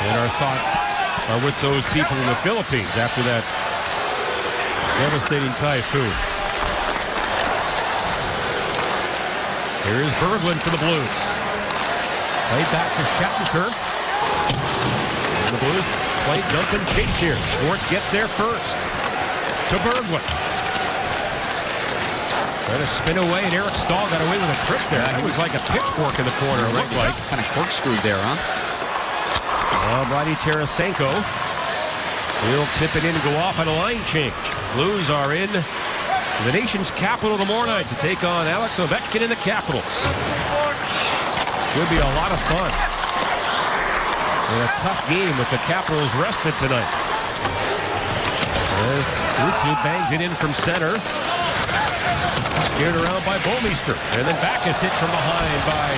And our thoughts are with those people in the Philippines after that devastating typhoon. Here's Berglund for the Blues. Played back to Shattenkirk. And the Blues play dump and chase here. Schwartz gets there first. To Berglund. Trying to spin away, and Eric Staal got away with a trick there. It was like a pitchfork in the corner, it looked like. Kind of corkscrewed there, huh? Brady Tarasenko. He'll tip it in and go off on a line change. Blues are in the nation's capital tomorrow night to take on Alex Ovechkin and the Capitals. Should be a lot of fun. And a tough game with the Capitals rested tonight. As Ruthie bangs it in from center. Steered around by Bouwmeester. And then back is hit from behind by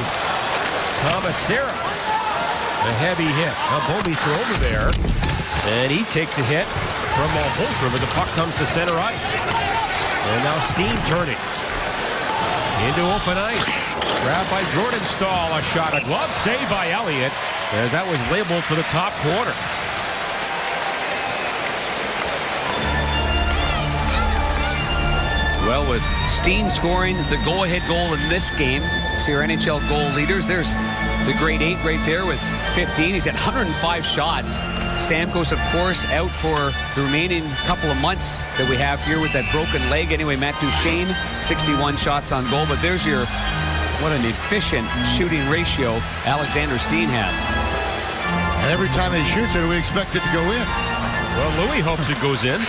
Tomasera. A heavy hit. Now Bouwmeester over there. And he takes a hit from Malhotra, but the puck comes to center ice. And now Steen turning. Into open ice. Grabbed by Jordan Staal. A shot. A glove save by Elliott, as that was labeled to the top corner. Well, with Steen scoring the go-ahead goal in this game, see our NHL goal leaders. There's the grade 8 right there with 15. He's had 105 shots. Stamkos, of course, out for the remaining couple of months that we have here with that broken leg. Anyway, Matt Duchene, 61 shots on goal. But there's your, what an efficient shooting ratio Alexander Steen has. And every time he shoots it, we expect it to go in. Well, Louis hopes it goes in.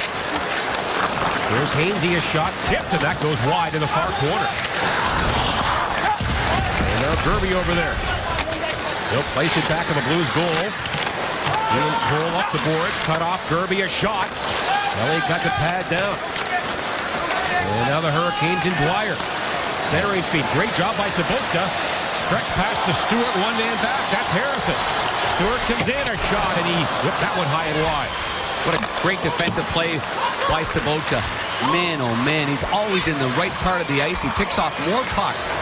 There's Hainsey, a shot tipped, and that goes wide in the far corner. And now Gerby over there. He'll place it back in the Blues goal. He'll pull up the boards, cut off Gerby, a shot. Elliott got the pad down. And now the Hurricanes in Dwyer. Centering feed, great job by Sobotka. Stretch pass to Stewart, one man back. That's Harrison. Stewart comes in, a shot, and he whipped that one high and wide. What a great defensive play by Sobotka. Man, oh man, he's always in the right part of the ice. He picks off more pucks.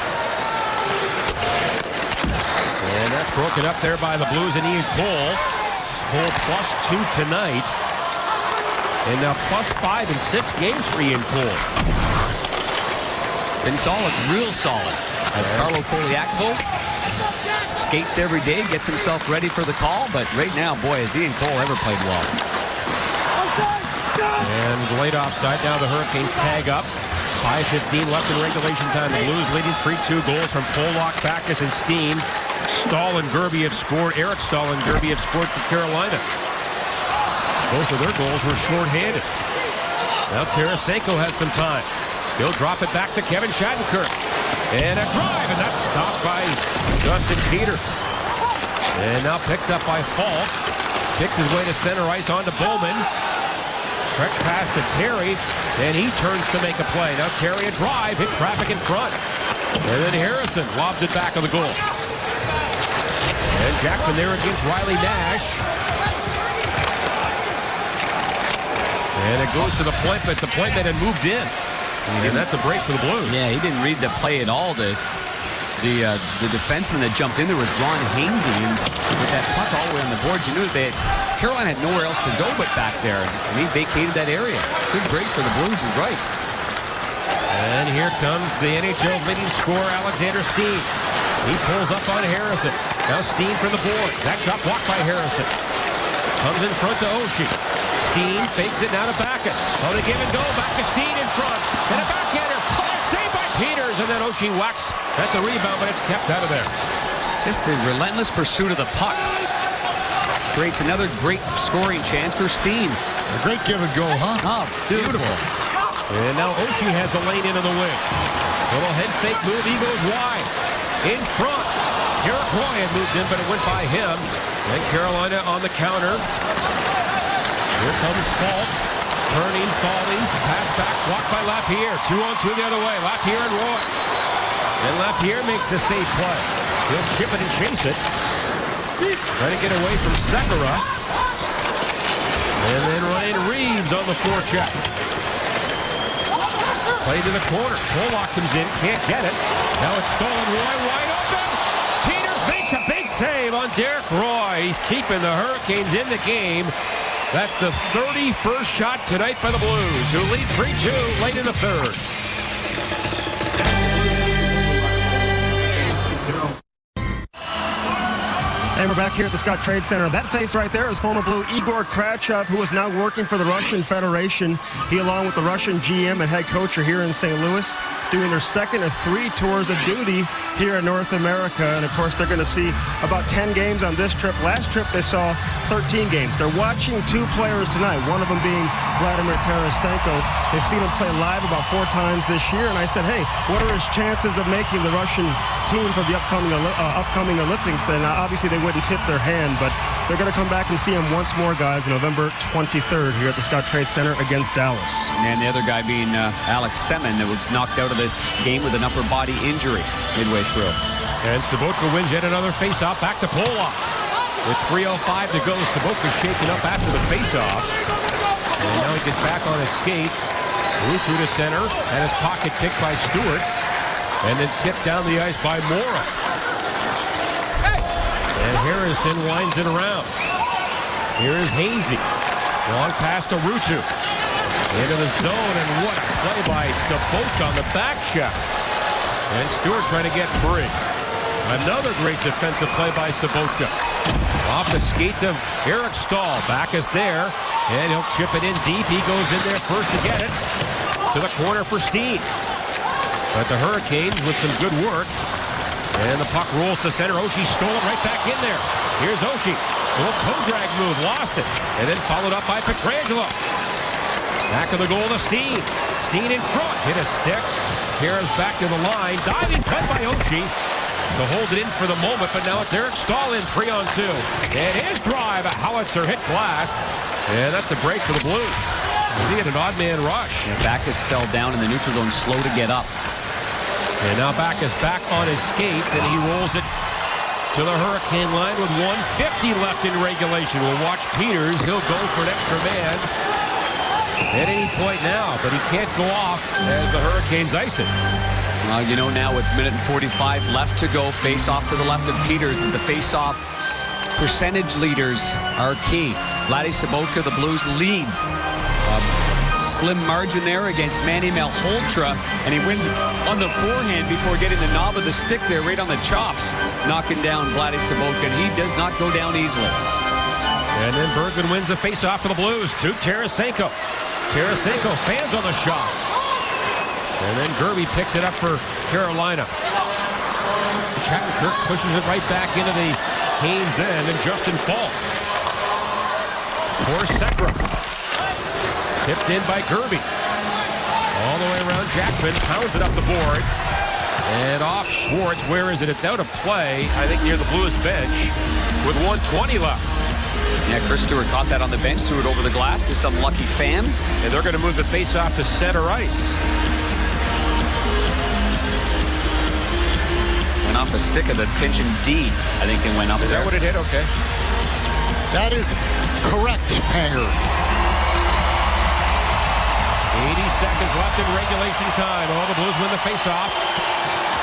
And that's broken up there by the Blues and Ian Cole. Cole +2 tonight. And now +5 in 6 games for Ian Cole. Been solid, real solid. As Carlo Koliakovo skates every day, gets himself ready for the call. But right now, boy, has Ian Cole ever played well. And late offside. Now the Hurricanes tag up. 5:15 left in regulation time. The Blues leading 3-2. Goals from Pollock, Backus, and Steen. Staal and Gerby have scored. Eric Staal and Gerby have scored for Carolina. Both of their goals were shorthanded. Now Tarasenko has some time. He'll drop it back to Kevin Shattenkirk. And a drive, and that's stopped by Justin Peters. And now picked up by Falk. Kicks his way to center ice onto Bowman. Stretch pass to Terry, and he turns to make a play. Now Terry a drive, hit traffic in front. And then Harrison lobs it back on the goal. And Jackson there against Riley Nash. And it goes to the point, but the point man had moved in. And that's a break for the Blues. Yeah, he didn't read the play at all. The defenseman that jumped in there was Ron Hainsey, and with that puck all the way on the boards, you knew that Carolina had nowhere else to go but back there, and he vacated that area. Good break for the Blues, is right. And here comes the NHL leading scorer, Alexander Steen. He pulls up on Harrison. Now Steen for the boards. That shot blocked by Harrison. Comes in front to Oshie. Steen fakes it now to Backes. On a give and go. Back to Steen in front. And a backhander. Saved by Peters. And then Oshie whacks at the rebound, but it's kept out of there. Just the relentless pursuit of the puck creates another great scoring chance for Steen. A great give and go, huh? Oh, beautiful. And now Oshie has a lane into the wing. Little head fake move. He goes wide. In front. Derek Roy had moved in, but it went by him. And Carolina on the counter. Here comes Fault. Turning, falling. Pass back. Blocked by Lapierre. 2-on-2 the other way. Lapierre and Roy. And Lapierre makes a safe play. He'll chip it and chase it. Trying to get away from Sekera. And then Ryan Reeves on the forecheck. Play to the corner. Pollock comes in. Can't get it. Now it's stolen. Roy wide open. Peters makes a big save on Derek Roy. He's keeping the Hurricanes in the game. That's the 31st shot tonight by the Blues, who lead 3-2 late in the third. And we're back here at the Scott Trade Center. That face right there is former Blue Igor Krachov, who is now working for the Russian Federation. He, along with the Russian GM and head coach, are here in St. Louis doing their second of 3 tours of duty here in North America. And, of course, they're going to see about 10 games on this trip. Last trip, they saw 13 games. They're watching 2 players tonight, one of them being Vladimir Tarasenko. They've seen him play live about 4 times this year. And I said, hey, what are his chances of making the Russian team for the upcoming Olympics? And obviously they wouldn't tip their hand, but they're going to come back and see him once more, guys, November 23rd here at the Scott Trade Center against Dallas. And the other guy being Alex Semin, that was knocked out of this game with an upper body injury midway through. And Sobotka wins yet another faceoff. Back to Pollock. With 3:05 to go. Sobotka shaken up after the faceoff. And now he gets back on his skates. Moved through the center. And his pocket kicked by Stewart. And then tipped down the ice by Mora. And Harrison winds it around. Here is Hainsey. Long pass to Ruutu. Into the zone, and what a play by Sobotka on the back check. And Stewart trying to get free. Another great defensive play by Sobotka. Off the skates of Eric Stahl. Backes there, and he'll chip it in deep. He goes in there first to get it. To the corner for Steen. But the Hurricanes with some good work. And the puck rolls to center. Oshie stole it right back in there. Here's Oshie. A little toe drag move, lost it. And then followed up by Pietrangelo. Back of the goal to Steen. Steen in front. Hit a stick. Kara's back to the line. Diving play by Oshie to hold it in for the moment, but now it's Eric Stahl in 3-on-2. And his drive, a howitzer hit glass. And that's a break for the Blues. He had an odd man rush. Yeah, Backes fell down in the neutral zone, slow to get up. And now Backes back on his skates, and he rolls it to the Hurricane line with 1:50 left in regulation. We'll watch Peters. He'll go for an extra man at any point now, but he can't go off as the Hurricanes ice it. Well, you know now with 1:45 left to go, face-off to the left of Peters, that the face-off percentage leaders are key. Vladdy Sobotka, the Blues, leads. Slim margin there against Manny Malhotra, and he wins on the forehand before getting the knob of the stick there right on the chops, knocking down Vladdy Sobotka, and he does not go down easily. And then Bergman wins the face-off for the Blues to Tarasenko. Tarasenko fans on the shot. And then Gerby picks it up for Carolina. Shattenkirk pushes it right back into the Haynes end, and Justin Faulk. For Sekera. Tipped in by Gerby. All the way around Jackman, pounds it up the boards. And off Schwartz. Where is it? It's out of play, I think near the Blues bench, with 1:20 left. Yeah, Chris Stewart caught that on the bench, threw it over the glass to some lucky fan. And they're going to move the face-off to center ice. Went off a stick of the pinching D. I think they went up there. Is that what it hit? Okay. That is correct, Hanger. 80 seconds left in regulation time. Oh, the Blues win the face-off.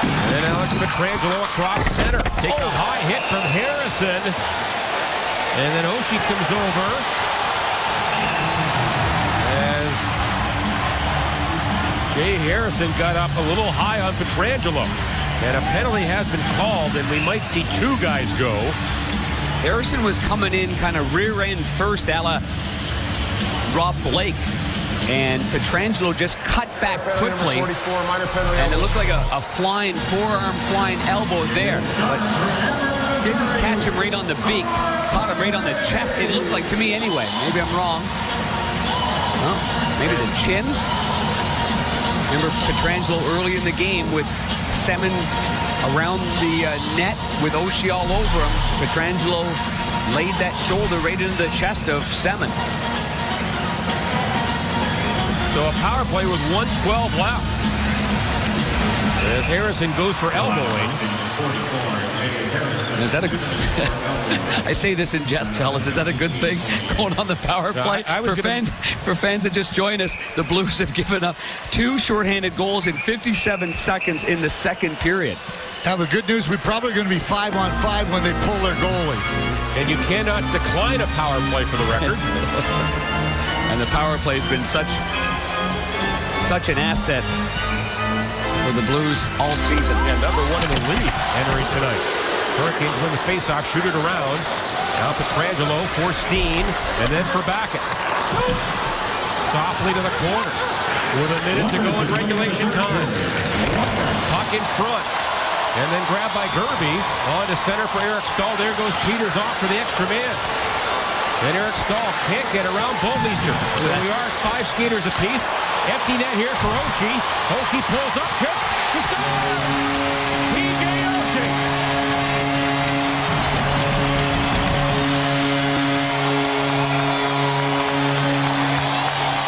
And then Alex Pietrangelo across center. Take a high hit from Harrison. And then Oshie comes over. As Jay Harrison got up a little high on Pietrangelo. And a penalty has been called, and we might see 2 guys go. Harrison was coming in kind of rear end first, a la Rob Blake. And Pietrangelo just cut back quickly. And it looked like a flying forearm, flying elbow there. But didn't catch him right on the beak. Caught him right on the chest, it looked like to me anyway. Maybe I'm wrong. Well, maybe the chin. Remember Pietrangelo early in the game with Semin around the net with Oshie all over him. Pietrangelo laid that shoulder right into the chest of Semin. So a power play with 1:12 left. As Harrison goes for elbowing. Is that a I say this in jest, fellas. Is that a good thing going on the power play? For fans that just joined us, the Blues have given up 2 shorthanded goals in 57 seconds in the second period. Yeah, but good news, we're probably going to be 5-on-5 when they pull their goalie. And you cannot decline a power play for the record. And the power play has been such an asset for the Blues all season. And number 1 in the league entering tonight. Hurricanes win the faceoff, shoot it around. Now Pietrangelo for Steen, and then for Backes. Softly to the corner with a minute to go in regulation time. Puck in front. And then grabbed by Gerby. On to center for Eric Stahl. There goes Peters off for the extra man. And Eric Stahl can't get around Bouwmeester. We are at 5 skaters apiece. Empty net here for Oshie. Oshie pulls up, shoots. He scores! TJ Oshie!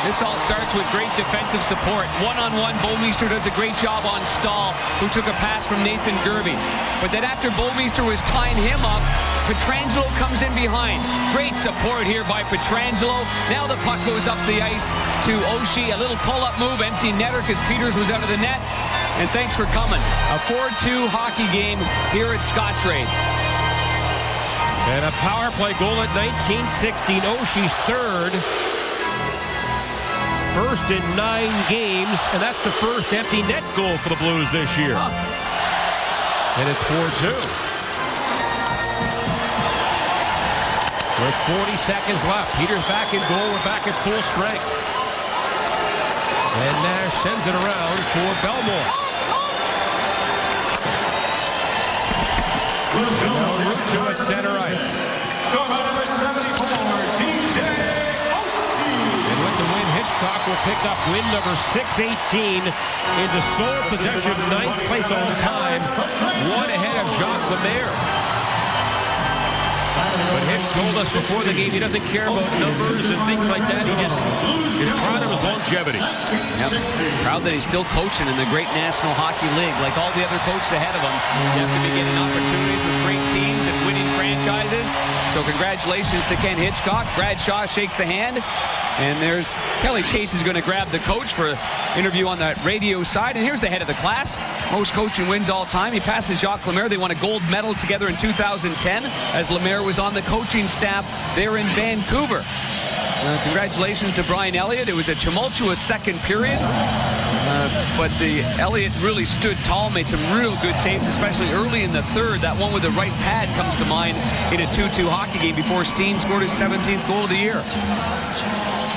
This all starts with great defensive support. One-on-one, Bouwmeester does a great job on Stahl, who took a pass from Nathan Gerby. But then after Bouwmeester was tying him up, Pietrangelo comes in behind. Great support here by Pietrangelo. Now the puck goes up the ice to Oshie. A little pull-up move, empty netter because Peters was out of the net. And thanks for coming. A 4-2 hockey game here at Scottrade. And a power play goal at 1916. Oshie's third. First in 9 games, and that's the first empty net goal for the Blues this year. And it's 4-2. With 40 seconds left, Peters back in goal. We're back at full strength. And Nash sends it around for Belmore. Now 2 at center ice. Score by number 74, TJ And with the win, Hitchcock will pick up win number 618 into sole possession, 9th place all time, 1 ahead of Jacques Lemaire. But Hitch told us before the game he doesn't care about numbers and things like that. He just is proud of his longevity. Yep. Proud that he's still coaching in the great National Hockey League. Like all the other coaches ahead of him, you have to be getting opportunities with great teams and winning franchises. So congratulations to Ken Hitchcock. Brad Shaw shakes the hand. And there's Kelly Chase is going to grab the coach for interview on the radio side. And here's the head of the class. Most coaching wins all time. He passes Jacques Lemaire. They won a gold medal together in 2010 as Lemaire was on the coaching staff there in Vancouver. Congratulations to Brian Elliott. It was a tumultuous second period. But Elliott really stood tall, made some real good saves, especially early in the third. That one with the right pad comes to mind in a 2-2 hockey game before Steen scored his 17th goal of the year.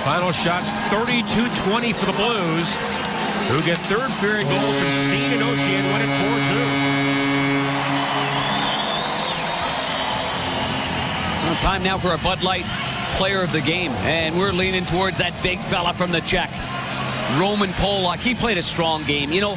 Final shots 32-20 for the Blues, who get third period goals from Steen and Oshie and win it 4-2. Well, time now for a Bud Light player of the game, and we're leaning towards that big fella from the Czech, Roman Polak. He played a strong game. You know,